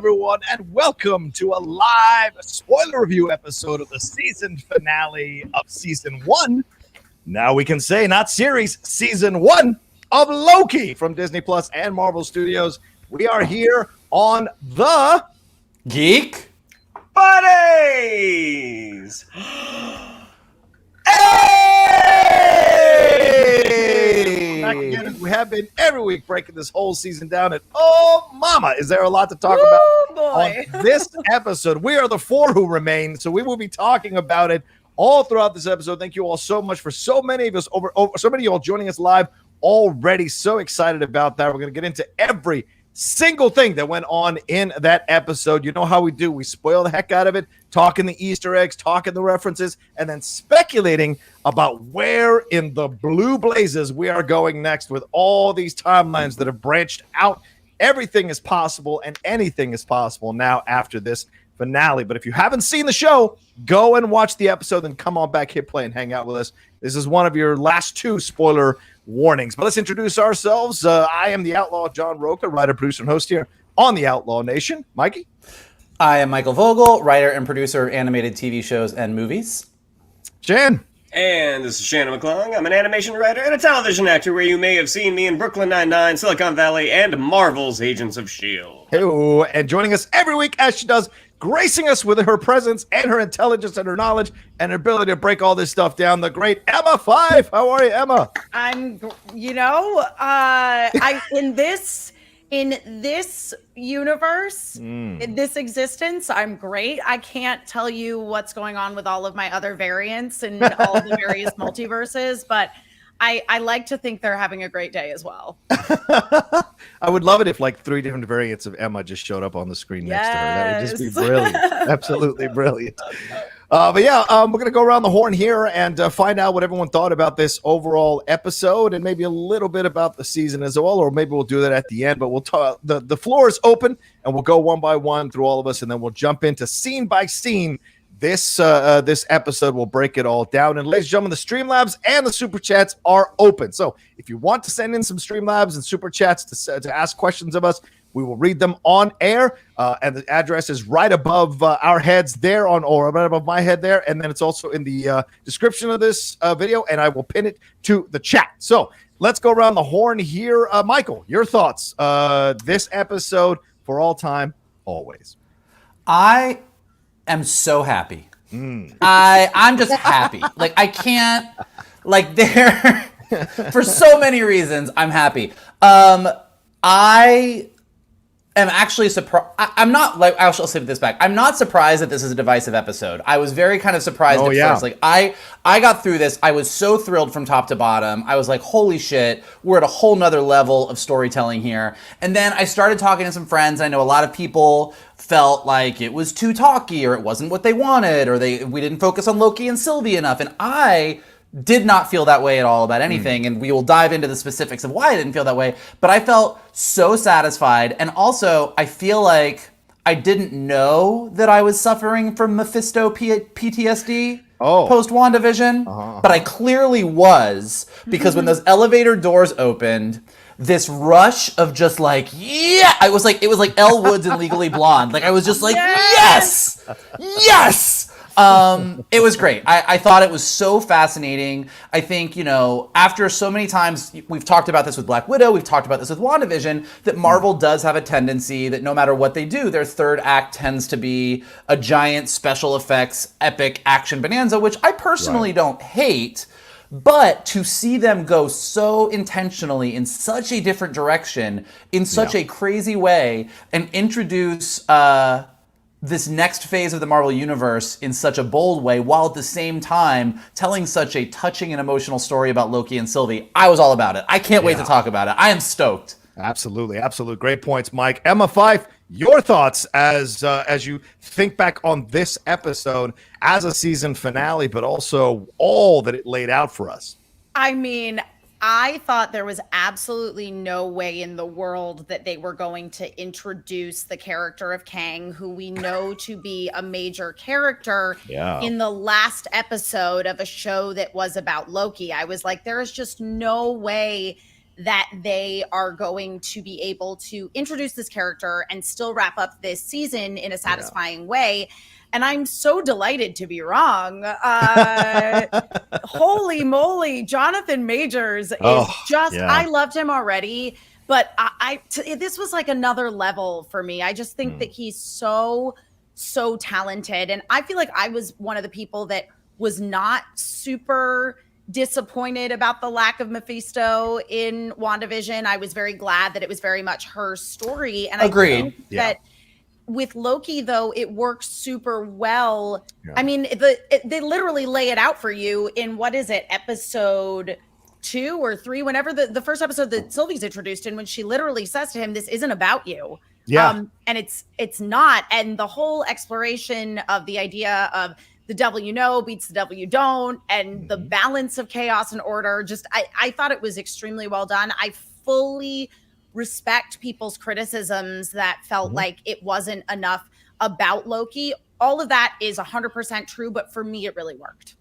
everyone, and welcome to a live spoiler review episode of the season finale of season 1. Now we can say, not series, season 1 of Loki from Disney Plus and Marvel Studios. We are here on the Geek Buddies! Hey! Back again. We have been every week breaking this whole season down, and oh mama, is there a lot to talk about on this episode. We are the 4 who remain, so we will be talking about it all throughout this episode. Thank you all so much for so many of us so many of you all joining us live already. So excited about that. We're going to get into every single thing that went on in that episode. You know how we do. We spoil the heck out of it, talking the Easter eggs, talking the references, and then speculating about where in the blue blazes we are going next with all these timelines that have branched out. Everything is possible and anything is possible now after this finale. But if you haven't seen the show, go and watch the episode and come on back, hit play, and hang out with us. This is one of your last 2 spoiler warnings. But let's introduce ourselves. I am the Outlaw John Rocha, writer, producer, and host here on the Outlaw Nation. Mikey? I am Michael Vogel, writer and producer of animated TV shows and movies. Jan? And this is Shannon McClung. I'm an animation writer and a television actor where you may have seen me in Brooklyn Nine-Nine, Silicon Valley, and Marvel's Agents of S.H.I.E.L.D. Hello. And joining us every week, as she does, gracing us with her presence and her intelligence and her knowledge and her ability to break all this stuff down, the great Emma Fyffe. How are you, Emma? I'm, in this universe, in this existence, I'm great. I can't tell you what's going on with all of my other variants and all of the various multiverses, but I like to think they're having a great day as well. I would love it if like 3 different variants of Emma just showed up on the screen next to her. That would just be brilliant. Absolutely brilliant. But yeah, we're going to go around the horn here and find out what everyone thought about this overall episode and maybe a little bit about the season as well, or maybe we'll do that at the end. But we'll talk. The floor is open and we'll go one by one through all of us, and then we'll jump into scene by scene. This episode will break it all down. And ladies and gentlemen, the Streamlabs and the Super Chats are open. So if you want to send in some Streamlabs and Super Chats to ask questions of us, we will read them on air. And the address is right above our heads there or right above my head there. And then it's also in the description of this video, and I will pin it to the chat. So let's go around the horn here. Michael, your thoughts. This episode for all time, always. I am so happy. I'm just happy. Like I can't, like there, for so many reasons, I'm happy. I am actually surprised. I'm not like, I'll say this back. I'm not surprised that this is a divisive episode. I was very kind of surprised at first. Like I got through this. I was so thrilled from top to bottom. I was like, holy shit, we're at a whole nother level of storytelling here. And then I started talking to some friends. I know a lot of people felt like it was too talky, or it wasn't what they wanted, or we didn't focus on Loki and Sylvie enough. And I did not feel that way at all about anything, and we will dive into the specifics of why I didn't feel that way. But I felt so satisfied, and also I feel like I didn't know that I was suffering from Mephisto PTSD post WandaVision, but I clearly was, because when those elevator doors opened, this rush of just like, yeah, it was like Elle Woods in Legally Blonde. Like I was just like, yes. It was great. I thought it was so fascinating. I think, after so many times, we've talked about this with Black Widow, we've talked about this with WandaVision, that Marvel does have a tendency that no matter what they do, their third act tends to be a giant special effects, epic action bonanza, which I personally don't hate. But to see them go so intentionally in such a different direction, in such a crazy way, and introduce this next phase of the Marvel Universe in such a bold way, while at the same time telling such a touching and emotional story about Loki and Sylvie, I was all about it. I can't wait to talk about it. I am stoked. Absolutely. Great points, Mike. Emma Fyffe, your thoughts as you think back on this episode as a season finale, but also all that it laid out for us. I mean, I thought there was absolutely no way in the world that they were going to introduce the character of Kang, who we know to be a major character in the last episode of a show that was about Loki. I was like, there is just no way that they are going to be able to introduce this character and still wrap up this season in a satisfying way. And I'm so delighted to be wrong. Holy moly, Jonathan Majors is I loved him already, but this was like another level for me. I just think that he's so talented. And I feel like I was one of the people that was not super disappointed about the lack of Mephisto in WandaVision. I was very glad that it was very much her story. And Agreed. I think that with Loki, though, it works super well. Yeah. I mean, they literally lay it out for you in, what is it, episode 2 or 3, whenever the first episode that Sylvie's introduced in, when she literally says to him, this isn't about you. Yeah. And it's not. And the whole exploration of the idea of the devil you know beats the devil you don't, and the balance of chaos and order, just I thought it was extremely well done. I fully respect people's criticisms that felt like it wasn't enough about Loki. All of that is 100% true, but for me, it really worked.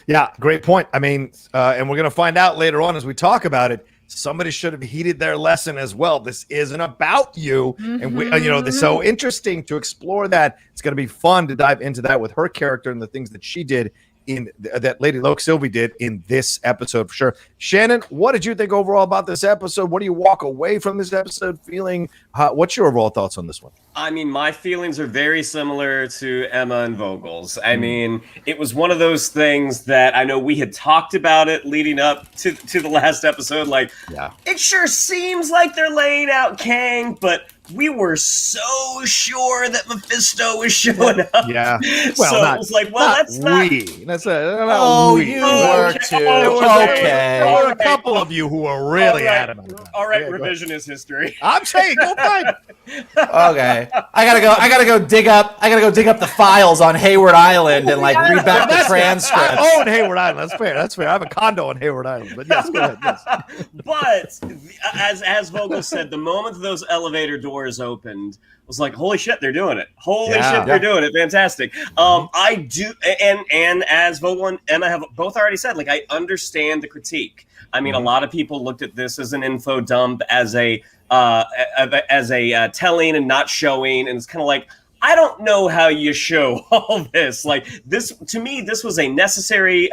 Yeah, great point. I mean, and we're going to find out later on as we talk about it, somebody should have heeded their lesson as well. This isn't about you. And we, it's so interesting to explore that. It's going to be fun to dive into that with her character and the things that she did in that Lady Sylvie did in this episode for sure. Shannon, what did you think overall about this episode? What do you walk away from this episode feeling? What's your overall thoughts on this one? I mean, my feelings are very similar to Emma and Vogel's. I mean, it was one of those things that I know we had talked about it leading up to the last episode. Like, it sure seems like they're laying out Kang, but we were so sure that Mephisto was showing up. Yeah. Well, so it was like, well, that's not. That's you were too. Okay. There were a couple of you who were really adamant. All right, revisionist history. I'm saying, go find. Okay. I gotta go dig up the files on Hayward Island and like read back the transcripts. I own Hayward Island. That's fair. I have a condo on Hayward Island. But yes, go ahead. Yes. But as Vogel said, the moment those elevator doors opened, I was like, holy shit, they're doing it. They're doing it. Fantastic. I do, and as Vogel and Emma have both already said, like, I understand the critique. I mean, a lot of people looked at this as an info dump, as a telling and not showing, and it's kind of like, I don't know how you show all this. Like, this, to me, this was a necessary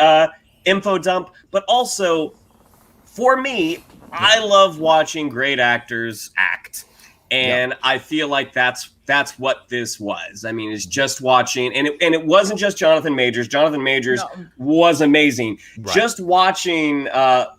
info dump, but also, for me, I love watching great actors act. And I feel like that's what this was. I mean, it's just watching, and it wasn't just Jonathan Majors. Jonathan Majors was amazing. Right. Just watching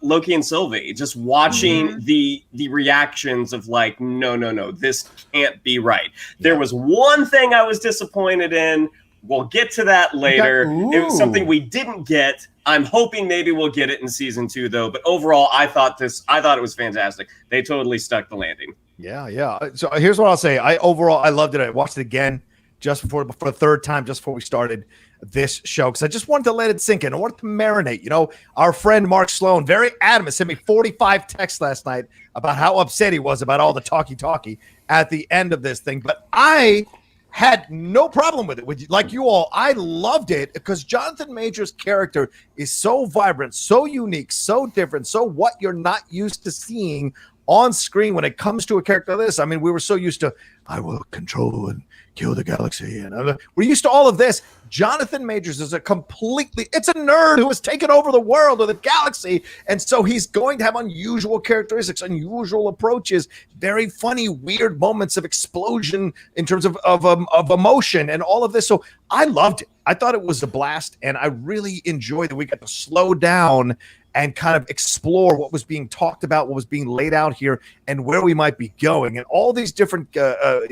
Loki and Sylvie, just watching the reactions of like, no, this can't be right. There was one thing I was disappointed in. We'll get to that later. It was something we didn't get. I'm hoping maybe we'll get it in season 2, though. But overall, I thought it was fantastic. They totally stuck the landing. Yeah. So here's what I'll say. I loved it. I watched it again just for the third time, just before we started this show, because I just wanted to let it sink in. I wanted to marinate. You know, our friend Mark Sloan, very adamant, sent me 45 texts last night about how upset he was about all the talkie at the end of this thing. But I had no problem with it. Like you all, I loved it because Jonathan Majors' character is so vibrant, so unique, so different, so what you're not used to seeing on screen when it comes to a character like this. I mean, we were so used to, I will control and kill the galaxy. And we're used to all of this. Jonathan Majors is it's a nerd who has taken over the world or the galaxy. And so he's going to have unusual characteristics, unusual approaches, very funny, weird moments of explosion in terms of emotion and all of this. So I loved it. I thought it was a blast. And I really enjoyed that we got to slow down and kind of explore what was being talked about, what was being laid out here, and where we might be going. And all these different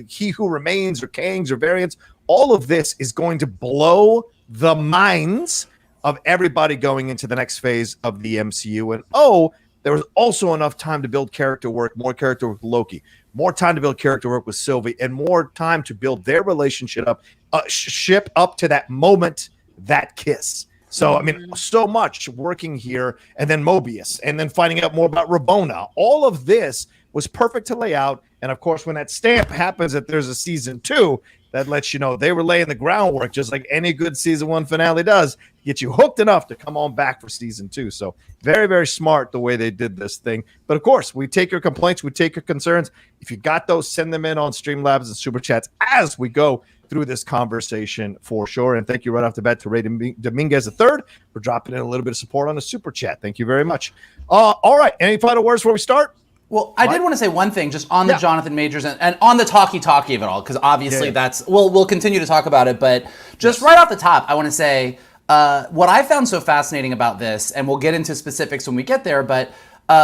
He Who Remains or Kangs or variants, all of this is going to blow the minds of everybody going into the next phase of the MCU. And there was also enough time to build character work, more character work with Loki, more time to build character work with Sylvie, and more time to build their relationship up to that moment, that kiss. So, I mean, so much working here, and then Mobius, and then finding out more about Ravona. All of this was perfect to lay out. And, of course, when that stamp happens that there's a season 2, that lets you know they were laying the groundwork, just like any good season 1 finale does, get you hooked enough to come on back for season 2. So very, very smart the way they did this thing. But of course, we take your complaints, we take your concerns. If you got those, send them in on Streamlabs and Super Chats as we go through this conversation for sure. And thank you right off the bat to Ray Dominguez III for dropping in a little bit of support on the Super Chat. Thank you very much. All right, any final words before we start? Well, I did want to say one thing just on the Jonathan Majors and on the talkie of it all, because obviously that's, we'll continue to talk about it, but just right off the top, I want to say what I found so fascinating about this, and we'll get into specifics when we get there, but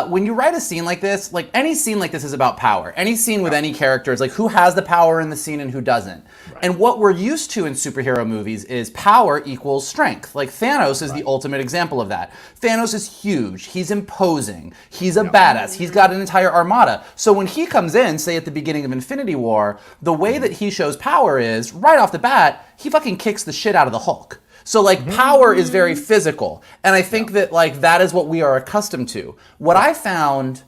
when you write a scene like this, like any scene like this is about power. Any scene with any character is like who has the power in the scene and who doesn't. Right. And what we're used to in superhero movies is power equals strength. Like Thanos is the ultimate example of that. Thanos is huge. He's imposing. He's a badass. He's got an entire armada. So when he comes in, say at the beginning of Infinity War, the way that he shows power is, right off the bat, he fucking kicks the shit out of the Hulk. So like power is very physical. And I think that like that is what we are accustomed to. What I found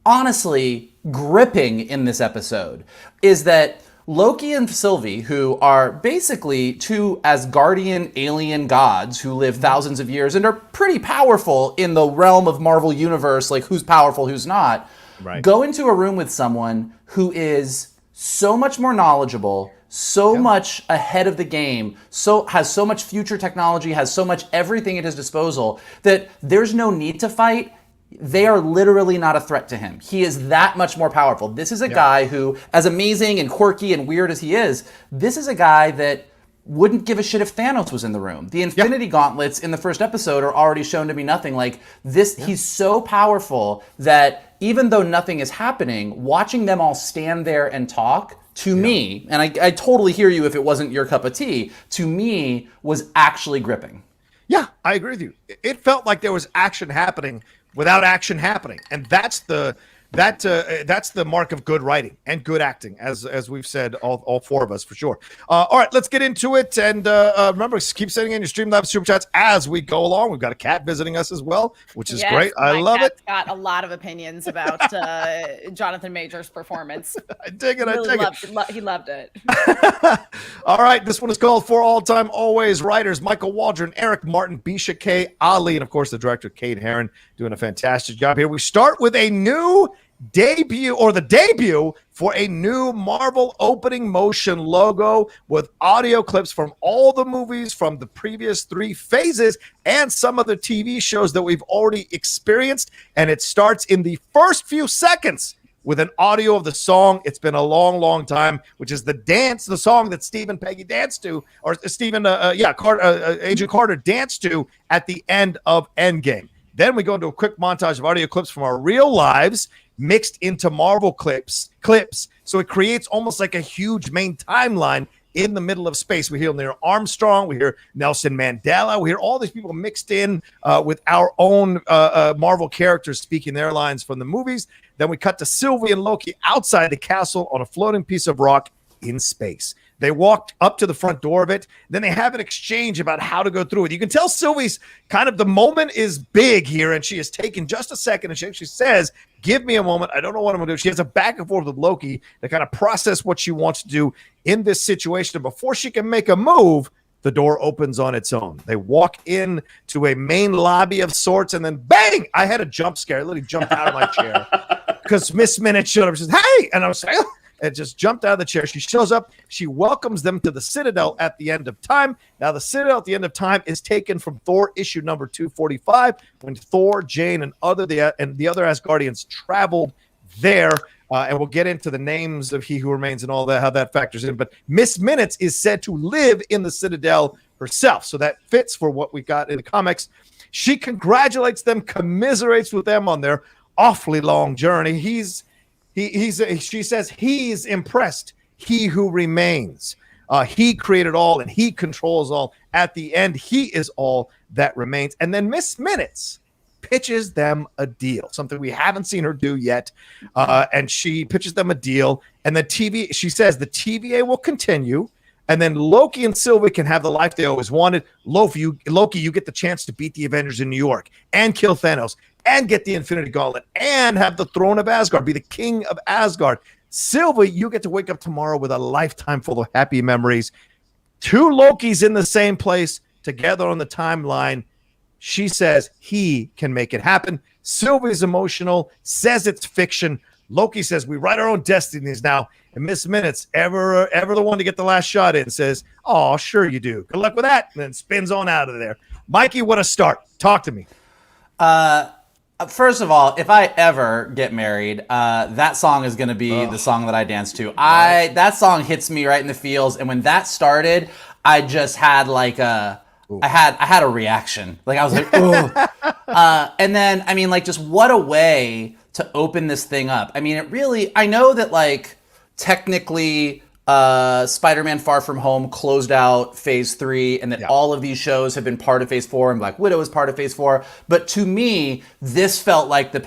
honestly gripping in this episode is that Loki and Sylvie, who are basically two Asgardian alien gods who live thousands of years and are pretty powerful in the realm of Marvel Universe, like who's powerful, who's not, go into a room with someone who is so much more knowledgeable, so much ahead of the game, has so much future technology, has so much everything at his disposal that there's no need to fight. They are literally not a threat to him. He is that much more powerful. This is a guy who, as amazing and quirky and weird as he is, this is a guy that wouldn't give a shit if Thanos was in the room. The Infinity Gauntlets in the first episode are already shown to be nothing. Like this, he's so powerful that even though nothing is happening, watching them all stand there and talk, to me, and I totally hear you if it wasn't your cup of tea, to me was actually gripping. Yeah, I agree with you. It felt like there was action happening without action happening. And that's the mark of good writing and good acting, as we've said, all four of us for sure. All right, let's get into it. And remember, keep sending in your Streamlabs Super Chats as we go along. We've got a cat visiting us as well, which is great. I love it. Got a lot of opinions about Jonathan Majors' performance. I dig it. He loved it. All right, this one is called For All Time Always. Writers Michael Waldron, Eric Martin, Bisha K. Ali, and of course the director Kate Herron doing a fantastic job here. We start with a new debut for a new Marvel opening motion logo with audio clips from all the movies from the previous 3 phases and some of the TV shows that we've already experienced. And it starts in the first few seconds with an audio of the song It's Been a Long, Long Time, which is the song that Steve and Peggy danced to, or Agent Carter danced to at the end of Endgame. Then we go into a quick montage of audio clips from our real lives mixed into Marvel clips. So it creates almost like a huge main timeline in the middle of space. We hear Neil Armstrong, we hear Nelson Mandela, we hear all these people mixed in with our own Marvel characters speaking their lines from the movies. Then we cut to Sylvie and Loki outside the castle on a floating piece of rock in space. They walked up to the front door of it. Then they have an exchange about how to go through it. You can tell Sylvie's kind of the moment is big here, and she has taken just a second, and she says, give me a moment. I don't know what I'm going to do. She has a back and forth with Loki to kind of process what she wants to do in this situation. And before she can make a move, the door opens on its own. They walk in to a main lobby of sorts, and then bang! I had a jump scare. I literally jumped out of my chair because Miss Minute showed up. She says, hey! And I was like, and just jumped out of the chair. She shows up. She welcomes them to the Citadel at the end of time. Now, the Citadel at the end of time is taken from Thor issue number 245, when Thor, Jane, and the other Asgardians traveled there. And we'll get into the names of He Who Remains and all that, how that factors in. But Miss Minutes is said to live in the Citadel herself. So that fits for what we got in the comics. She congratulates them, commiserates with them on their awfully long journey. She says he's impressed. He who remains. He created all and he controls all. At the end, he is all that remains. And then Miss Minutes pitches them a deal, something we haven't seen her do yet. And she pitches them a deal. And she says the TVA will continue. And then Loki and Sylvie can have the life they always wanted. Loki, you get the chance to beat the Avengers in New York and kill Thanos and get the Infinity Gauntlet and have the throne of Asgard, be the king of Asgard. Sylvie, you get to wake up tomorrow with a lifetime full of happy memories. 2 Lokis in the same place, together on the timeline. She says he can make it happen. Sylvie's emotional, says it's fiction. Loki says we write our own destinies now. And Miss Minutes, ever the one to get the last shot in, says, oh, sure you do. Good luck with that. And then spins on out of there. Mikey, what a start. Talk to me. First of all, if I ever get married, that song is going to be the song that I dance to. That song hits me right in the feels, and when that started, I just had like I had a reaction. Like I was like, oh. And then I mean, like, just what a way to open this thing up. I mean, it really. I know that like technically, Spider-Man Far From Home closed out Phase 3, and that all of these shows have been part of Phase 4, and Black Widow is part of Phase 4. But to me, this felt like the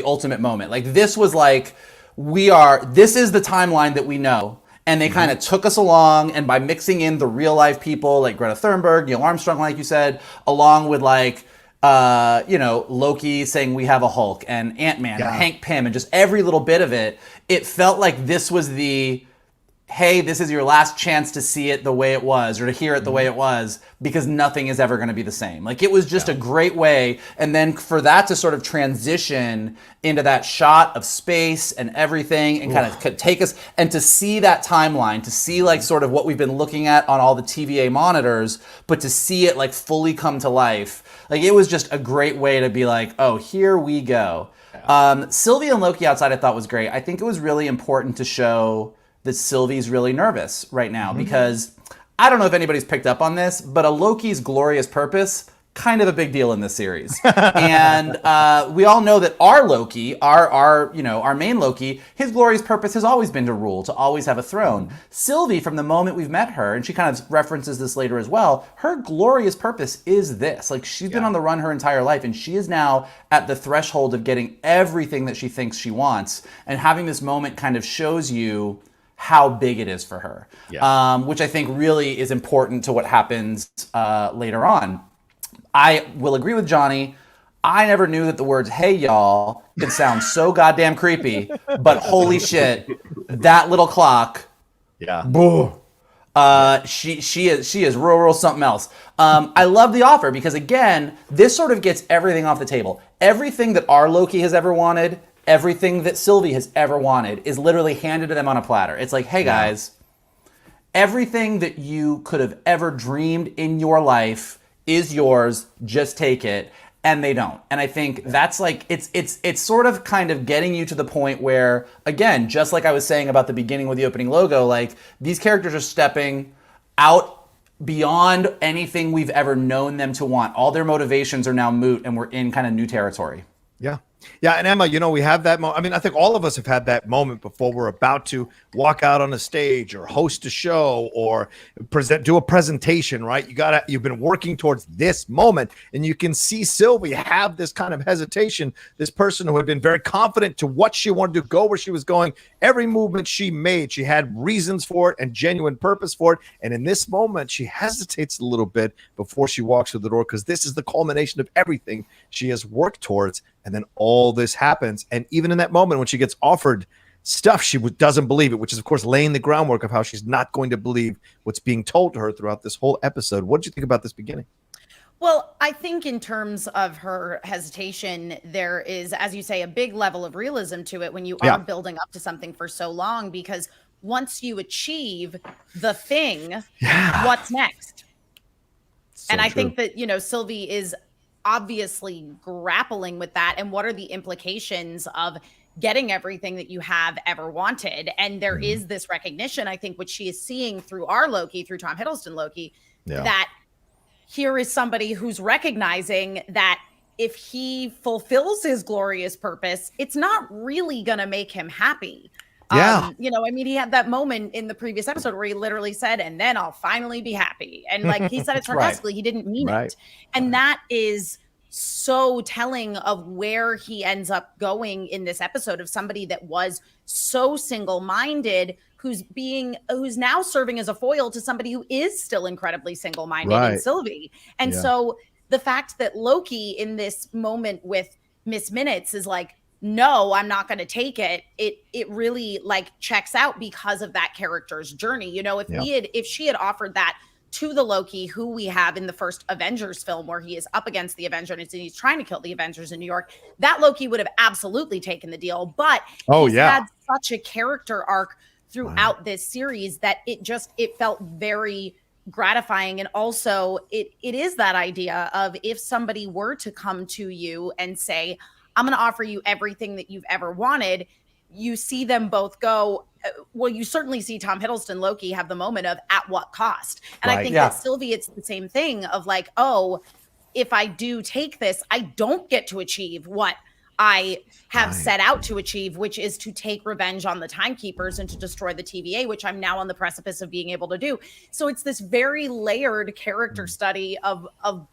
ultimate moment. Like this was like, this is the timeline that we know. And they kind of took us along, and by mixing in the real life people like Greta Thunberg, Neil Armstrong, like you said, along with like, Loki saying we have a Hulk, and Ant-Man, and Hank Pym, and just every little bit of it, it felt like this was hey, this is your last chance to see it the way it was, or to hear it the way it was, because nothing is ever going to be the same. Like, it was just a great way. And then for that to sort of transition into that shot of space and everything, and kind of take us, and to see that timeline, to see like sort of what we've been looking at on all the TVA monitors, but to see it like fully come to life, like it was just a great way to be like, oh, here we go. Sylvie and Loki outside I thought was great. I think it was really important to show that Sylvie's really nervous right now, because I don't know if anybody's picked up on this, but a Loki's glorious purpose, kind of a big deal in this series. And we all know that our Loki, our main Loki, his glorious purpose has always been to rule, to always have a throne. Sylvie, from the moment we've met her, and she kind of references this later as well, her glorious purpose is this. Like, she's been on the run her entire life, and she is now at the threshold of getting everything that she thinks she wants. And having this moment kind of shows you how big it is for her, which I think really is important to what happens later on. I will agree with Johnny. I never knew that the words "Hey y'all" could sound so goddamn creepy, but holy shit, that little clock, boo. She is real something else. I love the offer, because again, this sort of gets everything off the table. Everything that our Loki has ever wanted, everything that Sylvie has ever wanted, is literally handed to them on a platter. It's like, hey guys, everything that you could have ever dreamed in your life is yours, just take it. And they don't. And I think that's like, it's sort of kind of getting you to the point where, again, just like I was saying about the beginning with the opening logo, like these characters are stepping out beyond anything we've ever known them to want. All their motivations are now moot, and we're in kind of new territory. Yeah, and Emma, we have that moment. I mean, I think all of us have had that moment before we're about to walk out on a stage or host a show or do a presentation, right? You've been working towards this moment, and you can see Sylvie have this kind of hesitation, this person who had been very confident to what she wanted to go, where she was going. Every movement she made, she had reasons for it and genuine purpose for it. And in this moment, she hesitates a little bit before she walks through the door, because this is the culmination of everything she has worked towards. And then all this happens. And even in that moment when she gets offered stuff, she doesn't believe it, which is, of course, laying the groundwork of how she's not going to believe what's being told to her throughout this whole episode. What did you think about this beginning? Well, I think in terms of her hesitation, there is, as you say, a big level of realism to it when you are building up to something for so long, because once you achieve the thing, what's next? So and I think that, Sylvie is obviously grappling with that, and what are the implications of getting everything that you have ever wanted. And there is this recognition, I think, which she is seeing through our Loki, through Tom Hiddleston Loki, that here is somebody who's recognizing that if he fulfills his glorious purpose, it's not really going to make him happy. He had that moment in the previous episode where he literally said, and then I'll finally be happy. And like, he said it sarcastically, he didn't mean it. And that is so telling of where he ends up going in this episode, of somebody that was so single-minded, who's now serving as a foil to somebody who is still incredibly single-minded in Sylvie. And so the fact that Loki in this moment with Miss Minutes is like, no, I'm not going to take it, it really like checks out because of that character's journey. You know, if she had offered that to the Loki who we have in the first Avengers film, where he is up against the Avengers and he's trying to kill the Avengers in New York, that Loki would have absolutely taken the deal. But he's had such a character arc throughout this series that it felt very gratifying. And also it is that idea of, if somebody were to come to you and say, I'm going to offer you everything that you've ever wanted, you see them both go, well, you certainly see Tom Hiddleston, Loki, have the moment of, at what cost? And I think that Sylvie, it's the same thing of like, oh, if I do take this, I don't get to achieve what I have set out to achieve, which is to take revenge on the Timekeepers and to destroy the TVA, which I'm now on the precipice of being able to do. So it's this very layered character study of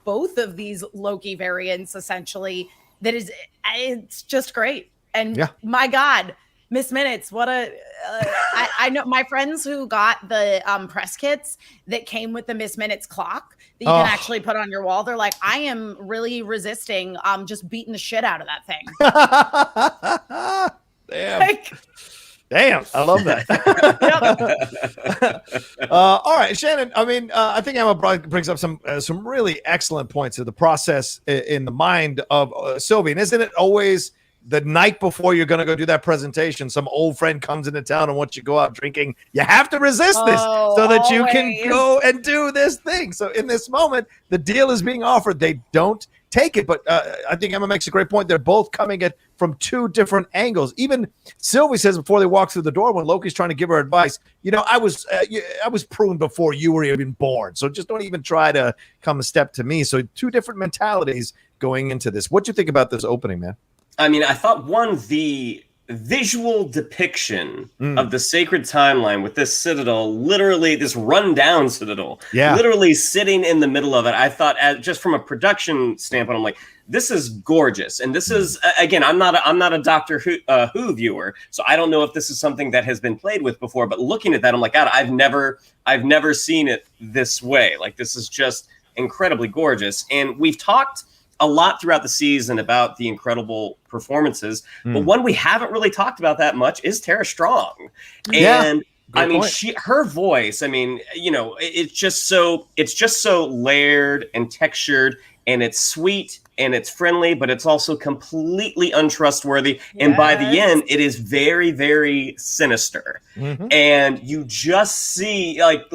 both of these Loki variants, essentially, that is, it's just great. And my God, Miss Minutes, what I know my friends who got the press kits that came with the Miss Minutes clock that you can actually put on your wall. They're like, I am really resisting just beating the shit out of that thing. Damn. Damn, I love that. All right, Shannon. I mean, I think Emma brings up some really excellent points of the process in the mind of Sylvie. And isn't it always the night before you're going to go do that presentation, some old friend comes into town and wants you to go out drinking? You have to resist this so that you can go and do this thing. So in this moment, the deal is being offered. They don't take it. But I think Emma makes a great point. They're both coming at from two different angles. Even Sylvie says before they walk through the door, when Loki's trying to give her advice, you know, I was pruned before you were even born. So just don't even try to come a step to me. So two different mentalities going into this. What do you think about this opening, man? I mean, I thought, the visual depiction of the sacred timeline with this citadel, literally this rundown citadel, literally sitting in the middle of it. I thought, just from a production standpoint, I'm like, this is gorgeous. And this is, again, I'm not a Doctor Who viewer, so I don't know if this is something that has been played with before. But looking at that, I'm like, God, I've never seen it this way. Like, this is just incredibly gorgeous. And we've talked a lot throughout the season about the incredible performances, but one we haven't really talked about that much is Tara Strong. And I mean, her voice, I mean, you know, it's just so layered and textured, and it's sweet and it's friendly, but it's also completely untrustworthy. And by the end, it is very, very sinister. And you just see like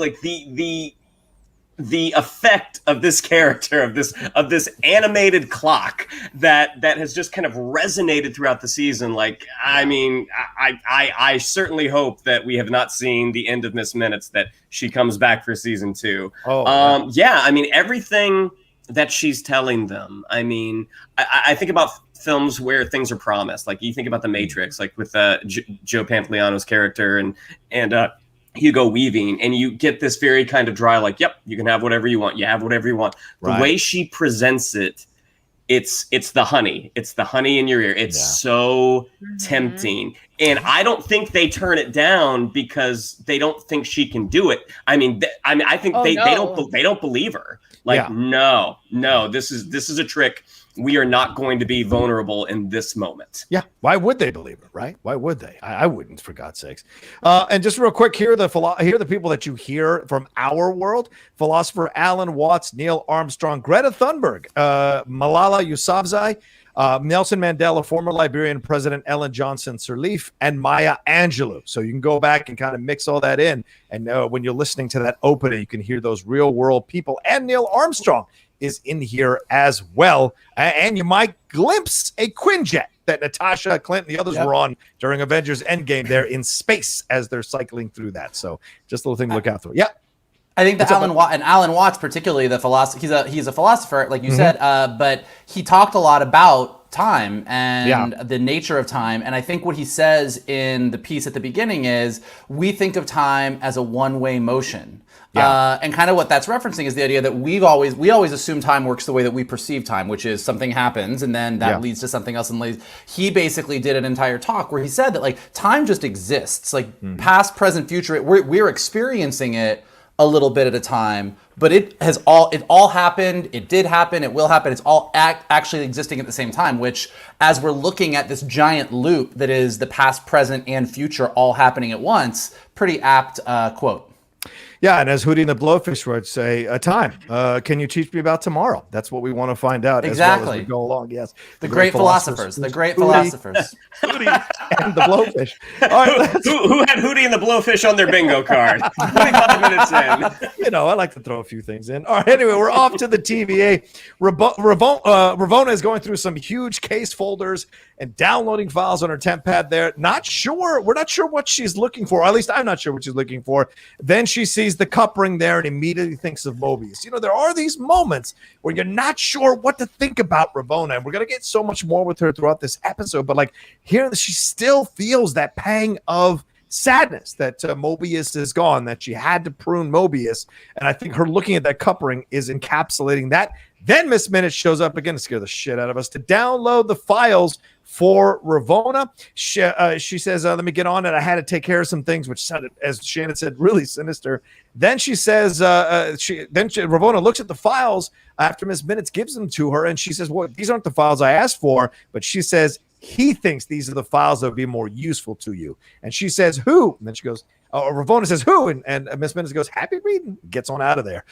the effect of this character, of this animated clock that has just kind of resonated throughout the season. Like, I mean, I certainly hope that we have not seen the end of Miss Minutes, that she comes back for season 2. I mean, everything that she's telling them. I mean, I think about films where things are promised. Like, you think about The Matrix, like with Joe Pantoliano's character and Hugo Weaving, and you get this very kind of dry, like, yep, you can have whatever you want. You have whatever you want. The way she presents it, it's the honey. It's the honey in your ear. It's so tempting. And I don't think they turn it down because they don't think she can do it. I mean, I think they don't believe her. Like, no, this is a trick. We are not going to be vulnerable in this moment. Yeah. Why would they believe it, right? Why would they? I wouldn't, for God's sakes. And just real quick, here are the people that you hear from our world: philosopher Alan Watts, Neil Armstrong, Greta Thunberg, Malala Yousafzai, Nelson Mandela, former Liberian President Ellen Johnson Sirleaf, and Maya Angelou. So you can go back and kind of mix all that in. And when you're listening to that opening, you can hear those real world people. And Neil Armstrong is in here as well. And you might glimpse a Quinjet that Natasha, Clint, and the others were on during Avengers Endgame. They're in space as they're cycling through that. So just a little thing to look out for. Yeah. I think that Alan Watts, particularly the philosopher, he's a philosopher, like you said, but he talked a lot about time and the nature of time. And I think what he says in the piece at the beginning is, we think of time as a one-way motion. And kind of what that's referencing is the idea that we always assume time works the way that we perceive time, which is something happens and then that leads to something else. And he basically did an entire talk where he said that, like, time just exists, like past, present, future. We're experiencing it a little bit at a time, but it all happened. It did happen. It will happen. It's all actually existing at the same time, which, as we're looking at this giant loop that is the past, present, and future all happening at once, pretty apt quote. Yeah, and as Hootie and the Blowfish would say, time. Can you teach me about tomorrow? That's what we want to find out exactly. as well as we go along. Yes, the great philosophers. The great philosophers. Hootie and the Blowfish. All right, who had Hootie and the Blowfish on their bingo card? 25 minutes in. I like to throw a few things in. All right, anyway, we're off to the TVA. Ravona is going through some huge case folders and downloading files on her temp pad there. We're not sure what she's looking for. Or at least I'm not sure what she's looking for. Then she sees the cup ring there and immediately thinks of Mobius. There are these moments where you're not sure what to think about Ravona, and we're going to get so much more with her throughout this episode. But here, she still feels that pang of sadness that Mobius is gone, that she had to prune Mobius. And I think her looking at that cup ring is encapsulating that. Then Miss Minutes shows up again to scare the shit out of us to download the files for Ravona. She says, let me get on it. I had to take care of some things, which sounded, as Shannon said, really sinister. Then she says, Ravona looks at the files after Miss Minutes gives them to her. And she says, well, these aren't the files I asked for. But she says, he thinks these are the files that would be more useful to you. And she says, who? And then she goes, Ravona says, who? And Miss Minutes goes, happy reading. Gets on out of there.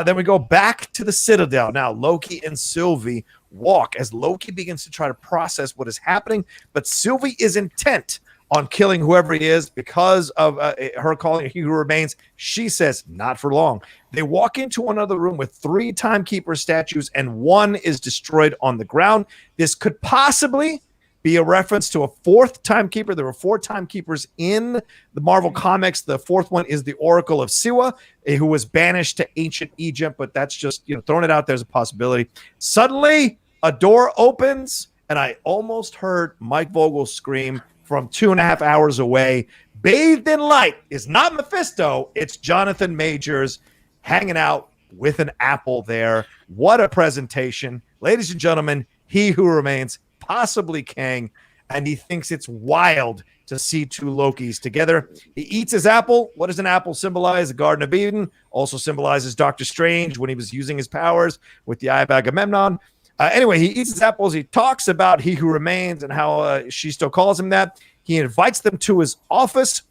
Then we go back to the Citadel. Now, Loki and Sylvie walk as Loki begins to try to process what is happening. But Sylvie is intent on killing whoever he is because of her calling He Who Remains. She says, not for long. They walk into another room with 3 timekeeper statues, and 1 is destroyed on the ground. This could possibly be a reference to a 4th timekeeper. There were 4 timekeepers in the Marvel Comics. The 4th one is the Oracle of Siwa, who was banished to ancient Egypt, but that's just, throwing it out there as a possibility. Suddenly, a door opens, and I almost heard Mike Vogel scream from 2.5 hours away. Bathed in light is not Mephisto, it's Jonathan Majors hanging out with an apple there. What a presentation. Ladies and gentlemen, He Who Remains, possibly Kang, and he thinks it's wild to see 2 Lokis together. He eats his apple. What does an apple symbolize? The Garden of Eden. Also symbolizes Doctor Strange when he was using his powers with the Eye of Agamemnon. Anyway, he eats his apples. He talks about He Who Remains and how she still calls him that. He invites them to his office.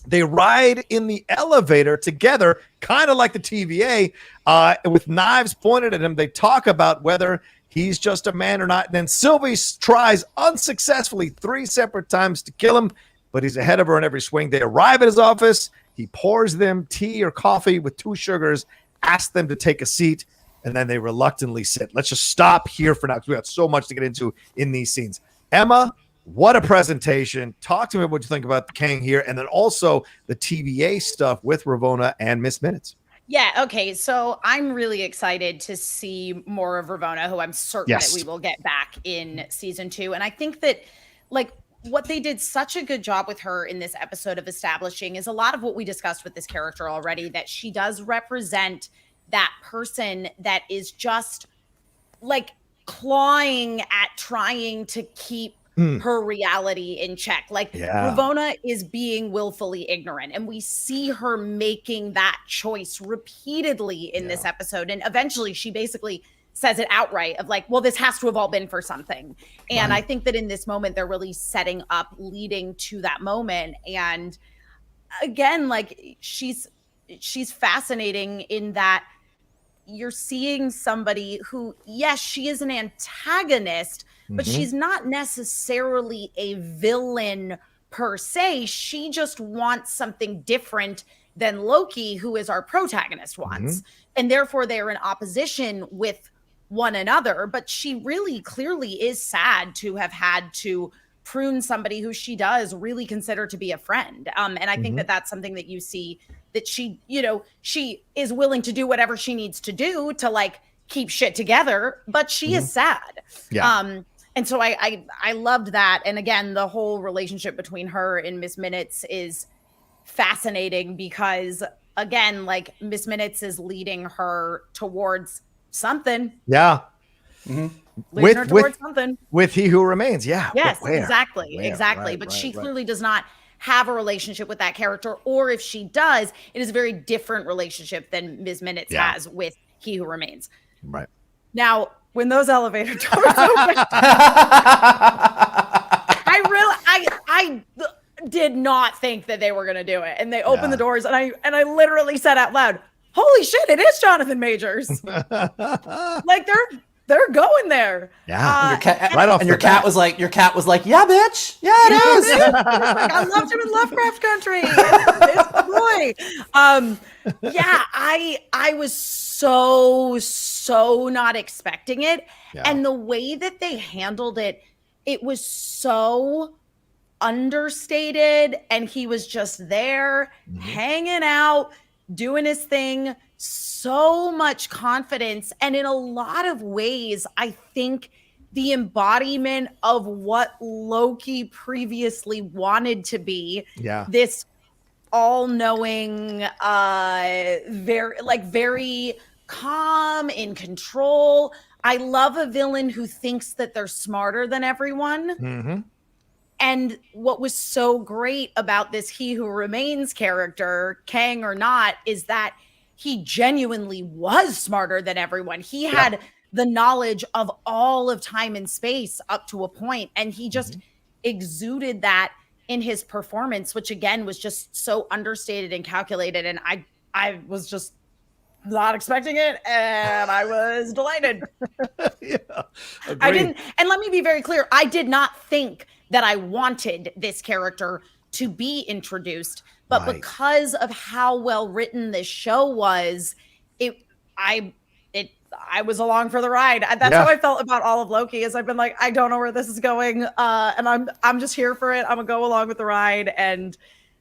They ride in the elevator together, kind of like the TVA, with knives pointed at him. They talk about whether he's just a man or not. And then Sylvie tries unsuccessfully 3 separate times to kill him, but he's ahead of her in every swing. They arrive at his office. He pours them tea or coffee with 2 sugars, asks them to take a seat, and then they reluctantly sit. Let's just stop here for now because we got so much to get into in these scenes. Emma, what a presentation. Talk to me what you think about Kang here, and then also the TVA stuff with Ravona and Miss Minutes. Yeah, okay. So I'm really excited to see more of Ravona, who I'm certain that we will get back in season 2. And I think that, what they did such a good job with her in this episode of establishing is a lot of what we discussed with this character already, that she does represent that person that is just, clawing at trying to keep her reality in check. Ravona is being willfully ignorant, and we see her making that choice repeatedly in this episode. And eventually she basically says it outright of well, this has to have all been for something. And I think that in this moment, they're really setting up, leading to that moment. And again, she's fascinating in that you're seeing somebody who, yes, she is an antagonist, but she's not necessarily a villain per se. She just wants something different than Loki, who is our protagonist, wants. And therefore they're in opposition with one another. But she really clearly is sad to have had to prune somebody who she does really consider to be a friend. And I think that that's something that you see, that she, she is willing to do whatever she needs to do to keep shit together, but she is sad. Yeah. And so I loved that. And again, the whole relationship between her and Miss Minutes is fascinating because, again, Miss Minutes is leading her towards something. Yeah. Leading her towards something. With He Who Remains. Yeah. Yes, exactly. Right, but she clearly does not have a relationship with that character, or if she does, it is a very different relationship than Ms. Minutes has with He Who Remains. Right. Now, when those elevator doors open, I did not think that they were going to do it. And they opened the doors, and I literally said out loud, holy shit, it is Jonathan Majors. Like they're going there. Yeah. Your cat was like, yeah, bitch. Yeah, it is. Like, I loved him in Lovecraft Country. It's the boy. Yeah, I was so not expecting it. Yeah. And the way that they handled it, it was so understated, and he was just there hanging out, doing his thing. So much confidence, and in a lot of ways I think the embodiment of what Loki previously wanted to be. This all-knowing, very calm, in control. I love a villain who thinks that they're smarter than everyone. And what was so great about this He Who Remains character, Kang or not, is that he genuinely was smarter than everyone. He had the knowledge of all of time and space up to a point, and he just exuded that in his performance, which again was just so understated and calculated. And I was just not expecting it, and I was delighted. I didn't, and let me be very clear, I did not think that I wanted this character to be introduced, but because of how well written this show was, I was along for the ride. That's how I felt about all of Loki. Is I've been like, I don't know where this is going, and I'm just here for it. I'm gonna go along with the ride, and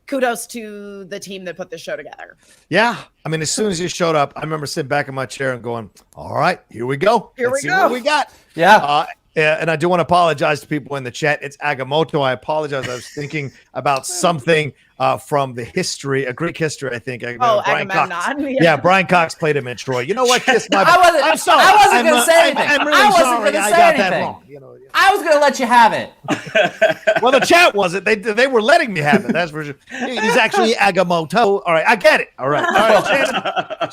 kudos to the team that put this show together. Yeah, I mean, as soon as you showed up, I remember sitting back in my chair and going, "All right, here we go. Let's see what we got." And I do want to apologize to people in the chat. It's Agamotto. I apologize. I was thinking about something from the history, a Greek history, I think. Brian Cox. Brian Cox played him in Troy. You know what? I'm sorry. I wasn't going to say anything. I'm really sorry. I got that wrong. I was going to let you have it. Well, the chat wasn't. They were letting me have it. That's for sure. He's actually Agamotto. All right, I get it. All right.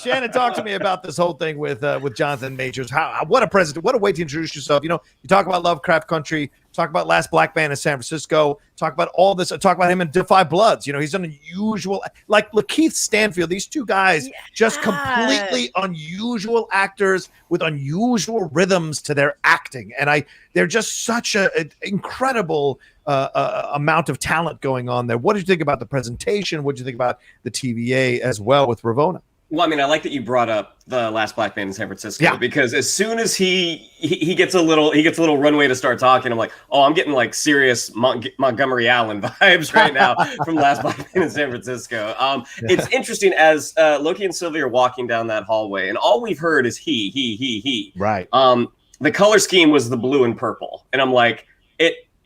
Shannon, talk to me about this whole thing with Jonathan Majors. What a president! What a way to introduce yourself. You talk about Lovecraft Country. Talk about Last Black Man in San Francisco. Talk about all this. Talk about him in Defy Bloods. He's done unusual, like Lakeith Stanfield. These two guys, just completely unusual actors with unusual rhythms to their acting, and they're just such an incredible amount of talent going on there. What did you think about the presentation? What did you think about the TVA as well with Ravona? Well, I mean, I like that you brought up the Last Black Man in San Francisco because as soon as he gets a little runway to start talking, I'm like, oh, I'm getting like serious Montgomery Allen vibes right now from Last Black Man in San Francisco. It's interesting as Loki and Sylvie are walking down that hallway, and all we've heard is he. Right. The color scheme was the blue and purple, and I'm like,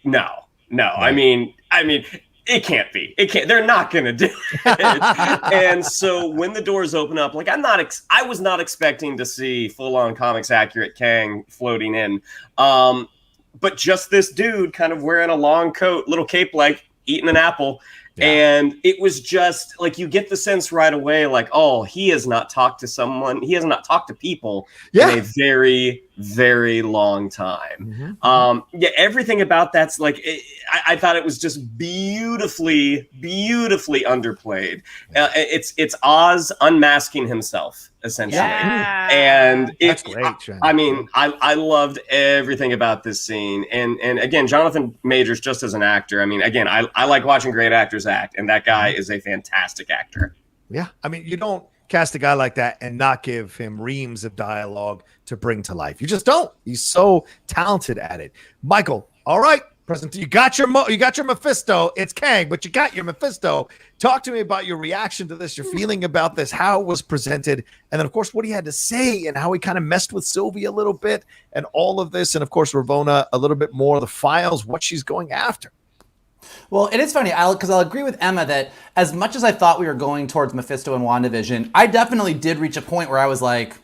no. Right. I mean. It can't be. It can't. They're not going to do it. And so when the doors open up, like I was not expecting to see full-on comics accurate Kang floating in. But just this dude kind of wearing a long coat, little cape, like eating an apple. Yeah. And it was just like, you get the sense right away, like, oh, he has not talked to someone. He has not talked to people in a very, very long time. Everything about that's like, I thought it was just beautifully underplayed. It's Oz unmasking himself, essentially. And that's great, Jen. I mean, I loved everything about this scene. And again, Jonathan Majors, just as an actor, I mean, again, I like watching great actors act, and that guy is a fantastic actor. Yeah. I mean, you don't cast a guy like that and not give him reams of dialogue to bring to life. You just don't. He's so talented at it. Michael, all right. You got your Mephisto. It's Kang, but you got your Mephisto. Talk to me about your reaction to this, your feeling about this, how it was presented, and then, of course, what he had to say and how he kind of messed with Sylvie a little bit and all of this, and, of course, Ravona a little bit more, the files, what she's going after. Well, it is funny, because I'll agree with Emma that as much as I thought we were going towards Mephisto and WandaVision, I definitely did reach a point where I was like,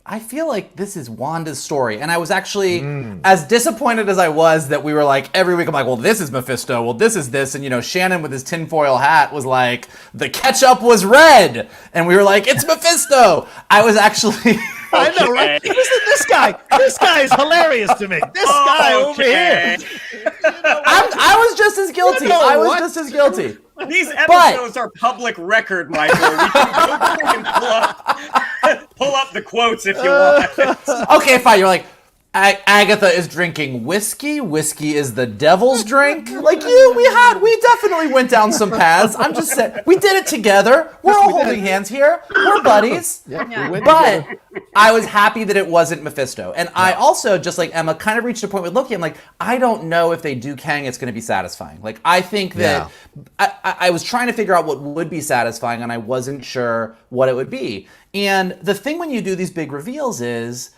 I feel like this is Wanda's story. And I was actually as disappointed as I was that we were like, every week I'm like, well, this is Mephisto. Well, this is this. And, you know, Shannon with his tinfoil hat was like, the ketchup was red. And we were like, it's Mephisto. I was actually... I know, right? Listen, this guy is hilarious to me. This guy over here. I was just as guilty. I was just as guilty. These episodes are public record, Michael. We can go back and pull up the quotes if you want. Okay, fine. You're like, Agatha is drinking whiskey. Whiskey is the devil's drink. Like we definitely went down some paths. I'm just saying, we did it together. We're all holding hands here. We're buddies. But I was happy that it wasn't Mephisto. And I also, just like Emma, kind of reached a point with Loki. I'm like, I don't know if they do Kang, it's going to be satisfying. Like, I think that I was trying to figure out what would be satisfying, and I wasn't sure what it would be. And the thing when you do these big reveals is,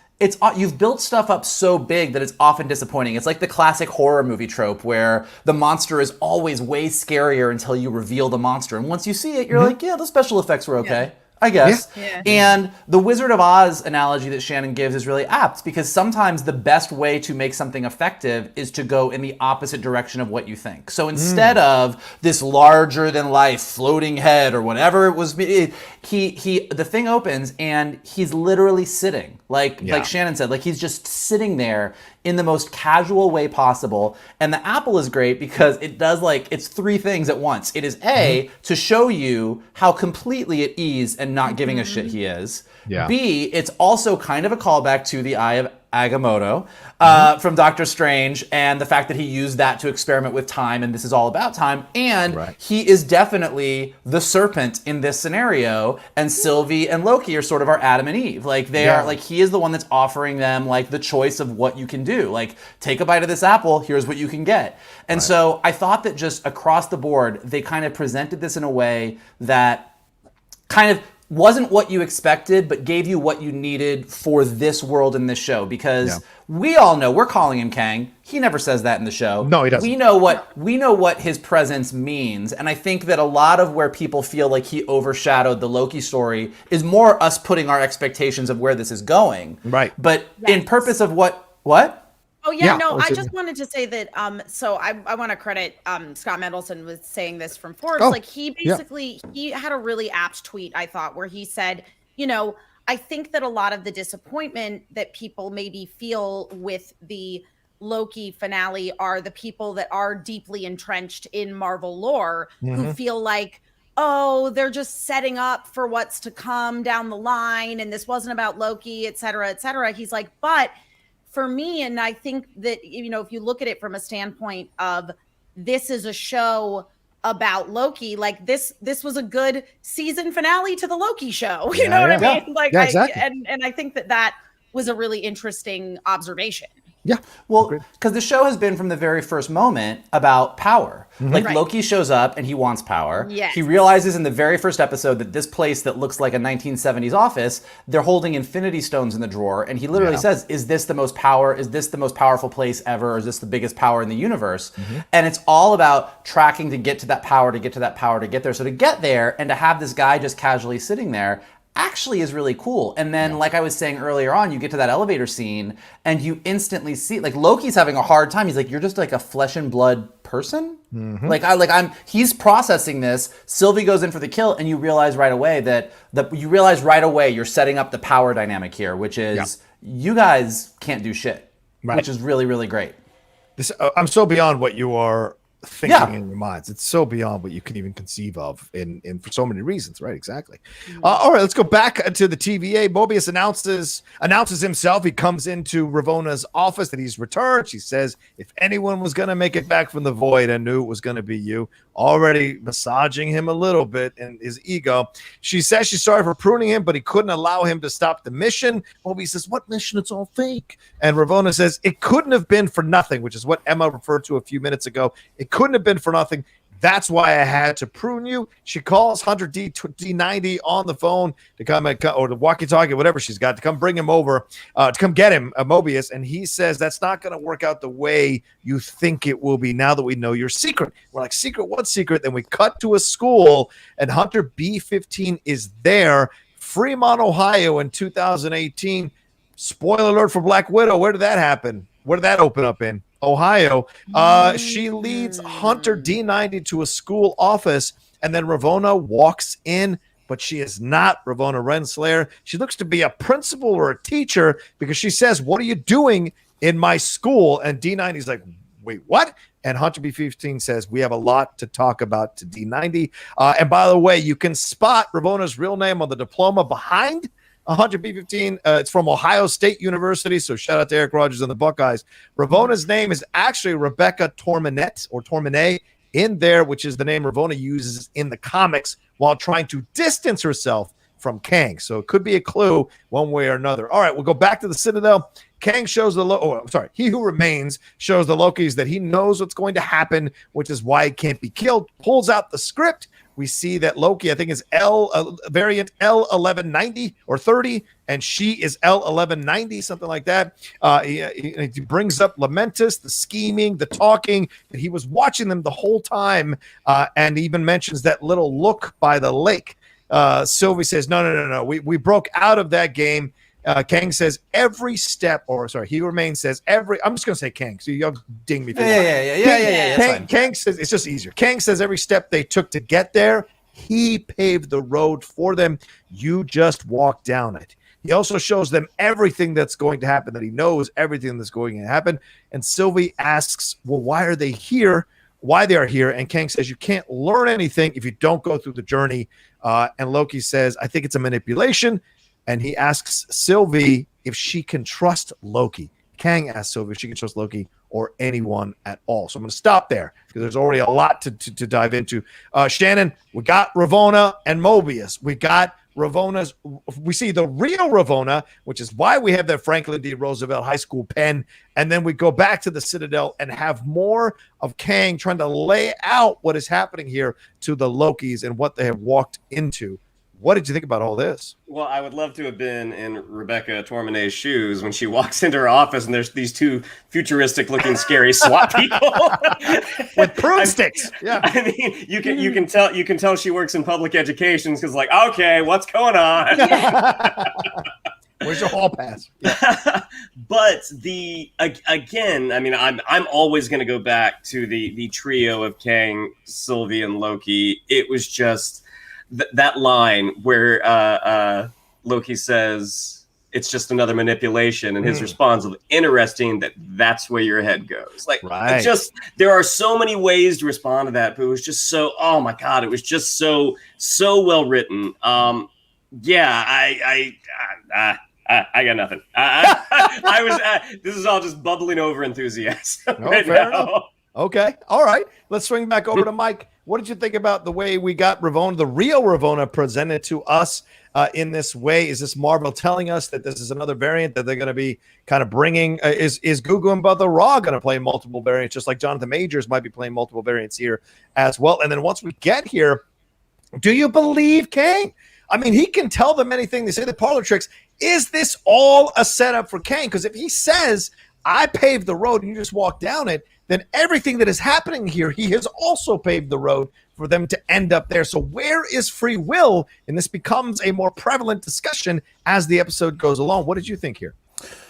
you've built stuff up so big that it's often disappointing. It's like the classic horror movie trope where the monster is always way scarier until you reveal the monster. And once you see it, you're like, yeah, the special effects were okay. I guess. Yeah. And the Wizard of Oz analogy that Shannon gives is really apt, because sometimes the best way to make something effective is to go in the opposite direction of what you think. So instead of this larger than life floating head or whatever it was, the thing opens and he's literally sitting, like Shannon said, like he's just sitting there in the most casual way possible. And the apple is great because it does it's three things at once. It is to show you how completely at ease and not giving a shit he is. Yeah. B, it's also kind of a callback to the Eye of Agamotto from Doctor Strange, and the fact that he used that to experiment with time, and this is all about time. And he is definitely the serpent in this scenario, and Sylvie and Loki are sort of our Adam and Eve. Like they are, like he is the one that's offering them like the choice of what you can do. Like, take a bite of this apple, here's what you can get. And so I thought that just across the board, they kind of presented this in a way that kind of wasn't what you expected, but gave you what you needed for this world in this show. Because we all know, we're calling him Kang. He never says that in the show. No, he doesn't. We know what his presence means. And I think that a lot of where people feel like he overshadowed the Loki story is more us putting our expectations of where this is going. Right. But in purpose of what? Oh, yeah, no, I just wanted to say that, so I want to credit Scott Mendelsohn with saying this from Forbes. Like, he basically, he had a really apt tweet, I thought, where he said, you know, I think that a lot of the disappointment that people maybe feel with the Loki finale are the people that are deeply entrenched in Marvel lore, who feel like, oh, they're just setting up for what's to come down the line, and this wasn't about Loki, et cetera, et cetera. He's like, but for me, and I think that, you know, if you look at it from a standpoint of this is a show about Loki, like this was a good season finale to the Loki show. You know what I mean? Like, exactly. And I think that was a really interesting observation. Yeah. Well, because the show has been from the very first moment about power. Like Loki shows up and he wants power. Yes. He realizes in the very first episode that this place that looks like a 1970s office, they're holding Infinity Stones in the drawer. And he literally says, is this the most power? Is this the most powerful place ever? Or is this the biggest power in the universe? And it's all about tracking to get to that power, to get to that power, to get there. So to get there and to have this guy just casually sitting there actually is really cool. And then, like I was saying earlier on, you get to that elevator scene and you instantly see, like, Loki's having a hard time. He's like, you're just like a flesh and blood person. He's processing this. Sylvie goes in for the kill, and you realize right away you're setting up the power dynamic here, which is you guys can't do shit, which is really, really great. I'm so beyond what you are thinking in your minds. It's so beyond what you can even conceive of in for so many reasons, right? Exactly. All right, let's go back to the TVA. Mobius announces himself. He comes into Ravona's office that he's returned. She says, if anyone was going to make it back from the void, I knew it was going to be you. Already massaging him a little bit in his ego. She says she's sorry for pruning him, but he couldn't allow him to stop the mission. Mobius says, what mission? It's all fake. And Ravona says, it couldn't have been for nothing, which is what Emma referred to a few minutes ago. It couldn't have been for nothing. That's why I had to prune you. She calls Hunter D90 on the phone to come or the walkie-talkie, whatever she's got, to come bring him over, to come get him, Mobius. And he says, that's not going to work out the way you think it will be now that we know your secret. We're like, secret? What secret? Then we cut to a school, and Hunter B15 is there Fremont, Ohio in 2018. Spoiler alert for Black Widow. Where did that happen? Where did that open up in? Ohio. She leads Hunter D90 to a school office, and then Ravona walks in, but she is not Ravona Renslayer. She looks to be a principal or a teacher because she says, "What are you doing in my school?" And D90 is like, "Wait, what?" And Hunter B15 says, "We have a lot to talk about to D90. And by the way, you can spot Ravona's real name on the diploma behind Hunter B15. It's from Ohio State University. So shout out to Eric Rogers and the Buckeyes. Ravona's name is actually Rebecca Torminette or Torminet in there, which is the name Ravona uses in the comics while trying to distance herself from Kang. So it could be a clue one way or another. All right, we'll go back to the Citadel. Kang shows He Who Remains shows the Lokis that he knows what's going to happen, which is why he can't be killed. Pulls out the script. We see that Loki, I think, is variant L1190 or 30, and she is L1190, something like that. He brings up Lamentus, the scheming, the talking, that he was watching them the whole time, and even mentions that little look by the lake. Sylvie says, no. We broke out of that game. Kang says every step, He Who Remains says I'm just going to say Kang. So you'll ding me. Yeah. Kang says, it's just easier. Kang says every step they took to get there, he paved the road for them. You just walk down it. He also shows them everything that's going to happen, that he knows everything that's going to happen. And Sylvie asks, well, why are they here? Why they are here? And Kang says, you can't learn anything if you don't go through the journey. And Loki says, I think it's a manipulation. And he asks Sylvie if she can trust Loki. Kang asks Sylvie if she can trust Loki or anyone at all. So I'm going to stop there because there's already a lot to dive into. Shannon, we got Ravona and Mobius. We got we see the real Ravona, which is why we have that Franklin D. Roosevelt High School pen. And then we go back to the Citadel and have more of Kang trying to lay out what is happening here to the Lokis and what they have walked into. What did you think about all this? Well, I would love to have been in Rebecca Torminet's shoes when she walks into her office and there's these two futuristic-looking, scary SWAT people with broomsticks. Yeah, I mean, you can tell she works in public education because, like, okay, what's going on? Where's your hall pass? Yeah. But again, I mean, I'm always going to go back to the trio of Kang, Sylvie, and Loki. It was just. That line where Loki says it's just another manipulation, and his response is interesting. That's where your head goes. Like, right. There are so many ways to respond to that, but it was just so. Oh my god, it was just so well written. I got nothing. I was. This is all just bubbling over enthusiasm right now. Enough. Okay, all right. Let's swing back over to Mike. What did you think about the way we got Ravona, the real Ravona, presented to us in this way? Is this Marvel telling us that this is another variant that they're going to be kind of bringing? Is Gugu Mbatha-Raw going to play multiple variants, just like Jonathan Majors might be playing multiple variants here as well? And then once we get here, do you believe Kang? I mean, he can tell them anything. They say the parlor tricks. Is this all a setup for Kang? Because if he says, I paved the road and you just walk down it, then everything that is happening here, he has also paved the road for them to end up there. So where is free will? And this becomes a more prevalent discussion as the episode goes along. What did you think here?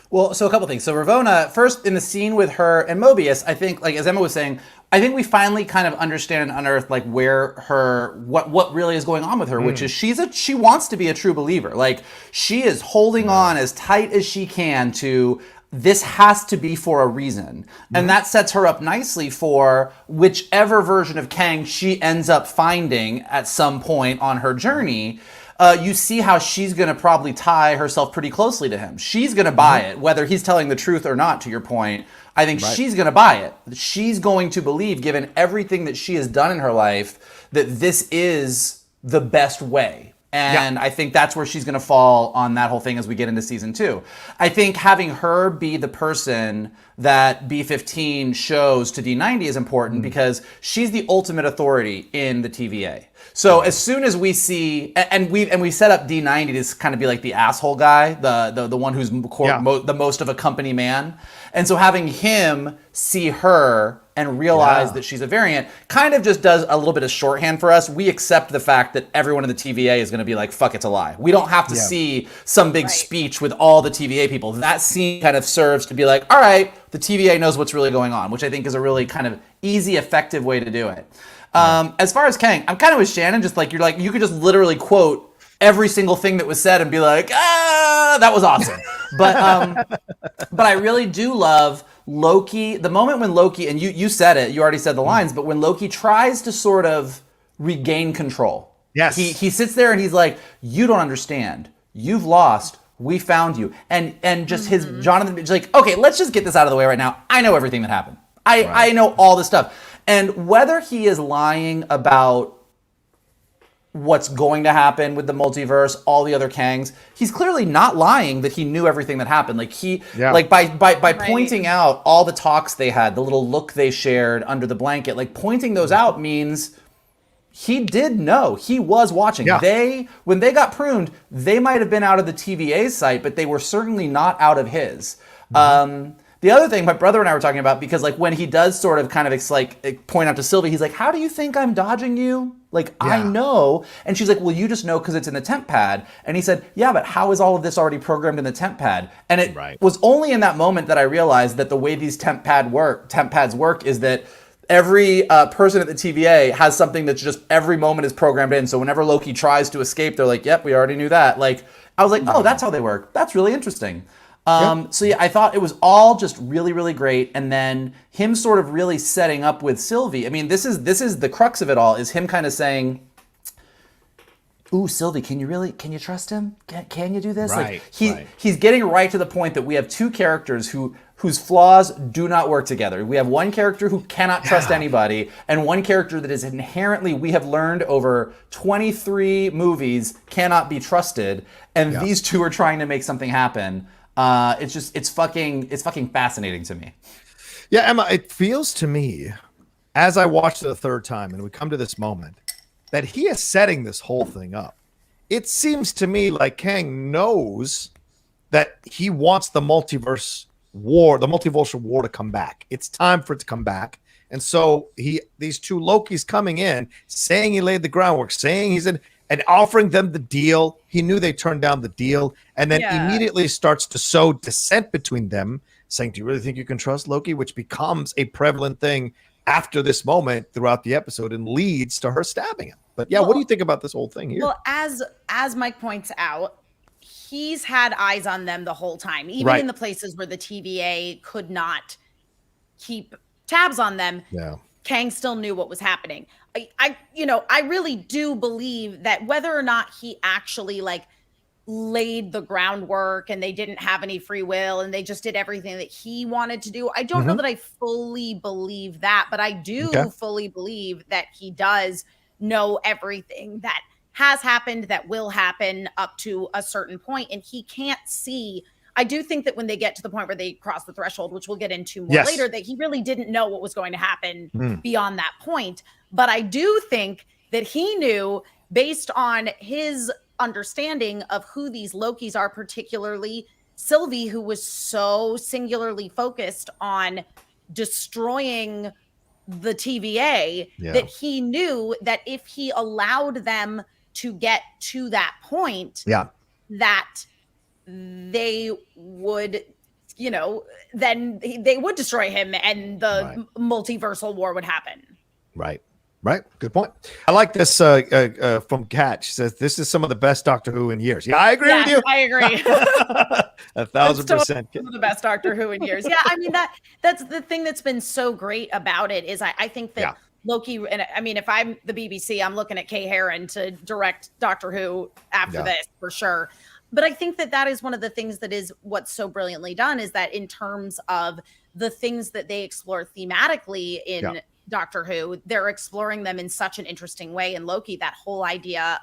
Well, so a couple things. So Ravona, first in the scene with her and Mobius, I think, like as Emma was saying, I think we finally kind of understand and unearth like what really is going on with her, which is she wants to be a true believer. Like she is holding on as tight as she can to this has to be for a reason. And that sets her up nicely for whichever version of Kang she ends up finding at some point on her journey. You see how she's going to probably tie herself pretty closely to him. She's going to buy it, whether he's telling the truth or not, to your point. I think she's going to buy it. She's going to believe, given everything that she has done in her life, that this is the best way. And I think that's where she's going to fall on that whole thing as we get into season 2. I think having her be the person that B15 shows to D90 is important because she's the ultimate authority in the TVA. So as soon as we see, and we set up D90 to kind of be like the asshole guy, the one who's the most of a company man. And so having him see her and realize that she's a variant kind of just does a little bit of shorthand for us. We accept the fact that everyone in the TVA is going to be like, fuck, it's a lie. We don't have to see some big speech with all the TVA people. That scene kind of serves to be like, all right, the TVA knows what's really going on, which I think is a really kind of easy, effective way to do it. As far as Kang, I'm kind of with Shannon, just like, you could just literally quote every single thing that was said and be like, that was awesome. But I really do love Loki. The moment when Loki, and you said it, you already said the lines, but when Loki tries to sort of regain control. Yes. He sits there and he's like, you don't understand. You've lost. We found you. And just his Jonathan, like, okay, let's just get this out of the way right now. I know everything that happened. I know all this stuff. And whether he is lying about what's going to happen with the multiverse, all the other Kangs, he's clearly not lying that he knew everything that happened. Like like by pointing out all the talks they had, the little look they shared under the blanket, like pointing those out means he did know. He was watching. Yeah. When they got pruned, they might have been out of the TVA's sight, but they were certainly not out of his. The other thing my brother and I were talking about, because like when he does sort of kind of like point out to Sylvie, he's like, how do you think I'm dodging you? Like, I know. And she's like, well, you just know because it's in the temp pad. And he said, yeah, but how is all of this already programmed in the temp pad? And it was only in that moment that I realized that the way these temp pads work is that every person at the TVA has something that's just every moment is programmed in. So whenever Loki tries to escape, they're like, yep, we already knew that. Like, I was like, oh, that's how they work. That's really interesting. So yeah, I thought it was all just really, really great. And then him sort of really setting up with Sylvie. I mean, this is the crux of it all, is him kind of saying, ooh, Sylvie, can you trust him? Can you do this? He's getting right to the point that we have two characters whose flaws do not work together. We have one character who cannot trust anybody, and one character that is inherently, we have learned over 23 movies, cannot be trusted. And these two are trying to make something happen. It's fucking fascinating to me. Yeah, Emma, it feels to me, as I watched it a third time and we come to this moment, that he is setting this whole thing up. It seems to me like Kang knows that he wants the multiverse war, the multiversal war to come back. It's time for it to come back. And so these two Lokis coming in, saying he laid the groundwork, saying he's in, and offering them the deal. He knew they turned down the deal, and then immediately starts to sow dissent between them, saying, do you really think you can trust Loki? Which becomes a prevalent thing after this moment throughout the episode and leads to her stabbing him. But yeah, what do you think about this whole thing here? Well, as Mike points out, he's had eyes on them the whole time, even in the places where the TVA could not keep tabs on them. Yeah. Kang still knew what was happening. I really do believe that whether or not he actually like laid the groundwork and they didn't have any free will and they just did everything that he wanted to do, I don't know that I fully believe that, but I do fully believe that he does know everything that has happened, that will happen up to a certain point, and he can't see. I do think that when they get to the point where they cross the threshold, which we'll get into more later, that he really didn't know what was going to happen beyond that point. But I do think that he knew, based on his understanding of who these Lokis are, particularly Sylvie, who was so singularly focused on destroying the TVA, that he knew that if he allowed them to get to that point, that they would, then they would destroy him and the multiversal war would happen. Right. Good point. I like this from Kat. She says, this is some of the best Doctor Who in years. Yeah, I agree with you. I agree. 1,000%. Totally some of the best Doctor Who in years. Yeah, I mean, that's the thing that's been so great about it is I think that Loki, and I mean, if I'm the BBC, I'm looking at Kate Herron to direct Doctor Who after this for sure. But I think that is one of the things that is what's so brilliantly done, is that in terms of the things that they explore thematically in Doctor Who, they're exploring them in such an interesting way. And Loki, that whole idea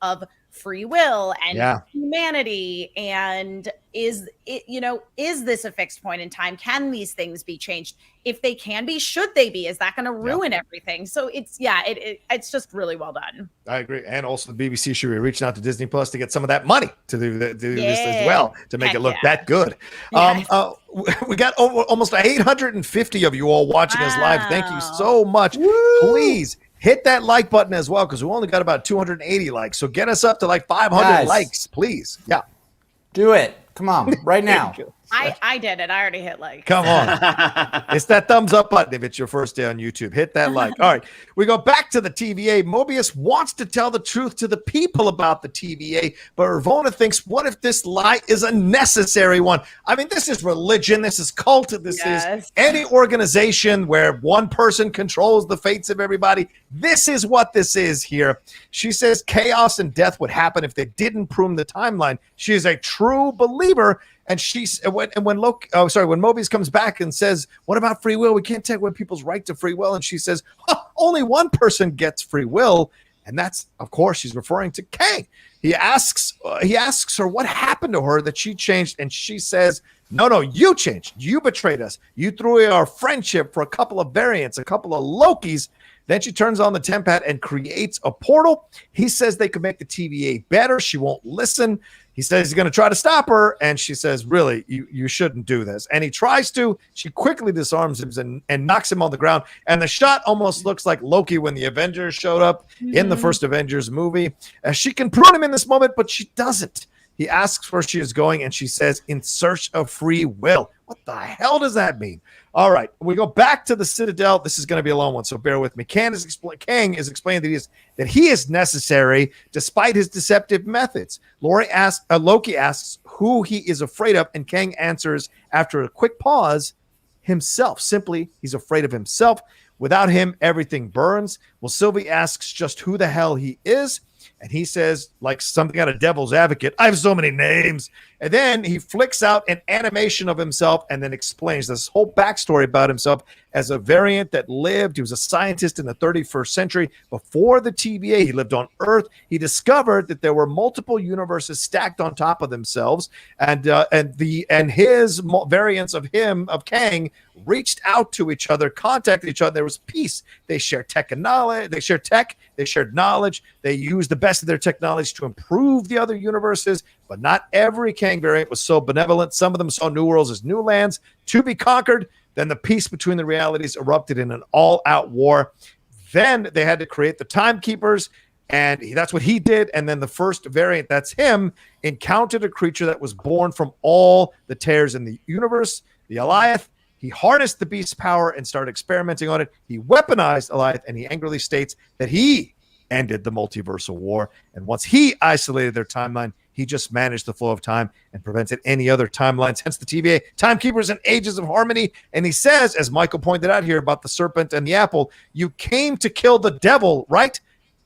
of free will and humanity, and is this a fixed point in time? Can these things be changed? If they can be, should they be? Is that going to ruin everything? So it's just really well done. I agree. And also the BBC should be reaching out to Disney Plus to get some of that money to do this as well, to make it look that good. Yes. We got almost 850 of you all watching us live. Thank you so much. Woo! Please hit that like button as well, because we only got about 280 likes. So get us up to like 500 likes, please. Yeah. Do it. Come on, right now. I did it. I already hit like. Come on. It's that thumbs up button if it's your first day on YouTube. Hit that like. All right. We go back to the TVA. Mobius wants to tell the truth to the people about the TVA, but Ravona thinks, what if this lie is a necessary one? I mean, this is religion. This is cult. This is any organization where one person controls the fates of everybody. This is what this is here. She says chaos and death would happen if they didn't prune the timeline. She is a true believer. And when Mobius comes back and says, what about free will? We can't take away people's right to free will. And she says, only one person gets free will. And that's, of course, she's referring to Kang. He asks her what happened to her that she changed. And she says, no, you changed. You betrayed us. You threw away our friendship for a couple of variants, a couple of Lokis. Then she turns on the Tempad and creates a portal. He says they could make the TVA better. She won't listen. He says he's going to try to stop her, and she says, really, you shouldn't do this. And he tries to. She quickly disarms him and knocks him on the ground. And the shot almost looks like Loki when the Avengers showed up in the first Avengers movie. She can prune him in this moment, but she doesn't. He asks where she is going, and she says, in search of free will. What the hell does that mean? All right, we go back to the Citadel. This is going to be a long one, so bear with me. Kang is explaining that he is necessary despite his deceptive methods. Loki asks who he is afraid of, and Kang answers after a quick pause, himself. Simply, he's afraid of himself. Without him, everything burns. Well, Sylvie asks just who the hell he is. And he says, like something out of Devil's Advocate, I have so many names. And then he flicks out an animation of himself and then explains this whole backstory about himself as a variant that lived. He was a scientist in the 31st century. Before the TVA, he lived on Earth. He discovered that there were multiple universes stacked on top of themselves. And his variants of Kang, reached out to each other, contacted each other. There was peace. They shared tech and knowledge. They shared knowledge. They used the best of their technology to improve the other universes. But not every Kang variant was so benevolent. Some of them saw new worlds as new lands to be conquered. Then the peace between the realities erupted in an all-out war. Then they had to create the timekeepers, and that's what he did. And then the first variant, that's him, encountered a creature that was born from all the tears in the universe, the Alioth. He harnessed the beast's power and started experimenting on it. He weaponized Alioth, and he angrily states that he ended the multiversal war. And once he isolated their timeline, he just managed the flow of time and prevented any other timelines. Hence the TVA, timekeepers and ages of harmony. And he says, as Michael pointed out here about the serpent and the apple, you came to kill the devil, right?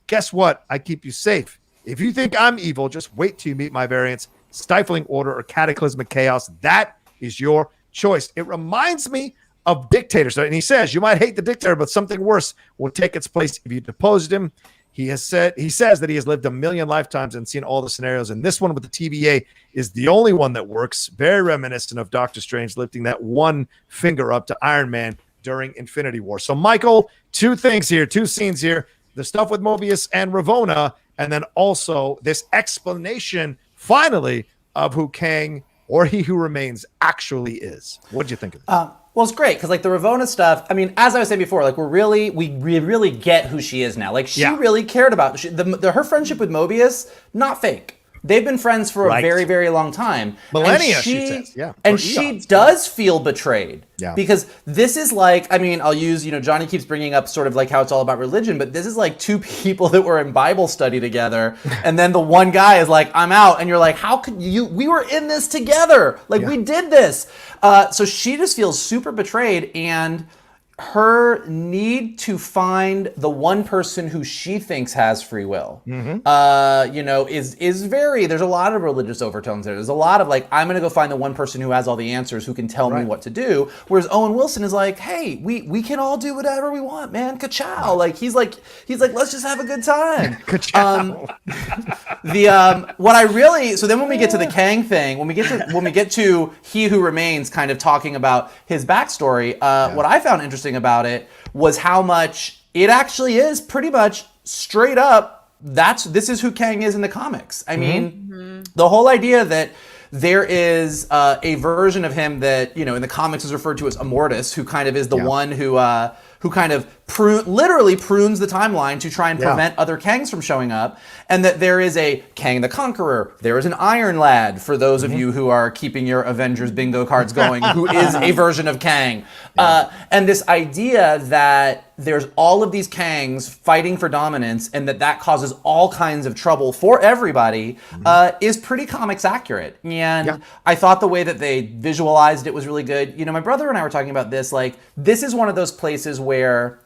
Guess what? I keep you safe. If you think I'm evil, just wait till you meet my variants, stifling order or cataclysmic chaos. That is your choice. It reminds me of dictators. And he says, you might hate the dictator, but something worse will take its place if you deposed him. He says that he has lived 1,000,000 lifetimes and seen all the scenarios. And this one with the TVA is the only one that works. Very reminiscent of Doctor Strange lifting that one finger up to Iron Man during Infinity War. So, Michael, two scenes here. The stuff with Mobius and Ravona, and then also this explanation, finally, of who Kang, or He Who Remains, actually is. What did you think of this? Well, it's great because like the Ravona stuff. I mean, as I was saying before, like we really get who she is now. Like she really cared about her friendship with Mobius. Not fake. They've been friends for a very, very long time. Millennia, she says. Yeah. And she does feel betrayed. Yeah. Because this is like, I mean, I'll use, Johnny keeps bringing up sort of like how it's all about religion, but this is like two people that were in Bible study together. And then the one guy is like, I'm out. And you're like, how could you? We were in this together. Like we did this. So she just feels super betrayed. And her need to find the one person who she thinks has free will, is very, there's a lot of religious overtones there. There's a lot of like, I'm going to go find the one person who has all the answers, who can tell me what to do. Whereas Owen Wilson is like, hey, we can all do whatever we want, man. Ka-chow. Like, he's like, let's just have a good time. So then when we get to the Kang thing, when we get to He Who Remains kind of talking about his backstory, what I found interesting about it was how much it actually is pretty much straight up, this is who Kang is in the comics. I mean, the whole idea that there is a version of him that, in the comics is referred to as Immortus, who kind of is the one who kind of literally prunes the timeline to try and prevent other Kangs from showing up, and that there is a Kang the Conqueror, there is an Iron Lad, for those of you who are keeping your Avengers bingo cards going, who is a version of Kang. And this idea that there's all of these Kangs fighting for dominance, and that causes all kinds of trouble for everybody, is pretty comics accurate. And I thought the way that they visualized it was really good. My brother and I were talking about this, like, this is one of those places where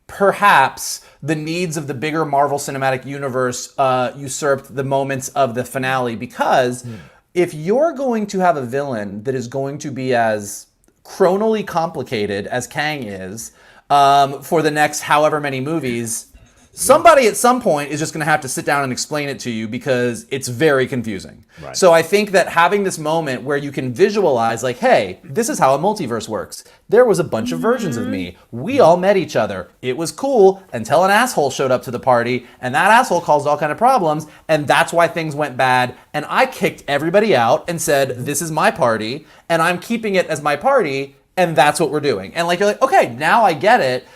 perhaps the needs of the bigger Marvel Cinematic Universe usurped the moments of the finale, because if you're going to have a villain that is going to be as chronally complicated as Kang is for the next however many movies, somebody at some point is just going to have to sit down and explain it to you, because it's very confusing. Right. So I think that having this moment where you can visualize, like, hey, this is how a multiverse works. There was a bunch of versions of me. We all met each other. It was cool until an asshole showed up to the party, and that asshole caused all kind of problems, and that's why things went bad. And I kicked everybody out and said, this is my party, and I'm keeping it as my party, and that's what we're doing. And like, you're like, okay, now I get it.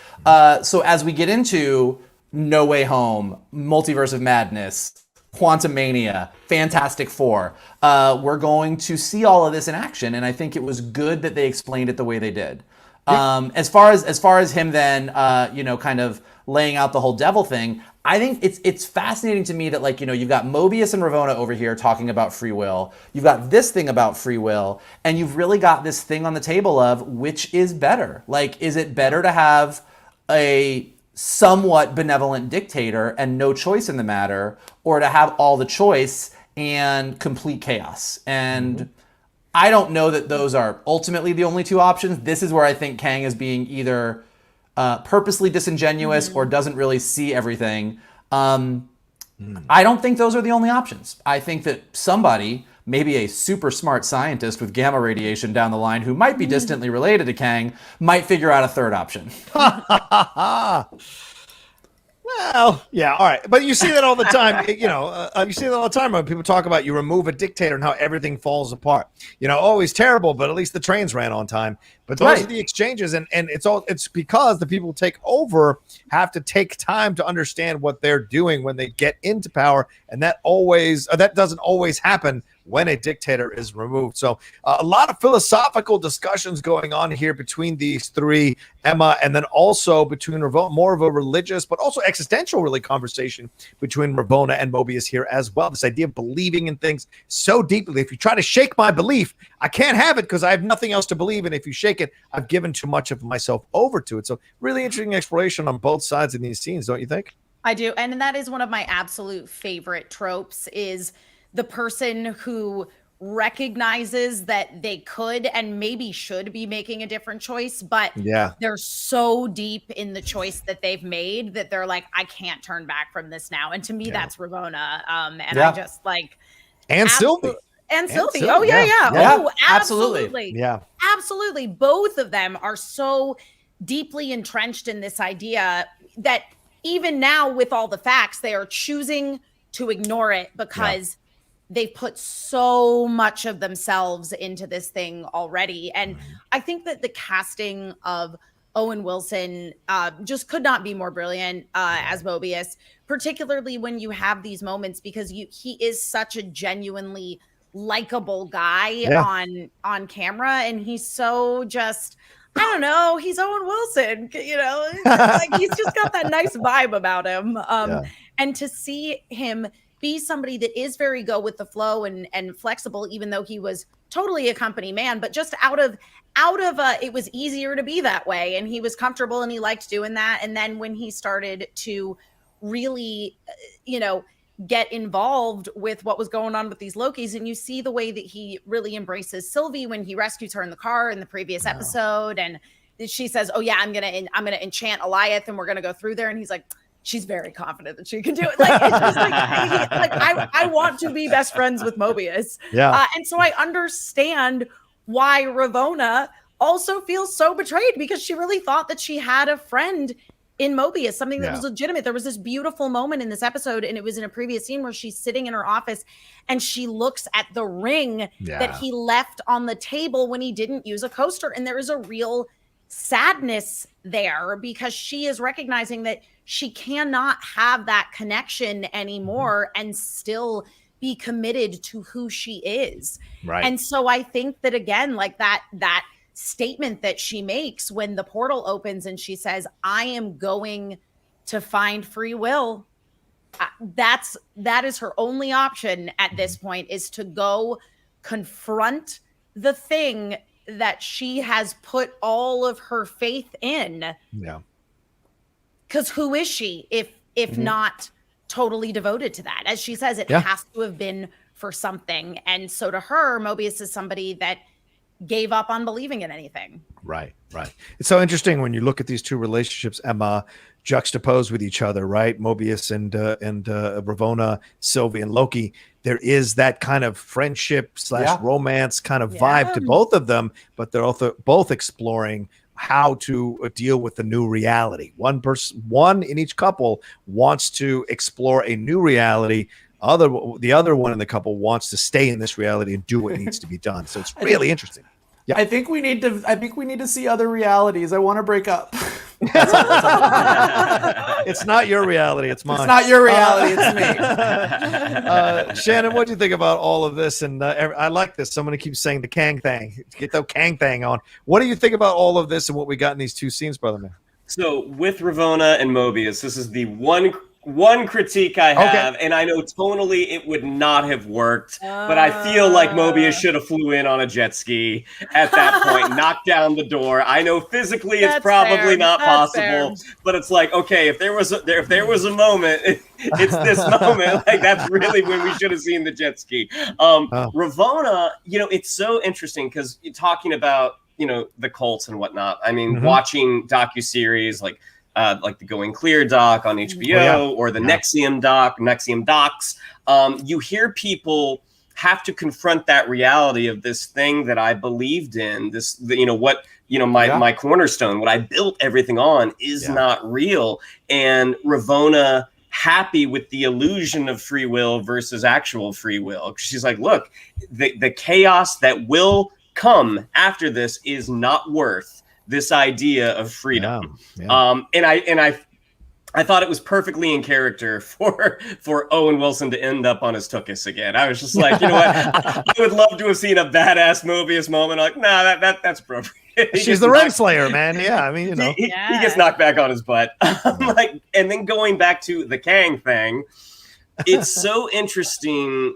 So as we get into No Way Home, Multiverse of Madness, Quantumania, Fantastic Four, we're going to see all of this in action, and I think it was good that they explained it the way they did. As far as him then, kind of laying out the whole devil thing, I think it's fascinating to me that, like, you've got Mobius and Ravona over here talking about free will. You've got this thing about free will, and you've really got this thing on the table of which is better. Like, is it better to have a somewhat benevolent dictator and no choice in the matter, or to have all the choice and complete chaos? And I don't know that those are ultimately the only two options. This is where I think Kang is being either purposely disingenuous or doesn't really see everything. I don't think those are the only options. I think that somebody, maybe a super smart scientist with gamma radiation down the line who might be distantly related to Kang, might figure out a third option. Well, yeah, all right. But you see that all the time, you see that all the time when people talk about you remove a dictator and how everything falls apart. He's terrible, but at least the trains ran on time. But those are the exchanges, and it's because the people who take over have to take time to understand what they're doing when they get into power, and that doesn't always happen when a dictator is removed. So a lot of philosophical discussions going on here between these three, Emma, and then also between Ravona, more of a religious but also existential really conversation between Ravona and Mobius here as well. This idea of believing in things so deeply. If you try to shake my belief, I can't have it because I have nothing else to believe in. If you shake it, I've given too much of myself over to it. So really interesting exploration on both sides in these scenes, don't you think? I do. And that is one of my absolute favorite tropes, is the person who recognizes that they could and maybe should be making a different choice, but they're so deep in the choice that they've made that they're like, I can't turn back from this now. And to me, that's Ravona. I just like... And Sylvie. And Sylvie. Oh, yeah. Oh, absolutely. Yeah. Absolutely. Both of them are so deeply entrenched in this idea that even now with all the facts, they are choosing to ignore it because they've put so much of themselves into this thing already. And I think that the casting of Owen Wilson just could not be more brilliant as Mobius, particularly when you have these moments, because he is such a genuinely likable guy on camera, and he's so just, I don't know, he's Owen Wilson, like he's just got that nice vibe about him. And to see him be somebody that is very go with the flow and flexible, even though he was totally a company man, but just out of out of it was easier to be that way, and he was comfortable and he liked doing that. And then when he started to really, get involved with what was going on with these Lokis, and you see the way that he really embraces Sylvie when he rescues her in the car in the previous episode, and she says, "Oh yeah, I'm gonna enchant Eliath, and we're gonna go through there," and he's like, she's very confident that she can do it. Like, it's just I want to be best friends with Mobius. Yeah. And so I understand why Ravona also feels so betrayed, because she really thought that she had a friend in Mobius, something that was legitimate. There was this beautiful moment in this episode, and it was in a previous scene where she's sitting in her office and she looks at the ring that he left on the table when he didn't use a coaster. And there is a real sadness there, because she is recognizing that she cannot have that connection anymore and still be committed to who she is. Right. And so I think that, again, like that statement that she makes when the portal opens and she says, "I am going to find free will," that is her only option at this point, is to go confront the thing that she has put all of her faith in. Yeah. Because who is she if not totally devoted to that? As she says, it has to have been for something. And so to her, Mobius is somebody that gave up on believing in anything. Right. It's so interesting when you look at these two relationships, Emma, juxtaposed with each other, right? Mobius and Ravona, Sylvie, and Loki. There is that kind of friendship / romance kind of vibe to both of them, but they're also both exploring how to deal with the new reality. One in each couple wants to explore a new reality. The other one in the couple wants to stay in this reality and do what needs to be done. So it's really interesting. Yeah. I think we need to see other realities. I want to break up. It's not your reality, it's mine. It's not your reality, it's me. Shannon, what do you think about all of this? And I like this. Somebody keeps saying the Kang thing. Get the Kang thing on. What do you think about all of this and what we got in these two scenes, brother man? So with Ravona and Mobius, this is the one critique I have, and I know tonally it would not have worked, but I feel like Mobius should have flew in on a jet ski at that point, knocked down the door. I know physically it's probably not possible, but it's like, okay, if there was a moment, it's this moment. Like, that's really when we should have seen the jet ski. Ravona, it's so interesting because you're talking about, the cults and whatnot. I mean, watching docuseries like the Going Clear doc on HBO or the Nexium docs, you hear people have to confront that reality of this thing that I believed in, my cornerstone, what I built everything on is not real. And Ravona happy with the illusion of free will versus actual free will. She's like, look, the chaos that will come after this is not worth this idea of freedom. And I thought it was perfectly in character for Owen Wilson to end up on his tuchus again. I was just like, you know what? I would love to have seen a badass Mobius moment. Like, nah, that's appropriate. She's the Renslayer, man. Yeah, I mean, he gets knocked back on his butt. And then going back to the Kang thing, it's so interesting.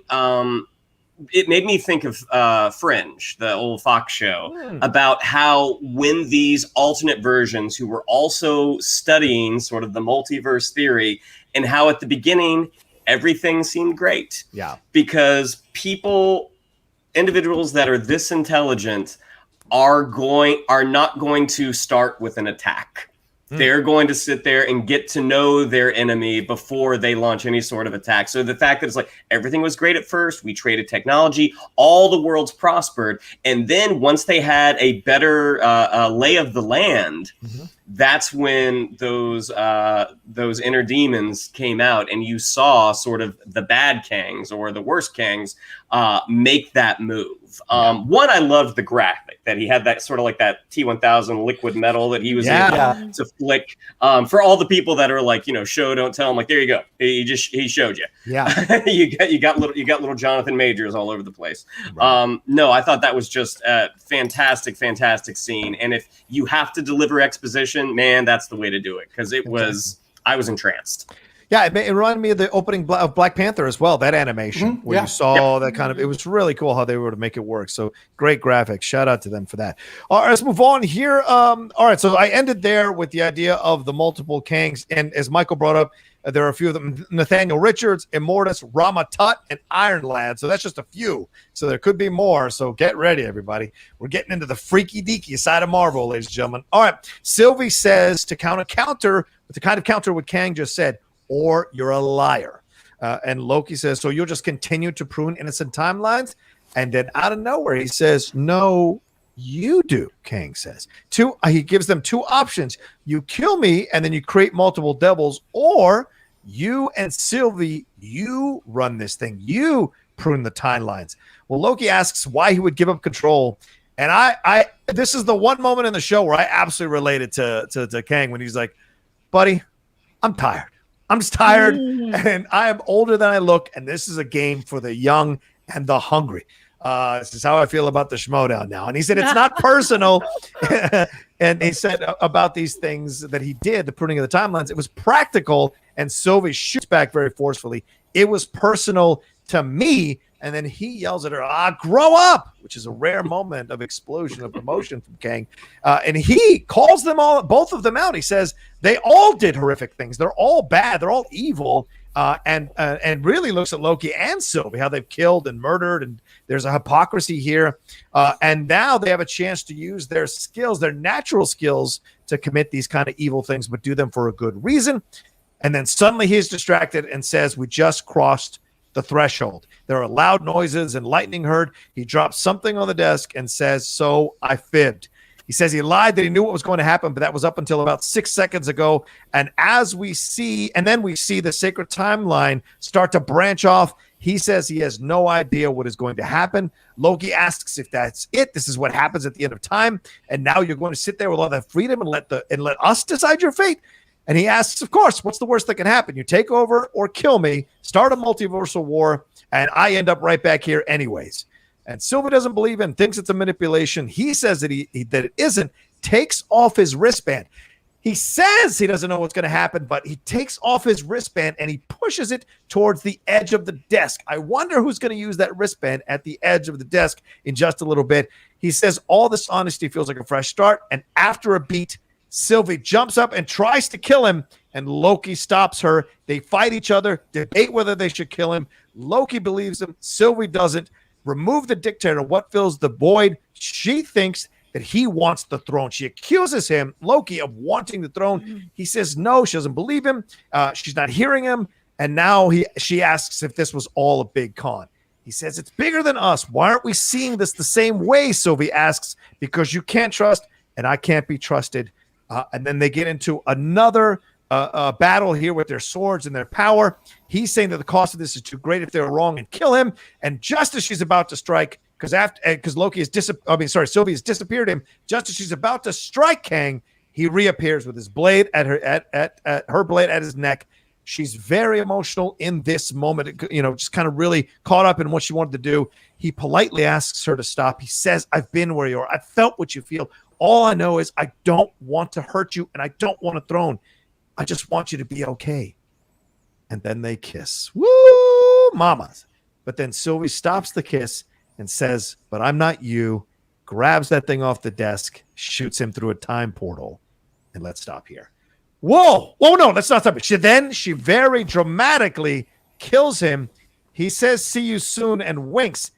It made me think of Fringe, the old Fox show, about how when these alternate versions who were also studying sort of the multiverse theory, and how at the beginning everything seemed great. Yeah. Because individuals that are this intelligent are not going to start with an attack. They're going to sit there and get to know their enemy before they launch any sort of attack. So the fact that it's like everything was great at first, we traded technology, all the worlds prospered, and then once they had a better lay of the land, that's when those inner demons came out, and you saw sort of the bad Kangs or the worst Kangs make that move. One, I loved the graphic that he had, that sort of like that T-1000 liquid metal that he was able to flick. For all the people that are like, show don't tell, I'm like, there you go. He showed you. Yeah. you got little Jonathan Majors all over the place. Right. No, I thought that was just a fantastic scene. And if you have to deliver exposition, man, that's the way to do it, because I was entranced. Yeah, it reminded me of the opening of Black Panther as well, that animation where you saw that kind of, it was really cool how they were to make it work. So great graphics. Shout out to them for that. All right, let's move on here. All right, so I ended there with the idea of the multiple Kangs. And as Michael brought up, there are a few of them: Nathaniel Richards, Immortus, Rama Tut, and Iron Lad. So that's just a few. So there could be more. So get ready, everybody. We're getting into the freaky deaky side of Marvel, ladies and gentlemen. All right, Sylvie says to counter with the kind of counter what Kang just said, or you're a liar. And Loki says, so you'll just continue to prune innocent timelines? And then out of nowhere, he says, no, you do, Kang says. He gives them two options. You kill me, and then you create multiple devils, or you and Sylvie, you run this thing. You prune the timelines. Well, Loki asks why he would give up control. And I this is the one moment in the show where I absolutely related to Kang when he's like, buddy, I'm tired. I'm just tired, and I am older than I look, and this is a game for the young and the hungry. This is how I feel about the Schmodown now. And he said it's not personal. And he said about these things that he did, the pruning of the timelines, it was practical, and Sylvie shoots back very forcefully. It was personal to me. And then he yells at her, grow up, which is a rare moment of explosion of emotion from Kang. And he calls them all, both of them out. He says they all did horrific things. They're all bad. They're all evil. And really looks at Loki and Sylvie, how they've killed and murdered. And there's a hypocrisy here. And now they have a chance to use their skills, their natural skills, to commit these kind of evil things, but do them for a good reason. And then suddenly he's distracted and says, we just crossed the threshold. There are loud noises and lightning heard. He drops something on the desk and says, so I fibbed. He says he lied, that he knew what was going to happen, but that was up until about 6 seconds ago. And as we see, and then we see the sacred timeline start to branch off, he says he has no idea what is going to happen. Loki asks if that's it. This is what happens at the end of time. And now you're going to sit there with all that freedom and let us decide your fate. And he asks, of course, what's the worst that can happen? You take over or kill me, start a multiversal war, and I end up right back here anyways. And Sylvie doesn't believe him, thinks it's a manipulation. He says that that it isn't, takes off his wristband. He says he doesn't know what's going to happen, but he takes off his wristband and he pushes it towards the edge of the desk. I wonder who's going to use that wristband at the edge of the desk in just a little bit. He says all this honesty feels like a fresh start, and after a beat, Sylvie jumps up and tries to kill him, and Loki stops her. They fight each other, debate whether they should kill him. Loki believes him. Sylvie doesn't. Remove the dictator. What fills the void? She thinks that he wants the throne. She accuses him, Loki, of wanting the throne. He says no. She doesn't believe him. She's not hearing him. And now she asks if this was all a big con. He says it's bigger than us. Why aren't we seeing this the same way? Sylvie asks. Because you can't trust, and I can't be trusted. And then they get into another battle here with their swords and their power. He's saying that the cost of this is too great if they're wrong and kill him. And just as she's about to strike, because Sylvie has disappeared him. Just as she's about to strike Kang, he reappears with his blade at her blade at his neck. She's very emotional in this moment, just kind of really caught up in what she wanted to do. He politely asks her to stop. He says, I've been where you are. I felt what you feel. All I know is I don't want to hurt you, and I don't want a throne. I just want you to be okay. And then they kiss. Woo, mamas. But then Sylvie stops the kiss and says, but I'm not you, grabs that thing off the desk, shoots him through a time portal. And let's stop here. Whoa, no, let's not stop it. She very dramatically kills him. He says, see you soon, and winks.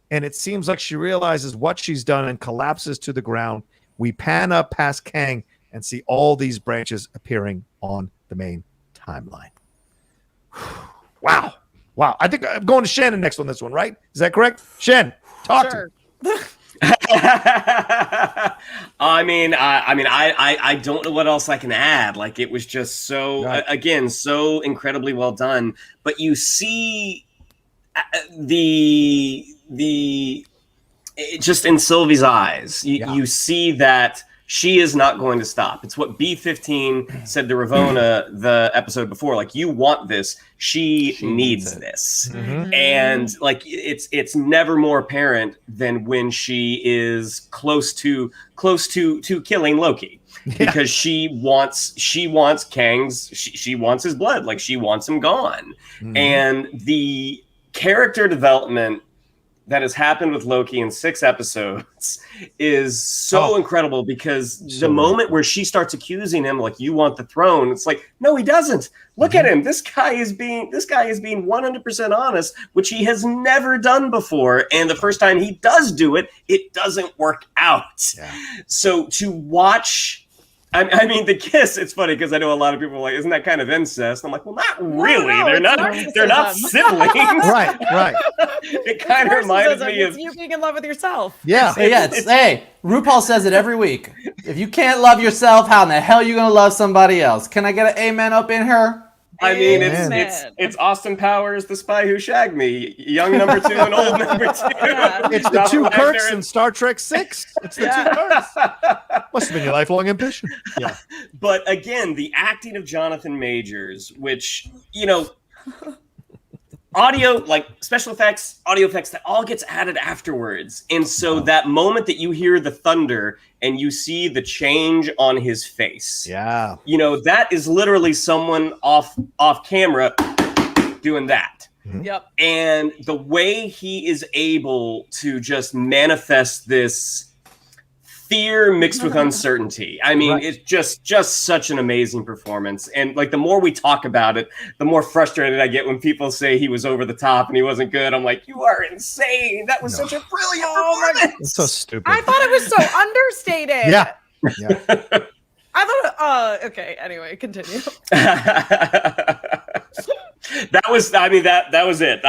And it seems like she realizes what she's done and collapses to the ground. We pan up past Kang and see all these branches appearing on the main timeline. Wow. I think I'm going to Shannon next on this one, right? Is that correct? Shen, talk to me. I don't know what else I can add. Like, it was just so, again, so incredibly well done. But you see just in Sylvie's eyes, you see that she is not going to stop. It's what B15 said to Ravona the episode before. Like, you want this. She needs this. Mm-hmm. And like, it's never more apparent than when she is close to killing Loki. because she wants Kang's, she wants his blood, like she wants him gone. And the character development that has happened with Loki in 6 episodes is so incredible, because the moment where she starts accusing him, like, you want the throne, it's like, no, he doesn't. Look at him. This guy is being 100% honest, which he has never done before. And the first time he does do it, it doesn't work out. Yeah. So to watch, I mean, the kiss, it's funny because I know a lot of people are like, isn't that kind of incest? I'm like, well, not really. No, they're not siblings. Right. It kind of reminds me of you being in love with yourself. Yeah. Hey, RuPaul says it every week. If you can't love yourself, how in the hell are you going to love somebody else? Can I get an amen up in her? I mean, it's Austin Powers, The Spy Who Shagged Me, young number 2 and old number 2. It's the 2 Kirks in Star Trek 6. It's the 2 Kirks. Must have been your lifelong ambition. Yeah. But again, the acting of Jonathan Majors, which, audio, like special effects, audio effects, that all gets added afterwards. And so that moment that you hear the thunder and you see the change on his face. Yeah. That is literally someone off camera doing that. Yep. And the way he is able to just manifest this fear mixed with uncertainty. I mean, it's just such an amazing performance. And like, the more we talk about it, the more frustrated I get when people say he was over the top and he wasn't good. I'm like, you are insane. That was such a brilliant performance. It's so stupid. I thought it was so understated. Yeah. I thought, okay, anyway, continue. That was it.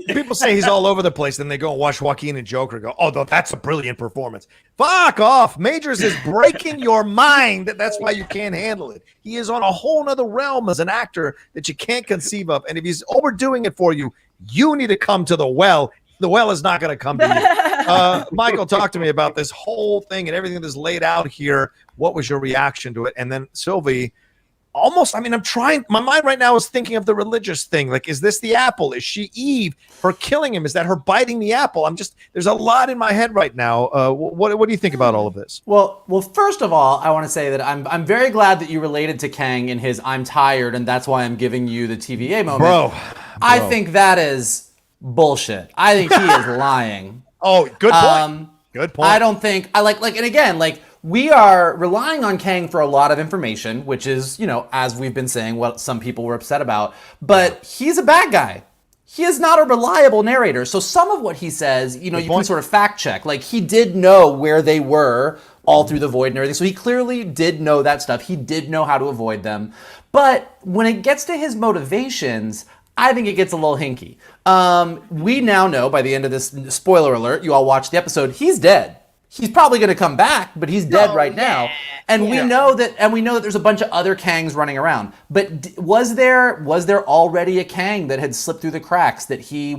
People say he's all over the place, then they go and watch Joaquin and Joker and go, oh, that's a brilliant performance. Fuck off. Majors is breaking your mind. That's why you can't handle it. He is on a whole nother realm as an actor that you can't conceive of. And if he's overdoing it for you, you need to come to the well. The well is not going to come to you. Michael, talk to me about this whole thing and everything that's laid out here. What was your reaction to it? And then Sylvie, I'm trying, my mind right now is thinking of the religious thing. Like, is this the apple? Is she Eve for killing him? Is that her biting the apple? There's a lot in my head right now. What do you think about all of this? Well, first of all, I want to say that I'm very glad that you related to Kang in his "I'm tired" and that's why I'm giving you the TVA moment. Bro. I think that is bullshit. I think he is lying. Oh, good point. Good point. I don't think and again, we are relying on Kang for a lot of information, which is, as we've been saying, what some people were upset about. But he's a bad guy. He is not a reliable narrator. So some of what he says, you can sort of fact check. Like, he did know where they were all through the void and everything. So he clearly did know that stuff. He did know how to avoid them. But when it gets to his motivations, I think it gets a little hinky. We now know, by the end of this, spoiler alert, you all watched the episode, he's dead. He's probably going to come back, but he's dead right now. And we know that there's a bunch of other Kangs running around. But was there already a Kang that had slipped through the cracks that he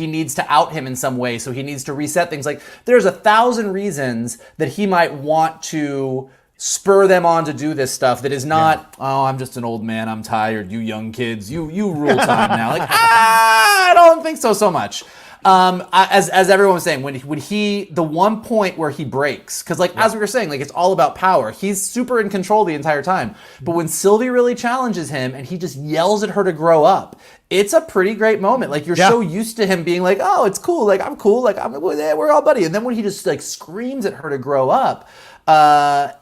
needs to out him in some way, so he needs to reset things? Like, there's 1,000 reasons that he might want to spur them on to do this stuff that is not, I'm just an old man, I'm tired, you young kids, you rule time now. Like, I don't think so much. As everyone was saying, when he the one point where he breaks, because as we were saying, it's all about power. He's super in control the entire time. But when Sylvie really challenges him and he just yells at her to grow up, it's a pretty great moment. You're so used to him being like, oh, it's cool, I'm cool, we're all buddy. And then when he just screams at her to grow up,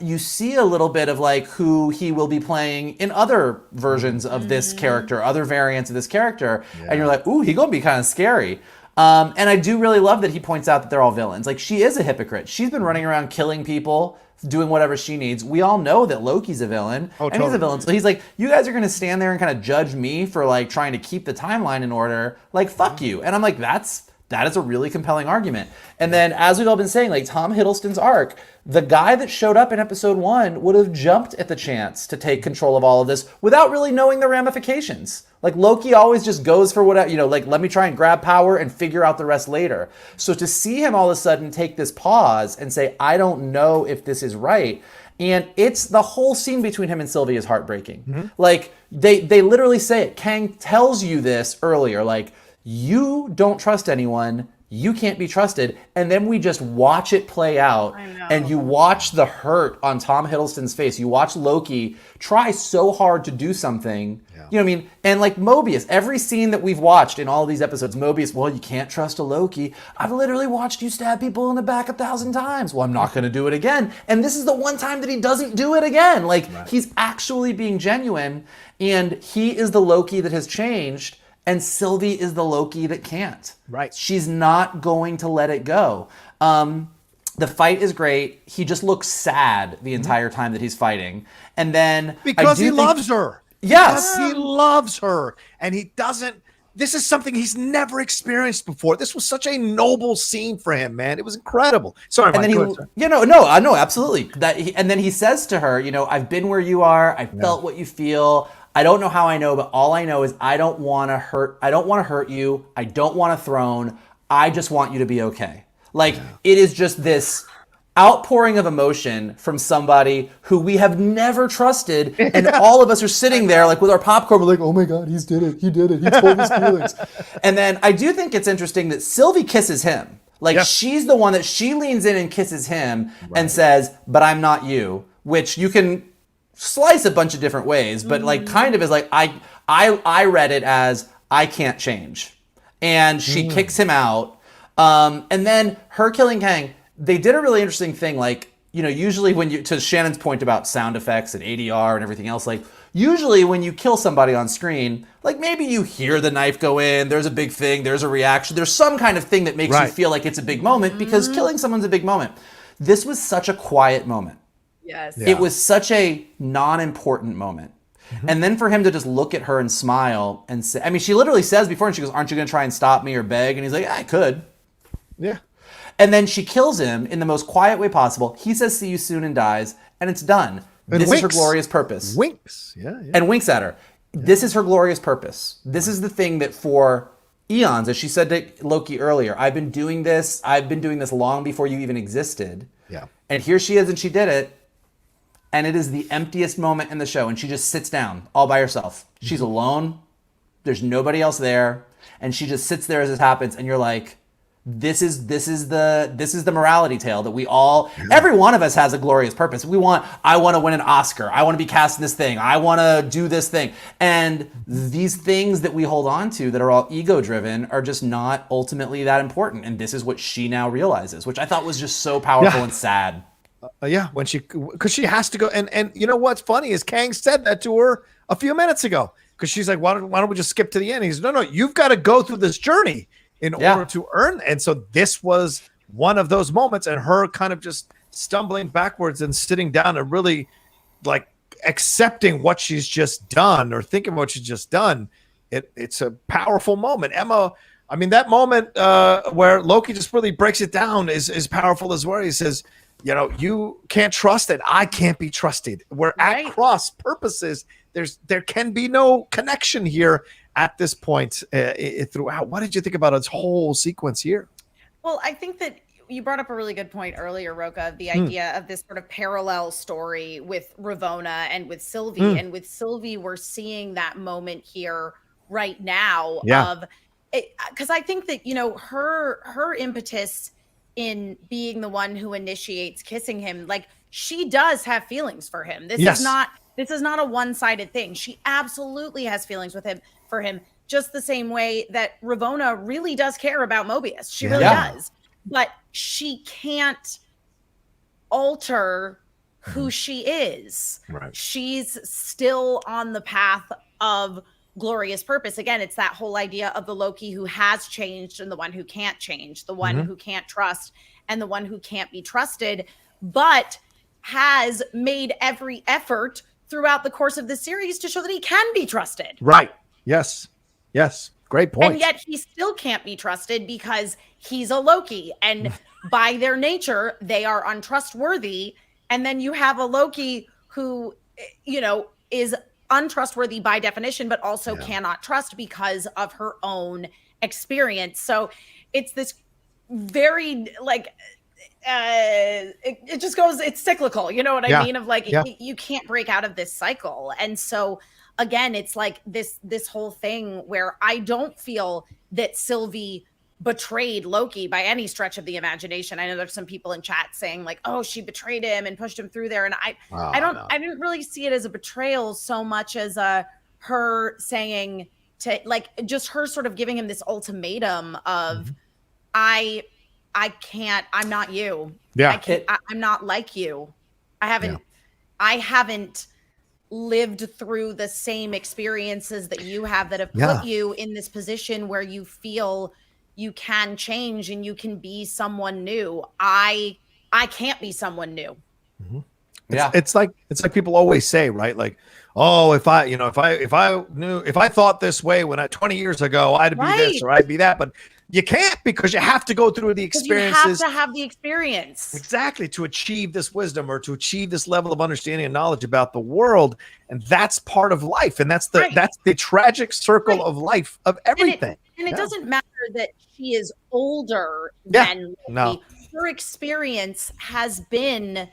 you see a little bit of who he will be playing in other versions of this character, other variants of this character, and you're like, ooh, he gonna be kind of scary. And I do really love that he points out that they're all villains. She is a hypocrite. She's been running around killing people, doing whatever she needs. We all know that Loki's a villain, and he's a villain. So he's like, you guys are going to stand there and kind of judge me for trying to keep the timeline in order. Fuck you. And I'm like, that is a really compelling argument. And then, as we've all been saying, Tom Hiddleston's arc, the guy that showed up in episode 1 would have jumped at the chance to take control of all of this without really knowing the ramifications. Loki always just goes for whatever, let me try and grab power and figure out the rest later. So to see him all of a sudden take this pause and say, I don't know if this is right. And it's the whole scene between him and Sylvie is heartbreaking. Mm-hmm. They literally say it. Kang tells you this earlier, you don't trust anyone. you can't be trusted. And then we just watch it play out. And you watch the hurt on Tom Hiddleston's face. You watch Loki try so hard to do something. Yeah. You know what I mean? And like Mobius, every scene that we've watched in all of these episodes, Mobius, well, you can't trust a Loki. I've literally watched you stab people in the back 1,000 times. Well, I'm not going to do it again. And this is the one time that he doesn't do it again. Like, he's actually being genuine. And he is the Loki that has changed. And Sylvie is the Loki that can't. Right. She's not going to let it go. The fight is great. He just looks sad the entire time that he's fighting. And then because he loves her. Yes. Because he loves her. And he doesn't. This is something he's never experienced before. This was such a noble scene for him, man. It was incredible. Sorry, Mike. No, absolutely. And then he says to her, I've been where you are. I felt what you feel. I don't know how I know, but all I know is I don't want to hurt you. I don't want a throne. I just want you to be okay. It is just this outpouring of emotion from somebody who we have never trusted. And all of us are sitting there with our popcorn. We're like, oh my God, he did it. He told his feelings. And then I do think it's interesting that Sylvie kisses him. She's the one that she leans in and kisses him and says, but I'm not you, which you can slice a bunch of different ways, but kind of is I read it as I can't change. And she kicks him out. And then her killing Kang, they did a really interesting thing. Usually when to Shannon's point about sound effects and ADR and everything else, usually when you kill somebody on screen, maybe you hear the knife go in, there's a big thing, there's a reaction, there's some kind of thing that makes you feel like it's a big moment because killing someone's a big moment. This was such a quiet moment. Yes. Yeah. It was such a non-important moment. And then for him to just look at her and smile and say, she literally says before, and she goes, aren't you going to try and stop me or beg? And he's like, I could. Yeah. And then she kills him in the most quiet way possible. He says, see you soon, and dies. And it's done. And this is her glorious purpose. Winks. Yeah. And winks at her. Yeah. This is her glorious purpose. This is the thing that for eons, as she said to Loki earlier, I've been doing this long before you even existed. Yeah. And here she is, and she did it. And it is the emptiest moment in the show. And she just sits down all by herself. She's alone. There's nobody else there. And she just sits there as this happens. And you're like, this is the morality tale that we all, every one of us has a glorious purpose. I want to win an Oscar. I want to be cast in this thing. I want to do this thing. And these things that we hold on to that are all ego driven are just not ultimately that important. And this is what she now realizes, which I thought was just so powerful and sad. Because she has to go. And you know what's funny is Kang said that to her a few minutes ago. Because she's like, why don't we just skip to the end? He's no, you've got to go through this journey in order to earn. And so this was one of those moments, and her kind of just stumbling backwards and sitting down and really accepting what she's just done or thinking what she's just done. It's a powerful moment. Emma, that moment where Loki just really breaks it down is powerful as well. He says, you can't trust it. I can't be trusted. We're at cross purposes. There can be no connection here at this point throughout. What did you think about its whole sequence here? Well, I think that you brought up a really good point earlier, Rocha, the idea of this sort of parallel story with Ravona and with Sylvie. And with Sylvie, we're seeing that moment here right now of it, because I think that, her impetus in being the one who initiates kissing him, she does have feelings for him. This is not a one-sided thing. She absolutely has feelings for him, just the same way that Ravona really does care about Mobius. She really does. But she can't alter who she is. Right. She's still on the path of glorious purpose. Again, it's that whole idea of the Loki who has changed and the one who can't change, the one who can't trust and the one who can't be trusted, but has made every effort throughout the course of the series to show that he can be trusted. Right. Yes. Great point. And yet he still can't be trusted because he's a Loki, and by their nature, they are untrustworthy. And then you have a Loki who, is untrustworthy by definition, but also cannot trust because of her own experience. So it's this very it just goes, it's cyclical, you know what I mean? Of you can't break out of this cycle. And so again, it's this whole thing where I don't feel that Sylvie betrayed Loki by any stretch of the imagination. I know there's some people in chat saying like, "Oh, she betrayed him and pushed him through there," and I didn't really see it as a betrayal so much as her saying to like just her sort of giving him this ultimatum of I can't, I'm not you. Yeah. I'm not like you. I haven't lived through the same experiences that you have that have put you in this position where you feel you can change and you can be someone new. I can't be someone new. It's like people always say, right? Like, oh, if I thought this way 20 years ago, I'd be this or I'd be that, but you can't, because you have to go through the experiences. You have to have the experience. Exactly, to achieve this wisdom or to achieve this level of understanding and knowledge about the world. And that's part of life. And that's the tragic circle of life, of everything. And it doesn't matter that she is older than Loki. No. Her experience has been,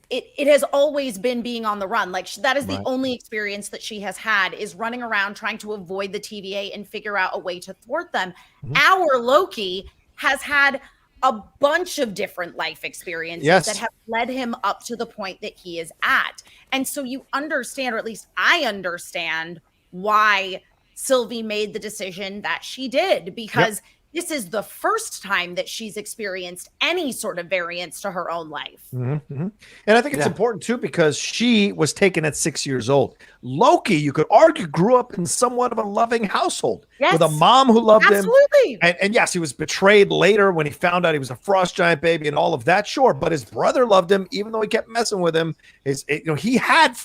it has always been being on the run. Like that is the only experience that she has had, is running around trying to avoid the TVA and figure out a way to thwart them. Our Loki has had a bunch of different life experiences that have led him up to the point that he is at. And so you understand, or at least I understand, why Sylvie made the decision that she did, because this is the first time that she's experienced any sort of variance to her own life. And I think it's important too, because she was taken at 6 years old. Loki, you could argue, grew up in somewhat of a loving household with a mom who loved him. And yes, he was betrayed later when he found out he was a frost giant baby and all of that. Sure. But his brother loved him, even though he kept messing with him. He had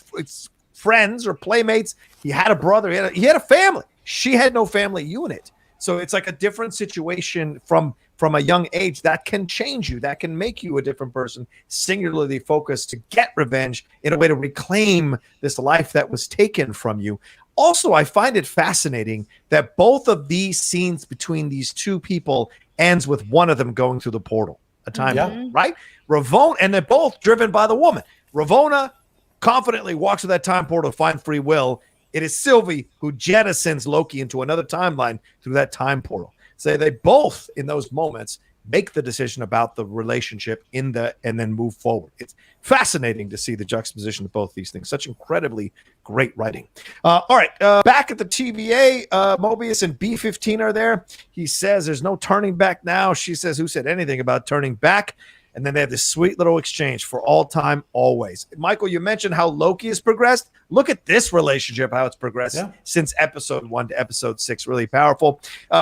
friends or playmates. He had a brother. He had a family. She had no family unit. So it's like a different situation from a young age that can change you, that can make you a different person, singularly focused to get revenge in a way to reclaim this life that was taken from you. Also, I find it fascinating that both of these scenes between these two people ends with one of them going through the portal, a time, right? Ravona, and they're both driven by the woman. Ravona confidently walks through that time portal to find free will. It is Sylvie who jettisons Loki into another timeline through that time portal. So they both, in those moments, make the decision about the relationship and then move forward. It's fascinating to see the juxtaposition of both these things. Such incredibly great writing. All right, back at the TVA, Mobius and B-15 are there. He says there's no turning back now. She says, who said anything about turning back? And then they have this sweet little exchange for all time, always. Michael, you mentioned how Loki has progressed. Look at this relationship, how it's progressed since episode 1 to episode 6. Really powerful.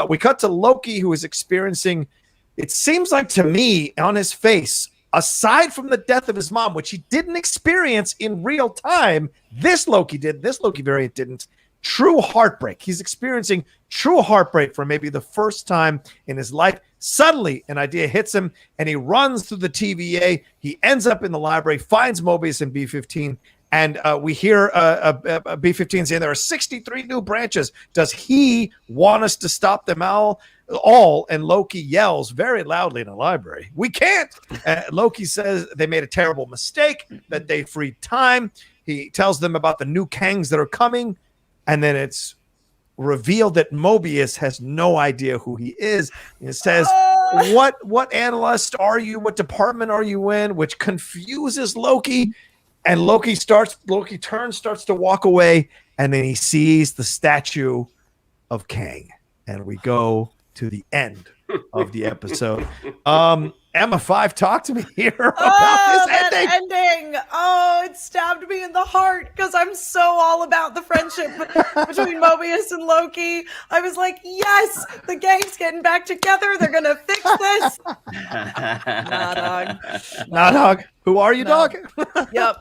We cut to Loki, who is experiencing, it seems like to me, on his face, aside from the death of his mom, which he didn't experience in real time, this Loki did. This Loki variant didn't. True heartbreak. He's experiencing true heartbreak for maybe the first time in his life. Suddenly, an idea hits him, and he runs through the TVA. He ends up in the library, finds Mobius and B-15, and we hear B-15 saying there are 63 new branches. Does he want us to stop them all? And Loki yells very loudly in the library, we can't. Loki says they made a terrible mistake, that they freed time. He tells them about the new Kangs that are coming, and then it's revealed that Mobius has no idea who he is. It says, what analyst are you? What department are you in? Which confuses Loki. And Loki starts to walk away, and then he sees the statue of Kang. And we go to the end of the episode. Emma Fyffe, talk to me here about this ending. Oh, it stabbed me in the heart because I'm so all about the friendship between Mobius and Loki. I was like, yes, the gang's getting back together. They're gonna fix this. Nah, dog. Nah, dog. Who are you, dog? Yep.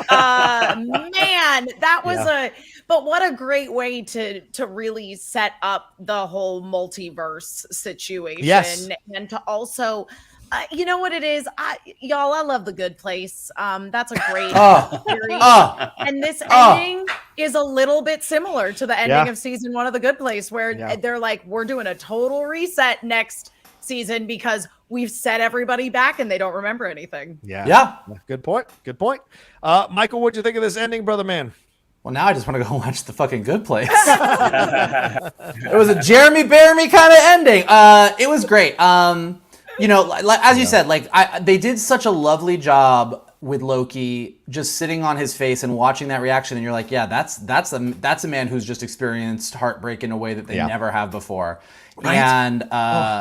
Man, that was but what a great way to really set up the whole multiverse situation. Yes. And to also, you know what it is? I love The Good Place. That's a great series. And this ending is a little bit similar to the ending of season 1 of The Good Place, where they're like, we're doing a total reset next season because we've set everybody back and they don't remember anything. Yeah. Good point. Michael, what'd you think of this ending, brother man? Well, now I just want to go watch The fucking Good Place. It was a Jeremy Bearimy kind of ending. It was great. As you said, they did such a lovely job with Loki, just sitting on his face and watching that reaction, and you're like, yeah, that's a man who's just experienced heartbreak in a way that they never have before. Right? And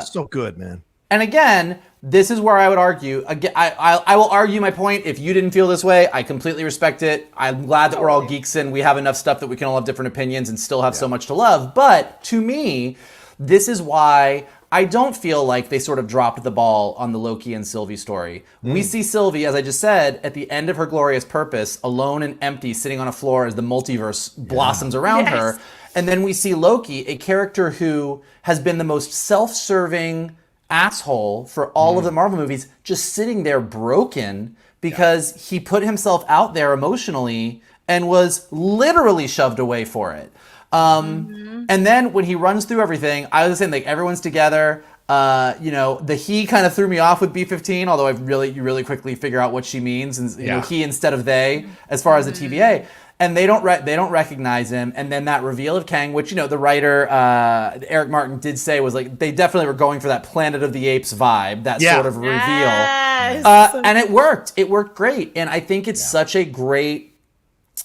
so good, man. And again, this is where I would argue. Again, I will argue my point. If you didn't feel this way, I completely respect it. I'm glad that we're all geeks and we have enough stuff that we can all have different opinions and still have so much to love. But to me, this is why I don't feel like they sort of dropped the ball on the Loki and Sylvie story. We see Sylvie, as I just said, at the end of her glorious purpose, alone and empty, sitting on a floor as the multiverse blossoms around her. And then we see Loki, a character who has been the most self-serving asshole for all of the Marvel movies, just sitting there broken because he put himself out there emotionally and was literally shoved away for it. And then when he runs through everything, I was saying, like, everyone's together. The he kind of threw me off with B-15, although you really quickly figure out what she means, and you know, he instead of they, as far as the TVA. And they don't recognize him. And then that reveal of Kang, which, the writer Eric Martin did say was like, they definitely were going for that Planet of the Apes vibe, that sort of reveal. Yes. And it worked. It worked great. And I think it's such a great,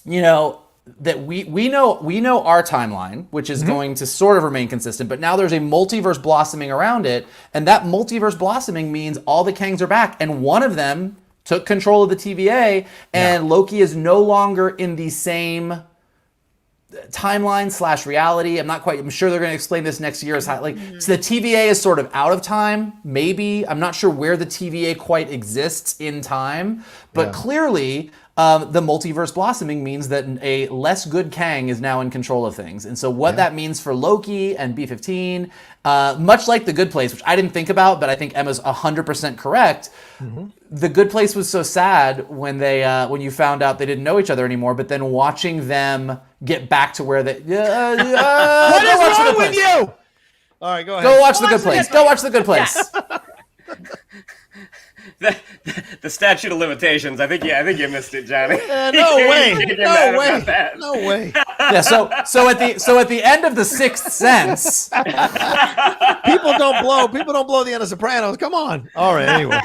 that we know our timeline, which is going to sort of remain consistent, but now there's a multiverse blossoming around it, and that multiverse blossoming means all the Kangs are back, and one of them took control of the TVA, and Loki is no longer in the same timeline / reality. I'm sure they're going to explain this next year. So the TVA is sort of out of time, maybe. I'm not sure where the TVA quite exists in time, but clearly the multiverse blossoming means that a less good Kang is now in control of things. And so what that means for Loki and B-15, much like The Good Place, which I didn't think about, but I think Emma's 100% correct. The Good Place was so sad when when you found out they didn't know each other anymore, but then watching them get back to where they... what is wrong with you? All right, go ahead. Go watch The Good Place. Go watch The Good Place. The statute of limitations. I think you missed it, Johnny. No way. Yeah. So at the end of The Sixth Sense, people don't blow the end of Sopranos. Come on. All right. Anyway.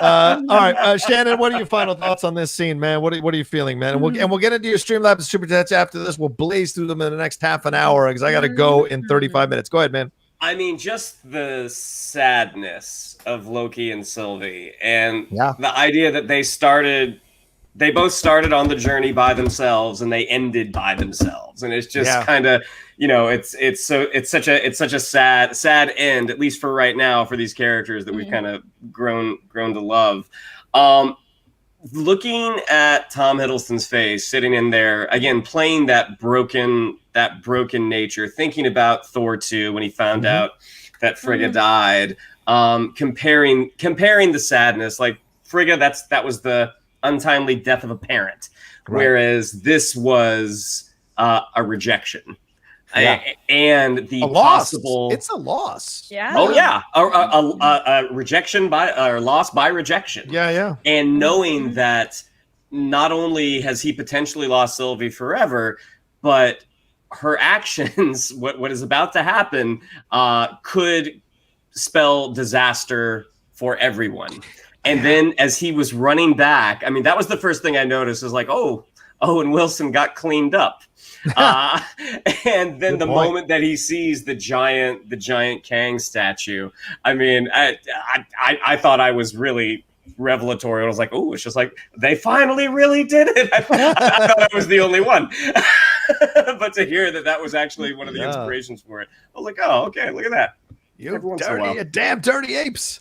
All right, Shannon. What are your final thoughts on this scene, man? What are you feeling, man? And we'll get into your Streamlabs and Super Chats after this. We'll blaze through them in the next half an hour because I got to go in 35 minutes. Go ahead, man. I mean, just the sadness of Loki and Sylvie, and the idea that they both started on the journey by themselves and they ended by themselves, and it's just kind of, it's such a sad end, at least for right now, for these characters that we've kind of grown to love. Looking at Tom Hiddleston's face, sitting in there again, playing that broken nature, thinking about Thor 2 when he found out that Frigga died, comparing the sadness, like Frigga, that was the untimely death of a parent, whereas this was a rejection. And the possible, it's a loss. A rejection or loss by rejection. And knowing that not only has he potentially lost Sylvie forever, but her actions, what is about to happen, could spell disaster for everyone. And then as he was running back, I mean, that was the first thing I noticed, is like, oh, Owen Wilson got cleaned up. And then moment that he sees the giant Kang statue, I mean, I thought I was really revelatory. I was like, oh, it's just like they finally really did it. I thought I was the only one. But to hear that was actually one of the inspirations for it, I was like, oh, okay, look at that. You damn dirty apes.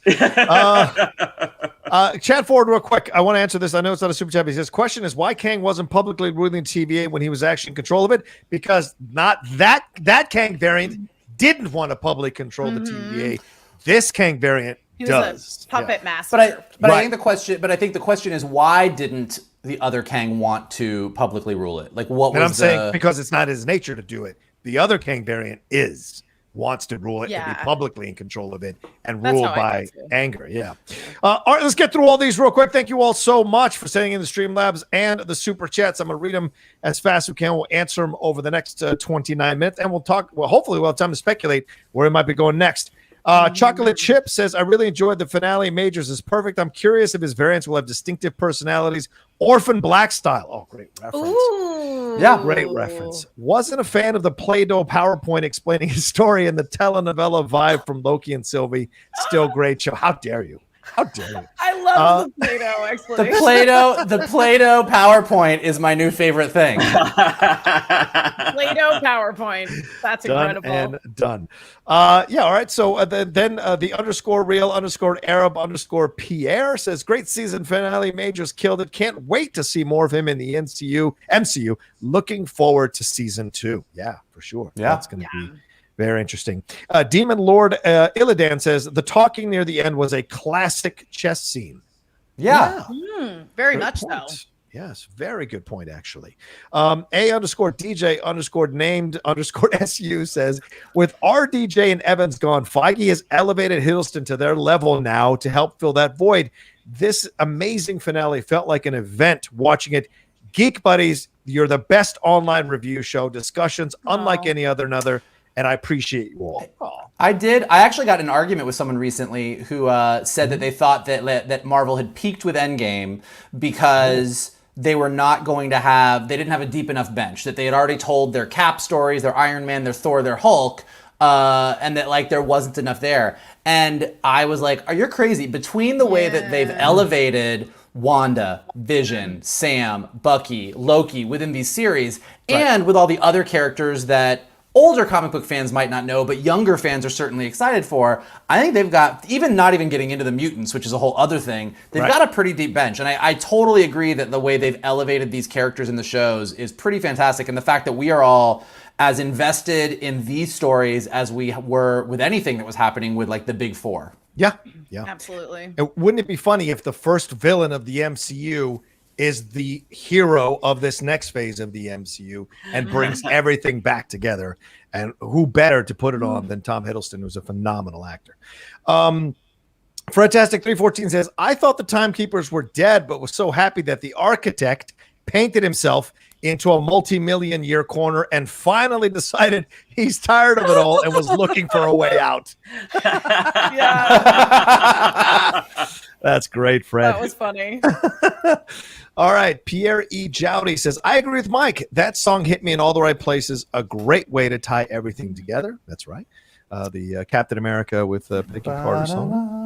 Chat forward real quick. I want to answer this. I know it's not a super chat. He says, question is why Kang wasn't publicly ruling TVA when he was actually in control of it? Because not that Kang variant didn't want to publicly control the TVA. This Kang variant does. A puppet master. I think the question is, why didn't the other Kang want to publicly rule it? Like, what was saying because it's not his nature to do it. The other Kang variant is. wants to rule it and be publicly in control of it and That's ruled by anger. Yeah. All right, let's get through all these real quick. Thank you all so much for sending in the Streamlabs and the super chats. I'm going to read them as fast as we can. We'll answer them over the next 29 minutes, and we'll talk. Well, hopefully we'll have time to speculate where we might be going next. Chocolate Chip says, I really enjoyed the finale. Majors is perfect. I'm curious if his variants will have distinctive personalities. Orphan Black style. Oh, great reference. Ooh. Yeah. Great reference. Wasn't a fan of the Play-Doh PowerPoint explaining his story and the telenovela vibe from Loki and Sylvie. Still great show. How dare you? How dare you? I love the Play-Doh explanation. The Play-Doh PowerPoint is my new favorite thing. Play-Doh PowerPoint. That's done incredible. And done. All right. So then the _real_Arab_Pierre says, great season finale. Majors killed it. Can't wait to see more of him in the MCU. Looking forward to season 2. Yeah, for sure. Yeah. That's going to be very interesting. Demon Lord Illidan says, the talking near the end was a classic chess scene. Yeah. Very Great much point. so. Yes, very good point, actually. A_DJ_named_SU says, with RDJ and Evans gone, Feige has elevated Hiddleston to their level now to help fill that void. This amazing finale felt like an event watching it. Geek Buddies, you're the best online review show. Discussions unlike any other. And I appreciate you all. I actually got in an argument with someone recently who said that they thought that Marvel had peaked with Endgame because they were not going to they didn't have a deep enough bench, that they had already told their Cap stories, their Iron Man, their Thor, their Hulk, and that like there wasn't enough there. And I was like, are you crazy? Between the way that they've elevated Wanda, Vision, Sam, Bucky, Loki within these series, and with all the other characters that older comic book fans might not know, but younger fans are certainly excited for, I think they've got, even not even getting into the mutants, which is a whole other thing, they've got a pretty deep bench. And I totally agree that the way they've elevated these characters in the shows is pretty fantastic. And the fact that we are all as invested in these stories as we were with anything that was happening with like the big four. Yeah. Absolutely. And wouldn't it be funny if the first villain of the MCU is the hero of this next phase of the MCU and brings everything back together? And who better to put it on than Tom Hiddleston, who's a phenomenal actor. Fredtastic314 says, I thought the Timekeepers were dead, but was so happy that the architect painted himself into a multi-million-year corner and finally decided he's tired of it all and was looking for a way out. That's great, Fred. That was funny. All right. Pierre E. Jowdy says, I agree with Mike. That song hit me in all the right places. A great way to tie everything together. That's right. The Captain America with Peggy Carter song.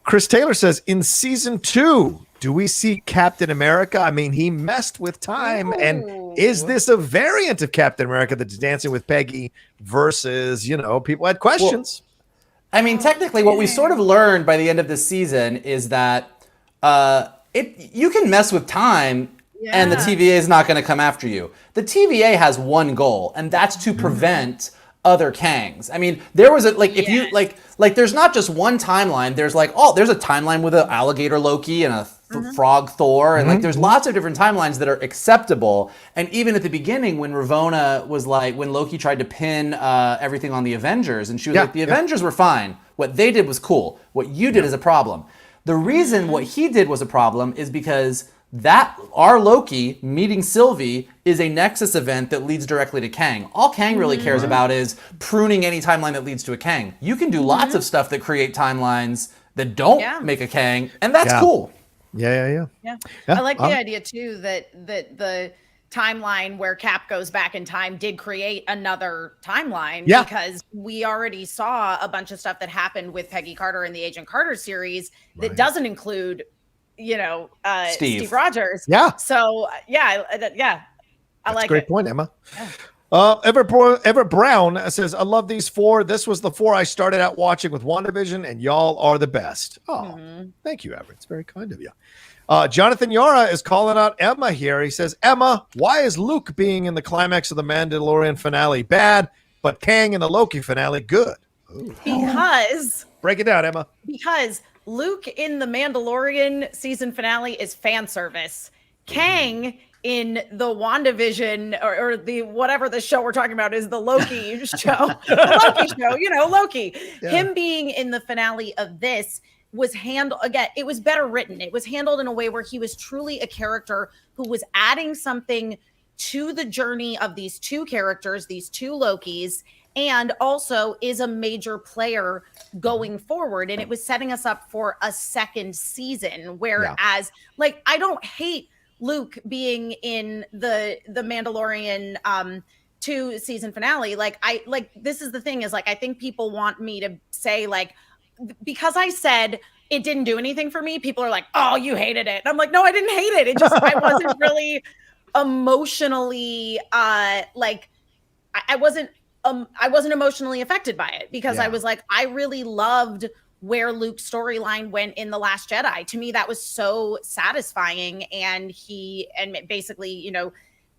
Chris Taylor says, in season 2, do we see Captain America? I mean, he messed with time. And is this a variant of Captain America that's dancing with Peggy versus, people had questions? Well, I mean, technically, what we sort of learned by the end of this season is that you can mess with time and the TVA is not going to come after you. The TVA has one goal, and that's to prevent other Kangs. I mean, there was if you there's not just one timeline. There's there's a timeline with an alligator Loki and a frog Thor, and there's lots of different timelines that are acceptable. And even at the beginning, when Ravona was when Loki tried to pin everything on the Avengers, and she was the Avengers were fine. What they did was cool. What you did is a problem. The reason what he did was a problem is because our Loki meeting Sylvie is a Nexus event that leads directly to Kang. All Kang really cares about is pruning any timeline that leads to a Kang. You can do lots of stuff that create timelines that don't make a Kang, and that's cool. Yeah. I like the idea too that the timeline where Cap goes back in time did create another timeline because we already saw a bunch of stuff that happened with Peggy Carter in the Agent Carter series that doesn't include Steve Rogers. So I like it. Great point, Emma. Everett Brown says, I love these 4. This was the 4 I started out watching with WandaVision, and y'all are the best. Oh, thank you, Everett. It's very kind of you. Jonathan Yara is calling out Emma here. He says, Emma, why is Luke being in the climax of the Mandalorian finale bad, but Kang in the Loki finale good? Ooh. Because break it down, Emma. Because Luke in the Mandalorian season finale is fan service. Kang in the WandaVision or the whatever the show we're talking about is, the Loki show. The Loki show, Loki. Yeah. Him being in the finale of this was handled, again, it was better written. It was handled in a way where he was truly a character who was adding something to the journey of these two characters, these two Lokis, and also is a major player going forward. And it was setting us up for a second season, whereas I don't hate Luke being in the Mandalorian 2 season finale. This is the thing is I think people want me to say because I said it didn't do anything for me, people are like, oh, you hated it. And I'm like, no, I didn't hate it. It just, I wasn't really emotionally I wasn't emotionally affected by it, because I was like, I really loved where Luke's storyline went in The Last Jedi. To me, that was so satisfying. And basically,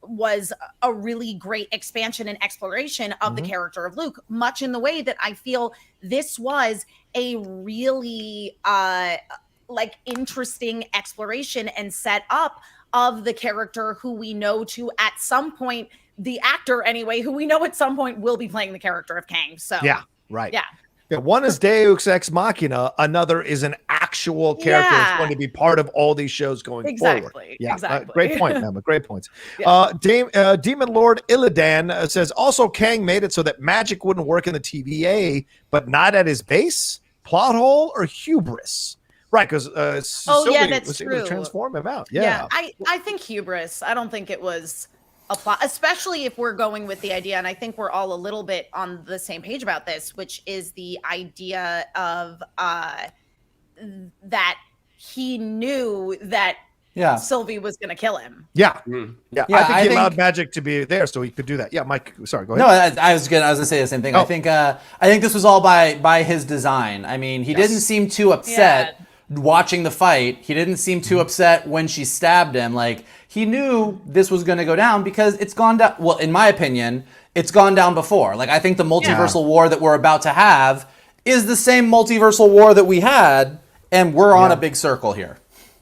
was a really great expansion and exploration of the character of Luke, much in the way that I feel this was a really interesting exploration and set up of the character who we know to at some point, the actor anyway, who we know at some point will be playing the character of Kang. So yeah, right. Yeah. Yeah, one is Deus Ex Machina. Another is an actual character that's going to be part of all these shows going forward. Yeah, exactly. Great point, Emma. Great points. Yeah. Demon Lord Illidan says, also Kang made it so that magic wouldn't work in the TVA, but not at his base? Plot hole or hubris? Right, because that's true. Able to transform him out. Yeah, I think hubris. I don't think it was a plot, especially if we're going with the idea, and I think we're all a little bit on the same page about this, which is the idea of that he knew that Sylvie was going to kill him. Yeah. Yeah. I think he allowed magic to be there so he could do that. Yeah, Mike, sorry, go ahead. No, I was gonna say the same thing. I think this was all by his design. I mean, he didn't seem too upset watching the fight. He didn't seem too upset when she stabbed him. He knew this was going to go down because it's gone down. Well, in my opinion, it's gone down before. I think the multiversal war that we're about to have is the same multiversal war that we had, and we're on a big circle here.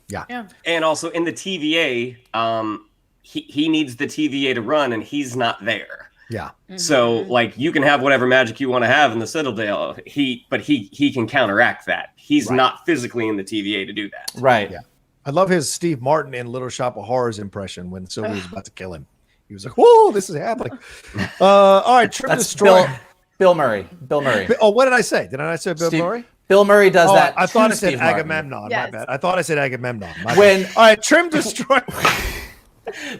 Yeah. And also in the TVA, he needs the TVA to run, and he's not there. Yeah. So you can have whatever magic you want to have in the Citadel. He can counteract that. He's not physically in the TVA to do that. Right. Yeah. I love his Steve Martin in Little Shop of Horrors impression when Sylvie was about to kill him. He was like, whoa, this is happening. All right, Trim Destroyer. Bill Murray. Oh, what did I say? Did I say Bill Murray? Bill Murray does that. I thought I said Agamemnon. Yes. My bad. I thought I said Agamemnon. All right, Trim Destroyer.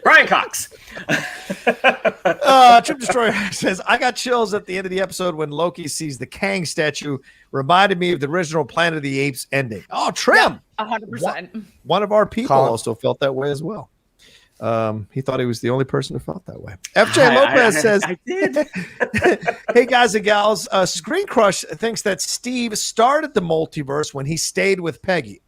Brian Cox. Trim Destroyer says, I got chills at the end of the episode when Loki sees the Kang statue. Reminded me of the original Planet of the Apes ending. Oh, Trim. 100%. One of our people also felt that way as well. He thought he was the only person who felt that way. FJ Lopez says, I did. Hey, guys and gals, Screen Crush thinks that Steve started the multiverse when he stayed with Peggy.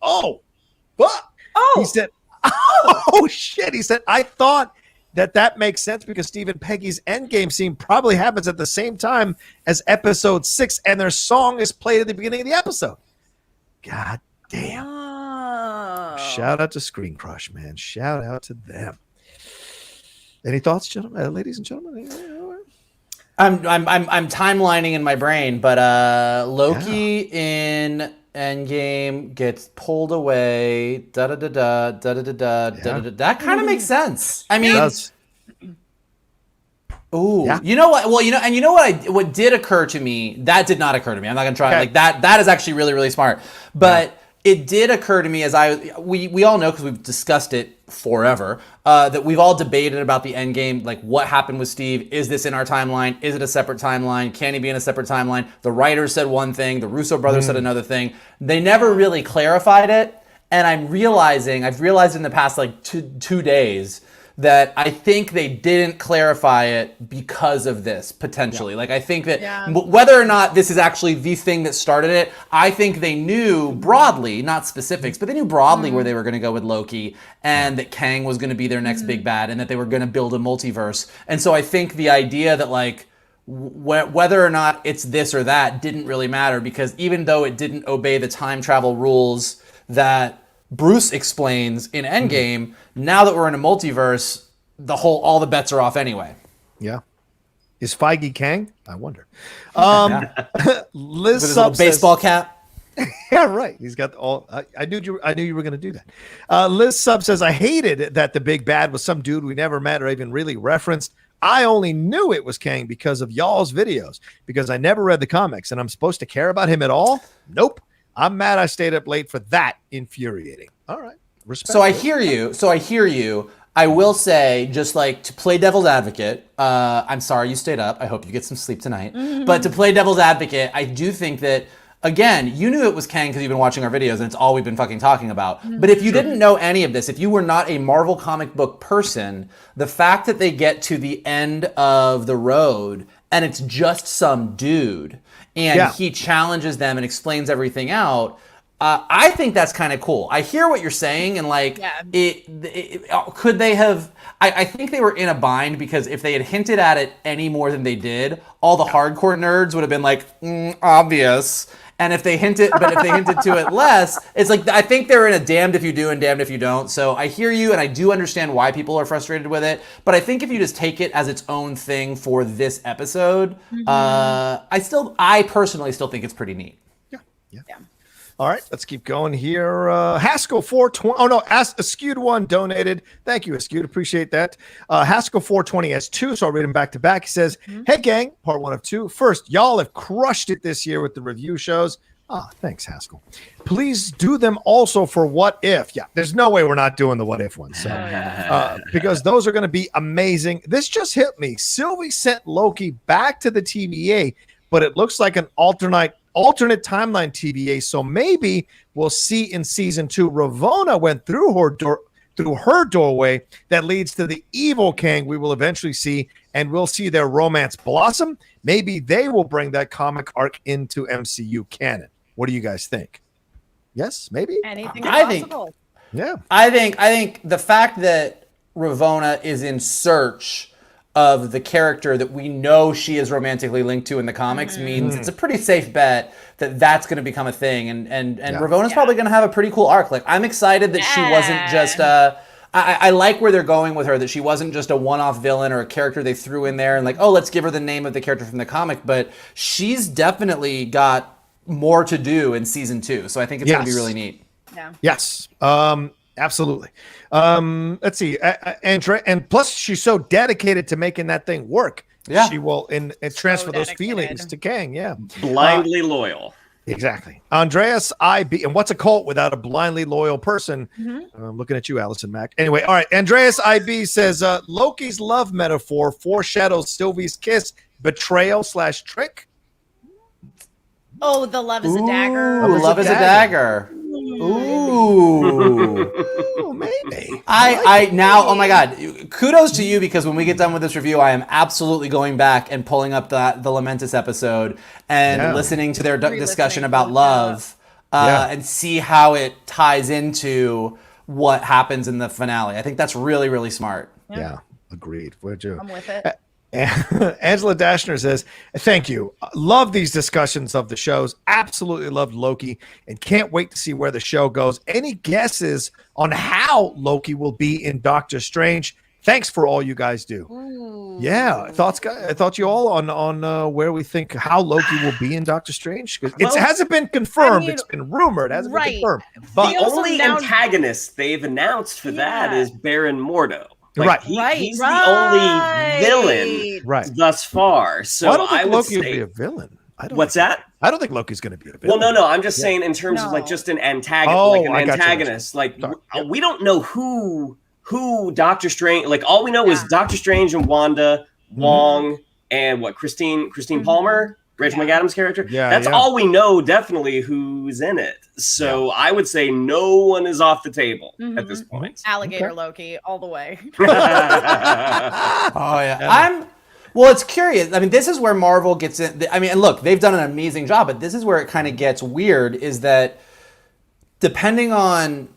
He said, oh, shit. He said, I thought that makes sense because Steve and Peggy's endgame scene probably happens at the same time as episode 6, and their song is played at the beginning of the episode. God damn. Oh. Shout out to Screen Crush, man. Shout out to them. Any thoughts, gentlemen, ladies and gentlemen? I'm timelining in my brain, but Loki in Endgame gets pulled away. That kind of makes sense. I mean, you know what? Well, you know what did occur to me? That did not occur to me. I'm not gonna try that. That is actually really, really smart. But it did occur to me as we all know, because we've discussed it forever, that we've all debated about the end game, what happened with Steve. Is this in our timeline? Is it a separate timeline? Can he be in a separate timeline? The writers said one thing, the Russo brothers said another thing. They never really clarified it, and I've realized in the past 2 days that I think they didn't clarify it because of this, potentially. I think that whether or not this is actually the thing that started it, I think they knew broadly, not specifics, but they knew broadly where they were going to go with Loki, and that Kang was going to be their next big bad, and that they were going to build a multiverse. And so I think the idea that whether or not it's this or that didn't really matter, because even though it didn't obey the time travel rules that Bruce explains in Endgame, now that we're in a multiverse, all the bets are off anyway. Yeah. Is Feige Kang? I wonder. Liz With his little baseball cap. Yeah, right. He's got all. I knew you were going to do that. Liz Sub says, I hated that the big bad was some dude we never met or even really referenced. I only knew it was Kang because of y'all's videos, because I never read the comics, and I'm supposed to care about him at all? Nope. I'm mad I stayed up late for that. Infuriating. All right. Respect. So I hear you. I will say, just like to play devil's advocate, I'm sorry you stayed up. I hope you get some sleep tonight. But to play devil's advocate, I do think that, again, you knew it was Kang because you've been watching our videos and it's all we've been fucking talking about. But if you didn't know any of this, if you were not a Marvel comic book person, the fact that they get to the end of the road and it's just some dude and he challenges them and explains everything out, I think that's kind of cool. I hear what you're saying, and like, could they have? I think they were in a bind, because if they had hinted at it any more than they did, all the hardcore nerds would have been like, obvious. And if they hinted to it less, it's like, I think they're in a damned if you do and damned if you don't. So I hear you, and I do understand why people are frustrated with it. But I think if you just take it as its own thing for this episode, I personally still think it's pretty neat. Yeah. All right, let's keep going here. Haskell 420. Oh no, Askewed one donated. Thank you, Askewed. Appreciate that. Haskell 420 has 2, so I'll read them back to back. He says, "Hey gang, part 1 of 2. First, y'all have crushed it this year with the review shows. Thanks, Haskell. Please do them also for What If. Yeah, there's no way we're not doing the What If ones. So, because those are going to be amazing. This just hit me. Sylvie sent Loki back to the TVA, but it looks like an alternate timeline TVA. So maybe we'll see in season 2, Ravona went through her doorway that leads to the evil Kang we will eventually see, and we'll see their romance blossom. Maybe they will bring that comic arc into MCU canon. What do you guys think? Yes, maybe. Anything is possible. I think the fact that Ravona is in search of the character that we know she is romantically linked to in the comics means it's a pretty safe bet that that's going to become a thing. And Ravona's probably going to have a pretty cool arc. Like, I'm excited that she wasn't just I like where they're going with her, that she wasn't just a one-off villain or a character they threw in there and like, oh, let's give her the name of the character from the comic. But she's definitely got more to do in season 2. So I think it's going to be really neat. Yeah. Yes. Absolutely. Let's see. And plus, she's so dedicated to making that thing work. Yeah. She will and transfer those feelings to Kang. Yeah. Blindly loyal. Exactly. Andreas IB. And what's a cult without a blindly loyal person? I'm looking at you, Allison Mack. Anyway, all right. Andreas IB says Loki's love metaphor foreshadows Sylvie's kiss, betrayal/trick. Oh, the love is a dagger. Oh, love is a dagger. Ooh, maybe. I now, oh my God, kudos to you, because when we get done with this review, I am absolutely going back and pulling up the Lamentis episode and listening to their discussion about love and see how it ties into what happens in the finale. I think that's really, really smart. Yeah, agreed. I'm with it. Angela Dashner says, thank you. Love these discussions of the shows. Absolutely loved Loki and can't wait to see where the show goes. Any guesses on how Loki will be in Doctor Strange? Thanks for all you guys do. Ooh. Yeah. Thoughts you all on where we think how Loki will be in Doctor Strange? Because it hasn't been confirmed. It's been rumored. It hasn't been confirmed. But the only antagonist they've announced for that is Baron Mordo. Like, he's the only villain thus far. So I don't think Loki will be a villain. What's that? I don't think Loki's going to be a villain. Well, no. I'm just saying in terms of like just an antagonist. Like we don't know who Doctor Strange. Like all we know is Doctor Strange and Wanda, Wong, and Christine Palmer, Rachel McAdams' character. Yeah, that's all we know. Definitely who's in it. So I would say no one is off the table at this point. Alligator Loki all the way. Well, it's curious. I mean, this is where Marvel gets in. I mean, and look, they've done an amazing job, but this is where it kind of gets weird, is that depending on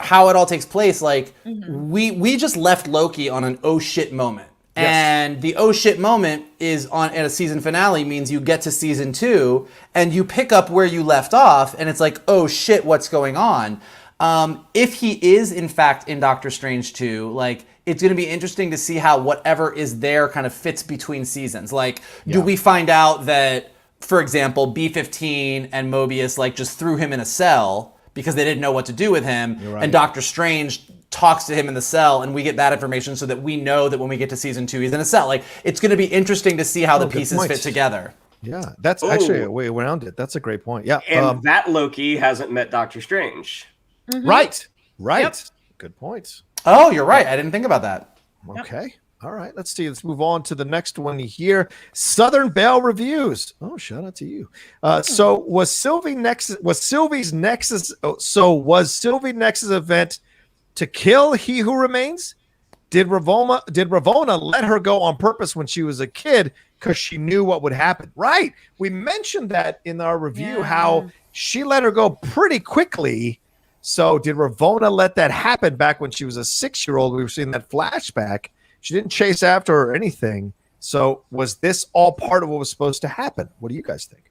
how it all takes place, like we just left Loki on an oh shit moment. Yes. And the oh shit moment is at a season finale means you get to season 2 and you pick up where you left off and it's like, oh shit, what's going on? If he is in fact in Doctor Strange 2, like it's going to be interesting to see how whatever is there kind of fits between seasons. Like, do we find out that, for example, B-15 and Mobius like just threw him in a cell because they didn't know what to do with him, and Doctor Strange talks to him in the cell, and we get that information so that we know that when we get to season 2, he's in a cell. Like, it's going to be interesting to see how the pieces fit together. Yeah, that's actually a way around it. That's a great point. Yeah, and that Loki hasn't met Doctor Strange. Right. Yep. Good point. Oh, you're right. I didn't think about that. Okay. Yep. All right. Let's see. Let's move on to the next one here. Southern Belle reviews. Oh, shout out to you. So was Sylvie's Nexus event to kill He Who Remains? Did Ravona let her go on purpose when she was a kid because she knew what would happen? Right. We mentioned that in our review, how she let her go pretty quickly. So did Ravona let that happen back when she was a 6-year-old? We were seeing that flashback. She didn't chase after her or anything. So was this all part of what was supposed to happen? What do you guys think?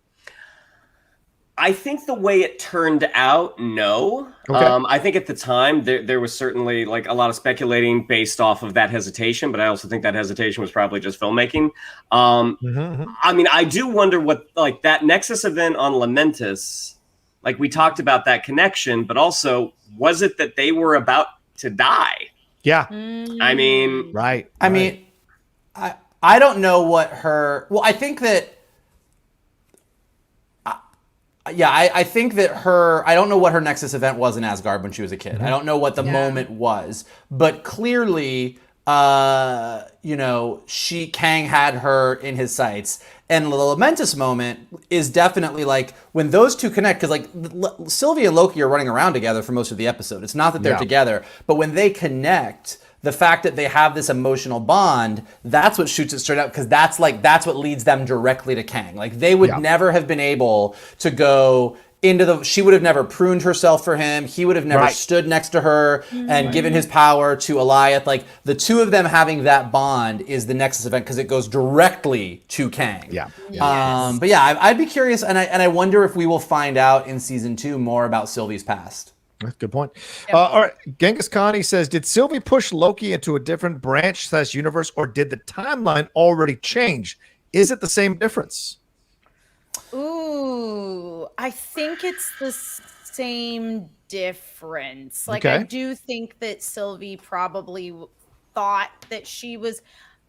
I think the way it turned out, no. Okay. I think at the time there was certainly like a lot of speculating based off of that hesitation, but I also think that hesitation was probably just filmmaking. I mean, I do wonder what like that Nexus event on Lamentus, like we talked about that connection, but also was it that they were about to die? Yeah. I mean, right. I mean, I don't know what her. Well, I think that. I think that I don't know what her Nexus event was in Asgard when she was a kid. I don't know what the moment was, but clearly, Kang had her in his sights. And the Lamentus moment is definitely like when those two connect, because like Sylvie and Loki are running around together for most of the episode. It's not that they're together, but when they connect, the fact that they have this emotional bond, that's what shoots it straight up, because that's what leads them directly to Kang. Like they would never have been able to go into she would have never pruned herself for him. He would have never stood next to her and given his power to Alioth. Like the two of them having that bond is the Nexus event because it goes directly to Kang. Yeah. But yeah, I'd be curious, and I wonder if we will find out in season 2 more about Sylvie's past. That's a good point. All right. Genghis Khani says, did Sylvie push Loki into a different branch/universe, or did the timeline already change? Is it the same difference? Ooh, I think it's the same difference. Like, I do think that Sylvie probably thought that she was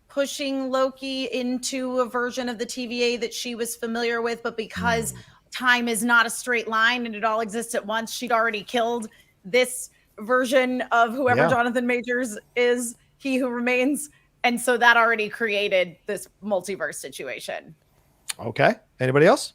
pushing Loki into a version of the TVA that she was familiar with, but because time is not a straight line and it all exists at once, she'd already killed this version of whoever Jonathan Majors is, He Who Remains. And so that already created this multiverse situation. Okay. Anybody else?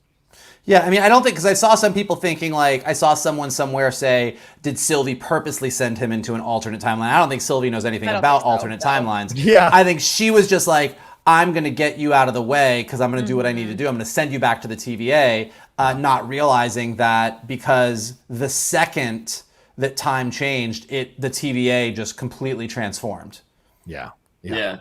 Yeah, I mean, I don't think, because I saw some people thinking, like, I saw someone somewhere say, did Sylvie purposely send him into an alternate timeline? I don't think Sylvie knows anything about alternate timelines. Yeah. I think she was just like, I'm going to get you out of the way because I'm going to do what I need to do. I'm going to send you back to the TVA, not realizing that because the second that time changed, the TVA just completely transformed. Yeah.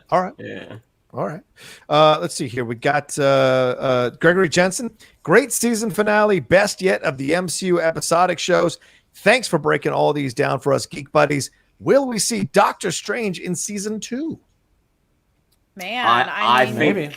All right. Yeah. All right. Let's see here. We got Gregory Jensen. Great season finale. Best yet of the MCU episodic shows. Thanks for breaking all these down for us, Geek Buddies. Will we see Doctor Strange in season 2? Man, I mean, maybe.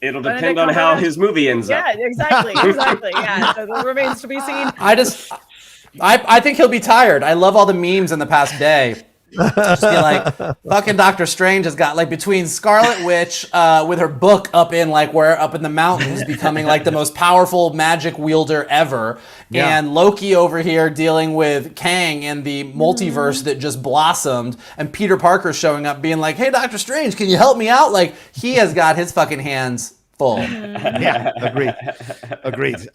It'll depend on how his movie ends up. Yeah, exactly. Yeah, so it remains to be seen. I think he'll be tired. I love all the memes in the past day. Just be like, fucking Doctor Strange has got, like, between Scarlet Witch with her book up in the mountains, becoming like the most powerful magic wielder ever, and Loki over here dealing with Kang and the multiverse that just blossomed, and Peter Parker showing up being like, hey, Doctor Strange, can you help me out? Like, he has got his fucking hands full. Yeah, agreed.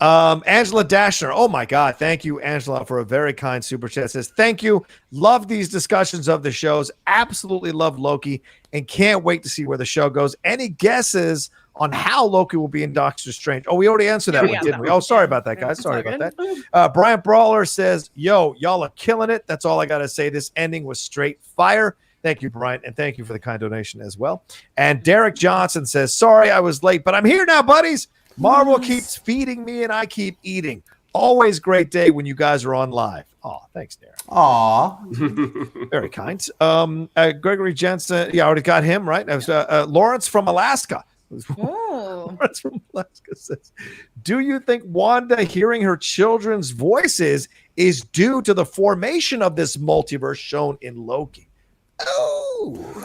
Angela Dashner. Oh my God. Thank you, Angela, for a very kind super chat. Says, thank you. Love these discussions of the shows. Absolutely love Loki and can't wait to see where the show goes. Any guesses on how Loki will be in Doctor Strange? Oh, we already answered that one, didn't we? Oh, sorry about that, guys. Sorry about that. Brian Brawler says, yo, y'all are killing it. That's all I got to say. This ending was straight fire. Thank you, Brian, and thank you for the kind donation as well. And Derek Johnson says, sorry I was late, but I'm here now, buddies. Marvel keeps feeding me and I keep eating. Always great day when you guys are on live. Oh, thanks, Darren. Aw. Very kind. Gregory Jensen, I already got him, right? Lawrence from Alaska. Lawrence from Alaska says, do you think Wanda hearing her children's voices is due to the formation of this multiverse shown in Loki? Oh.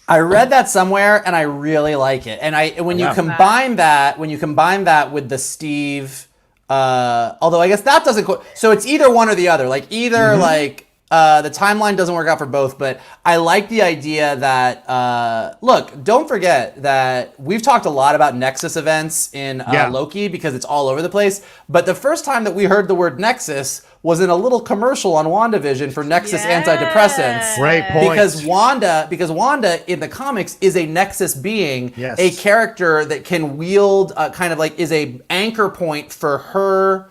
I read that somewhere and I really like it. And when you combine that with the Steve, although I guess that doesn't so it's either one or the other. Like either the timeline doesn't work out for both, but I like the idea that look, don't forget that we've talked a lot about Nexus events in Loki because it's all over the place. But the first time that we heard the word Nexus was in a little commercial on WandaVision for Nexus antidepressants. Great point. Because Wanda in the comics is a Nexus being, a character that can wield kind of like is a anchor point for her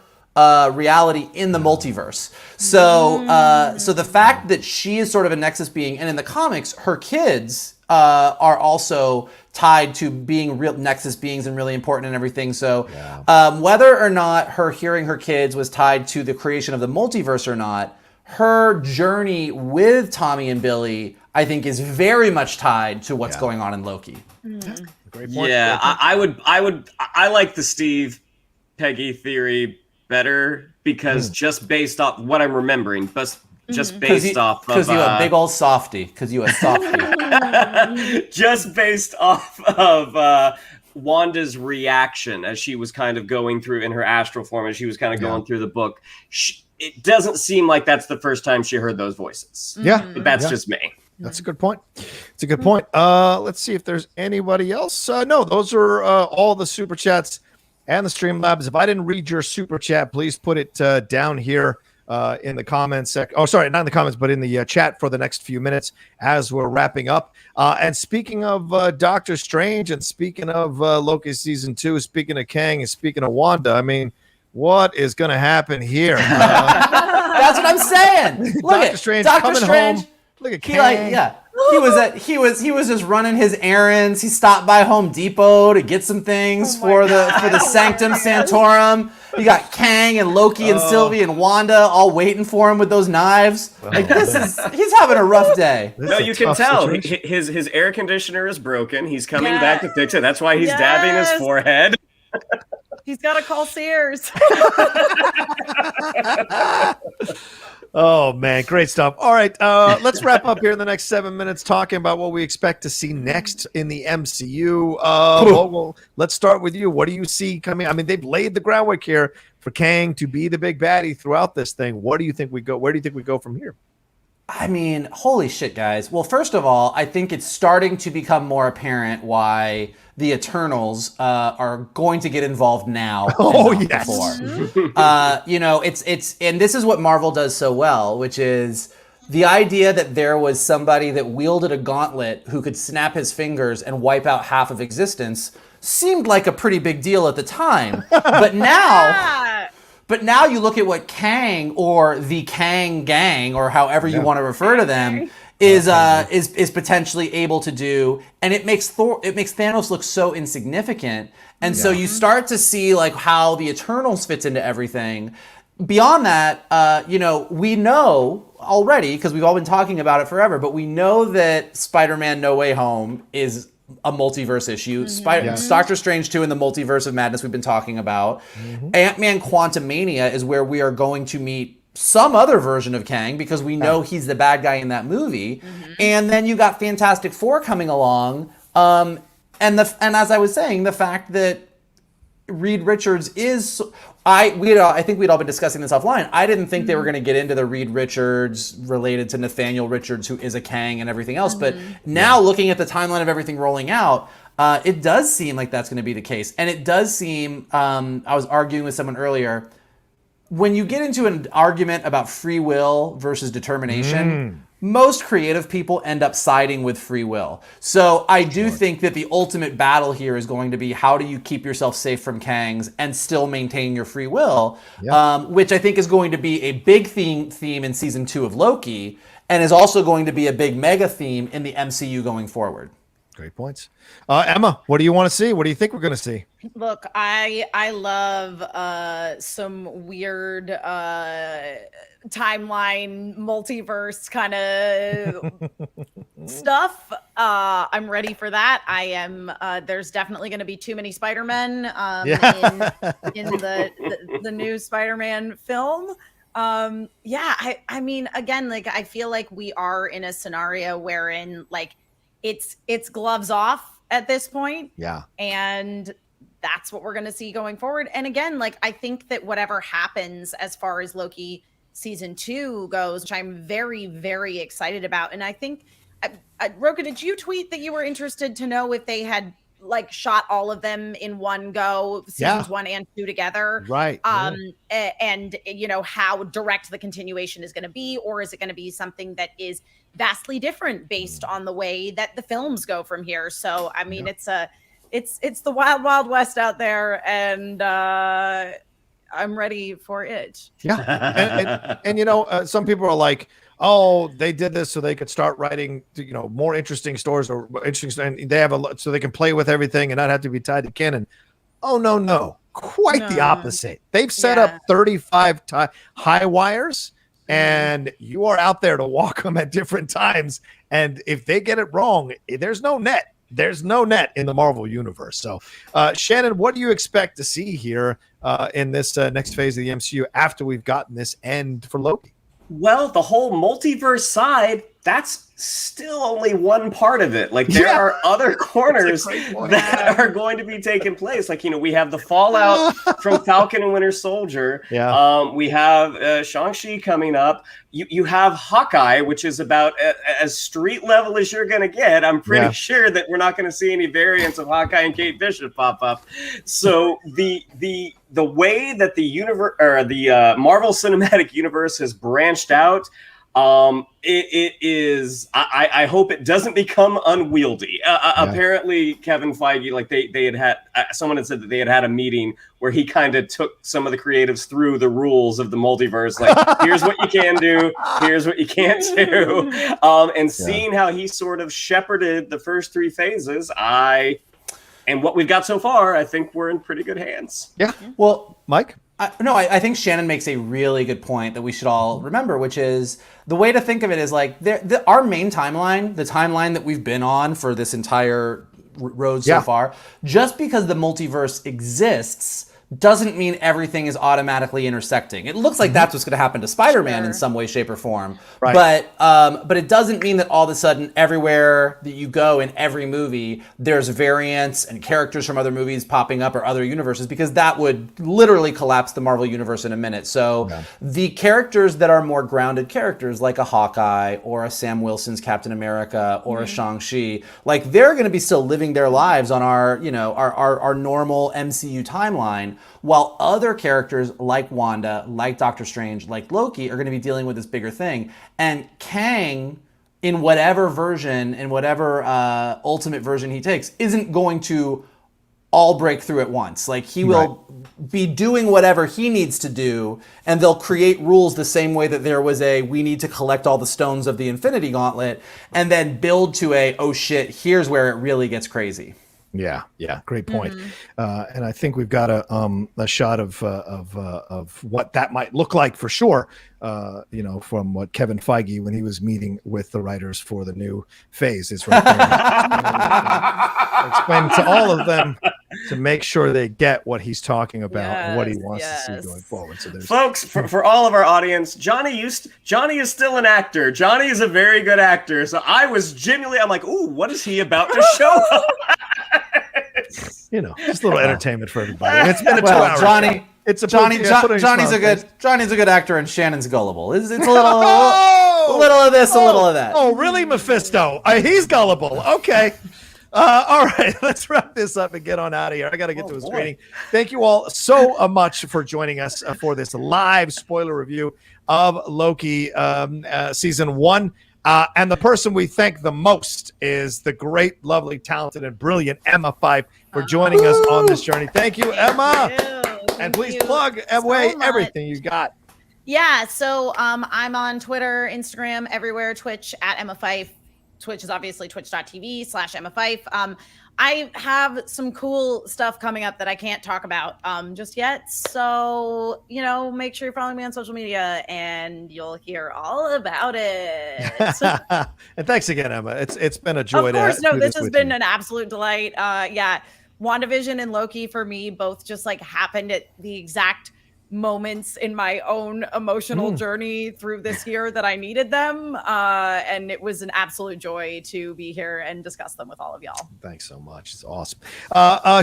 reality in the multiverse. So the fact that she is sort of a Nexus being, and in the comics, her kids are also tied to being real Nexus beings and really important and everything. So whether or not her hearing her kids was tied to the creation of the multiverse or not, her journey with Tommy and Billy, I think, is very much tied to what's going on in Loki. Great point. Yeah, I like the Steve Peggy theory better because just based off what I'm remembering, but just based off of because you a big old softy. Because you a softy. Just based off of Wanda's reaction as she was kind of going through in her astral form, as she was kind of going through the book. It doesn't seem like that's the first time she heard those voices. Yeah, but that's just me. That's a good point. It's a good point. Let's see if there's anybody else. No, those are all the super chats and the Streamlabs. If I didn't read your super chat, please put it down here in the comments section. Oh, sorry, not in the comments, but in the chat for the next few minutes as we're wrapping up. And speaking of Doctor Strange, and speaking of Loki season 2, speaking of Kang, and speaking of Wanda, I mean, what is going to happen here? That's what I'm saying. Look Doctor at Strange Doctor coming Strange. home. Look at Kang. He was just running his errands. He stopped by Home Depot to get some things for the Sanctum Sanctorum. You got Kang and Loki and Sylvie and Wanda all waiting for him with those knives. He's having a rough day. No, you can tell his air conditioner is broken. He's coming back to fix it. That's why he's dabbing his forehead. He's got to call Sears. Oh, man. Great stuff. All right. Let's wrap up here in the next 7 minutes talking about what we expect to see next in the MCU. Well, let's start with you. What do you see coming? I mean, they've laid the groundwork here for Kang to be the big baddie throughout this thing. Where do you think we go from here? I mean, holy shit, guys. Well, first of all, I think it's starting to become more apparent why the Eternals are going to get involved now. Before. It's and this is what Marvel does so well, which is the idea that there was somebody that wielded a gauntlet who could snap his fingers and wipe out half of existence seemed like a pretty big deal at the time. But now you look at what Kang or the Kang gang, or however you want to refer to them, is potentially able to do, and it makes Thanos look so insignificant. And so you start to see like how the Eternals fits into everything. Beyond that, we know already, because we've all been talking about it forever, but we know that Spider-Man No Way Home is a multiverse issue. Doctor Strange 2 in the Multiverse of Madness we've been talking about. Ant-Man Quantumania is where we are going to meet some other version of Kang, because we know he's the bad guy in that movie. And then you got Fantastic Four coming along. And as I was saying, the fact that Reed Richards is... I think we'd all been discussing this offline. I didn't think they were going to get into the Reed Richards related to Nathaniel Richards, who is a Kang, and everything else. But now looking at the timeline of everything rolling out, it does seem like that's going to be the case. And it does seem, I was arguing with someone earlier, when you get into an argument about free will versus determination, most creative people end up siding with free will. So I do think that the ultimate battle here is going to be, how do you keep yourself safe from Kangs and still maintain your free will, which I think is going to be a big theme in season 2 of Loki, and is also going to be a big mega theme in the MCU going forward. Great points. Emma, what do you want to see? What do you think we're going to see? Look, I love some weird timeline multiverse kind of stuff. I'm ready for that. I am. There's definitely going to be too many Spider-Men in the new Spider-Man film. I mean, again, like I feel like we are in a scenario wherein like it's gloves off at this point. Yeah. And that's what we're going to see going forward. And again, like, I think that whatever happens as far as Loki season 2 goes, which I'm very, very excited about. And I think, Rocha, did you tweet that you were interested to know if they had like shot all of them in one go, seasons 1 and 2 together? Right. And you know, how direct the continuation is going to be, or is it going to be something that is vastly different based on the way that the films go from here? So, I mean, it's the wild, wild west out there, and I'm ready for it. Yeah. And you know, some people are like, oh, they did this so they could start writing, you know, more interesting stories or interesting, and they have so they can play with everything and not have to be tied to canon. Oh, no. Quite the opposite. They've set up 35 high wires, and you are out there to walk them at different times. And if they get it wrong, there's no net. There's no net in the Marvel universe. So, Shannon, what do you expect to see here in this next phase of the MCU after we've gotten this end for Loki? Well, the whole multiverse side, that's still only one part of it. Like, there are other corners that are going to be taking place. Like, you know, we have the fallout from Falcon and Winter Soldier. Yeah. We have Shang-Chi coming up. You have Hawkeye, which is about as street level as you're going to get. I'm pretty sure that we're not going to see any variants of Hawkeye and Kate Bishop pop up. So the way that the universe or the Marvel Cinematic Universe has branched out, it is. I hope it doesn't become unwieldy. Apparently, Kevin Feige, like they had someone had said that they had a meeting where he kind of took some of the creatives through the rules of the multiverse. Like, here's what you can do, here's what you can't do, and seeing how he sort of shepherded the first 3 phases, and what we've got so far, I think we're in pretty good hands. Yeah. Well, Mike? I think Shannon makes a really good point that we should all remember, which is the way to think of it is like our main timeline, the timeline that we've been on for this entire road so far, just because the multiverse exists doesn't mean everything is automatically intersecting. It looks like that's what's going to happen to Spider-Man in some way, shape, or form. Right. But it doesn't mean that all of a sudden everywhere that you go in every movie, there's variants and characters from other movies popping up or other universes, because that would literally collapse the Marvel universe in a minute. So the characters that are more grounded characters, like a Hawkeye or a Sam Wilson's Captain America or a Shang-Chi, like they're going to be still living their lives on our normal MCU timeline. While other characters like Wanda, like Doctor Strange, like Loki are going to be dealing with this bigger thing. And Kang, in whatever version, in whatever ultimate version he takes, isn't going to all break through at once. Like, he will be doing whatever he needs to do, and they'll create rules the same way that there was we need to collect all the stones of the Infinity Gauntlet, and then build to oh shit, here's where it really gets crazy. Yeah, great point. And I think we've got a shot of what that might look like for sure. From what Kevin Feige, when he was meeting with the writers for the new phase, is right there. Explain to all of them to make sure they get what he's talking about and what he wants to see going forward. So, folks, for all of our audience, Johnny is still an actor. Johnny is a very good actor. So I was genuinely, I'm like, ooh, what is he about to show us? Just a little entertainment for everybody. It's been a 2 hours. Johnny. Johnny's a good actor, and Shannon's gullible. It's a little, a little of this, a little of that. Oh, really, Mephisto? He's gullible. Okay. All right, let's wrap this up and get on out of here. I got to get to a screening. Thank you all so much for joining us for this live spoiler review of Loki season 1. And the person we thank the most is the great, lovely, talented, and brilliant Emma Fyffe for joining us on this journey. Thank you, Emma. And please plug away everything you got. Yeah, so I'm on Twitter, Instagram, everywhere, Twitch, at Emma Fyffe. Twitch is obviously twitch.tv/Emma Fyffe. I have some cool stuff coming up that I can't talk about just yet. So, make sure you're following me on social media and you'll hear all about it. And thanks again, Emma. It's been a joy. Of course, this has been an absolute delight. WandaVision and Loki for me both just like happened at the exact moments in my own emotional journey through this year that I needed them. And it was an absolute joy to be here and discuss them with all of y'all. Thanks so much. It's awesome.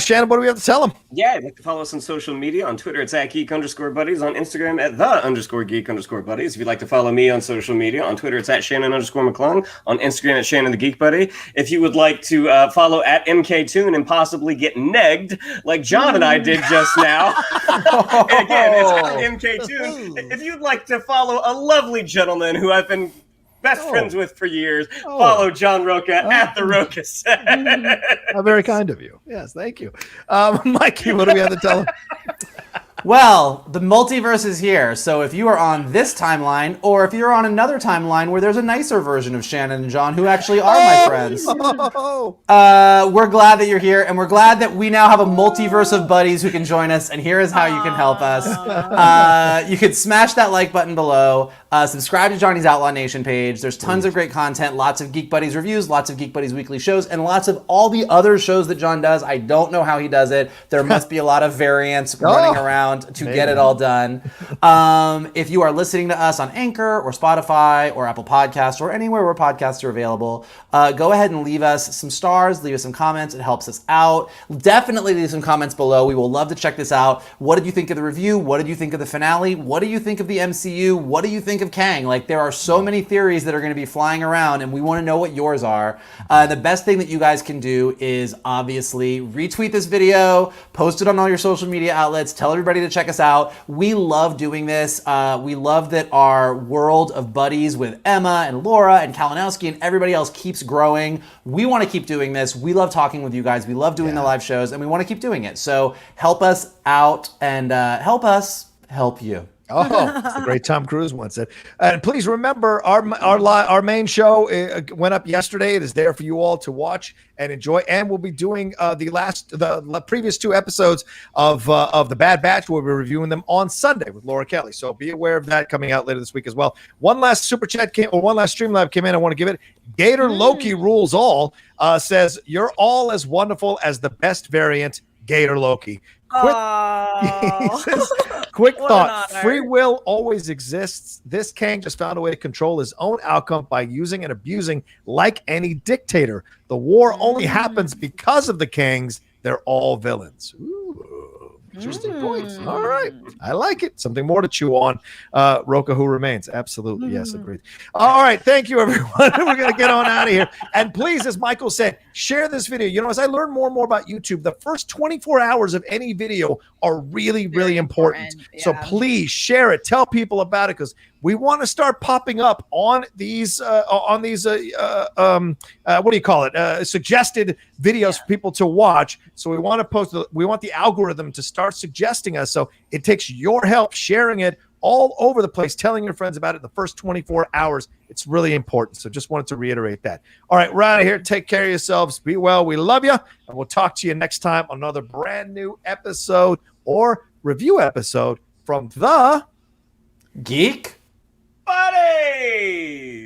Shannon, what do we have to tell them? Yeah, you'd like to follow us on social media. On Twitter, it's @geek_buddies. On Instagram, @the_geek_buddies. If you'd like to follow me on social media, on Twitter, it's @Shannon_McClung. On Instagram, it's Shannon the Geek Buddy. If you would like to follow @MKToon and possibly get negged like John and I did just now. And again, it's MKToon. If you'd like to follow a lovely gentleman who I've been best friends with for years, follow John Rocha at the Rocha Set. How very kind of you. Yes, thank you. Mikey, what do we have to tell him? Well, the multiverse is here, so if you are on this timeline, or if you're on another timeline where there's a nicer version of Shannon and John, who actually are my friends, we're glad that you're here, and we're glad that we now have a multiverse of buddies who can join us, and here is how you can help us. You could smash that like button below, subscribe to Johnny's Outlaw Nation page. There's tons of great content, lots of Geek Buddies reviews, lots of Geek Buddies weekly shows, and lots of all the other shows that John does. I don't know how he does it. There must be a lot of variants running around to get it all done. If you are listening to us on Anchor or Spotify or Apple Podcasts or anywhere where podcasts are available, go ahead and leave us some stars, leave us some comments. It helps us out. Definitely leave some comments below. We will love to check this out. What did you think of the review? What did you think of the finale? What do you think of the MCU? What do you think of Kang? Like, there are so many theories that are going to be flying around, and we want to know what yours are. The best thing that you guys can do is obviously retweet this video, post it on all your social media outlets, tell everybody to check us out. We love doing this. We love that our world of buddies with Emma and Laura and Kalinowski and everybody else keeps growing. We want to keep doing this. We love talking with you guys. We love doing the live shows, and we want to keep doing it. So help us out and help us help you. That's the great Tom Cruise once said. And please remember, our main show went up yesterday. It is there for you all to watch and enjoy. And we'll be doing the previous 2 episodes of the Bad Batch. We'll be reviewing them on Sunday with Laura Kelly. So be aware of that coming out later this week as well. One last super chat one last Streamlab came in. I want to give it. Gator Loki rules all. Says you're all as wonderful as the best variant, Gator Loki. Quick thought. Free will always exists. This Kang just found a way to control his own outcome by using and abusing like any dictator. The war only happens because of the Kangs. They're all villains. Ooh, interesting points. All right. I like it. Something more to chew on. Rocha, who remains. Absolutely. Yes, agreed. All right. Thank you, everyone. We're going to get on out of here. And please, as Michael said, share this video. As I learn more and more about YouTube, the first 24 hours of any video are really, really important. Yeah. So please share it. Tell people about it, because we want to start popping up on these what do you call it? Suggested videos for people to watch. So we want to we want the algorithm to start suggesting us. So it takes your help sharing it all over the place, telling your friends about it the first 24 hours. It's really important. So just wanted to reiterate that. All right, we're out of here. Take care of yourselves. Be well. We love you. And we'll talk to you next time on another brand new episode or review episode from the Geek Buddies.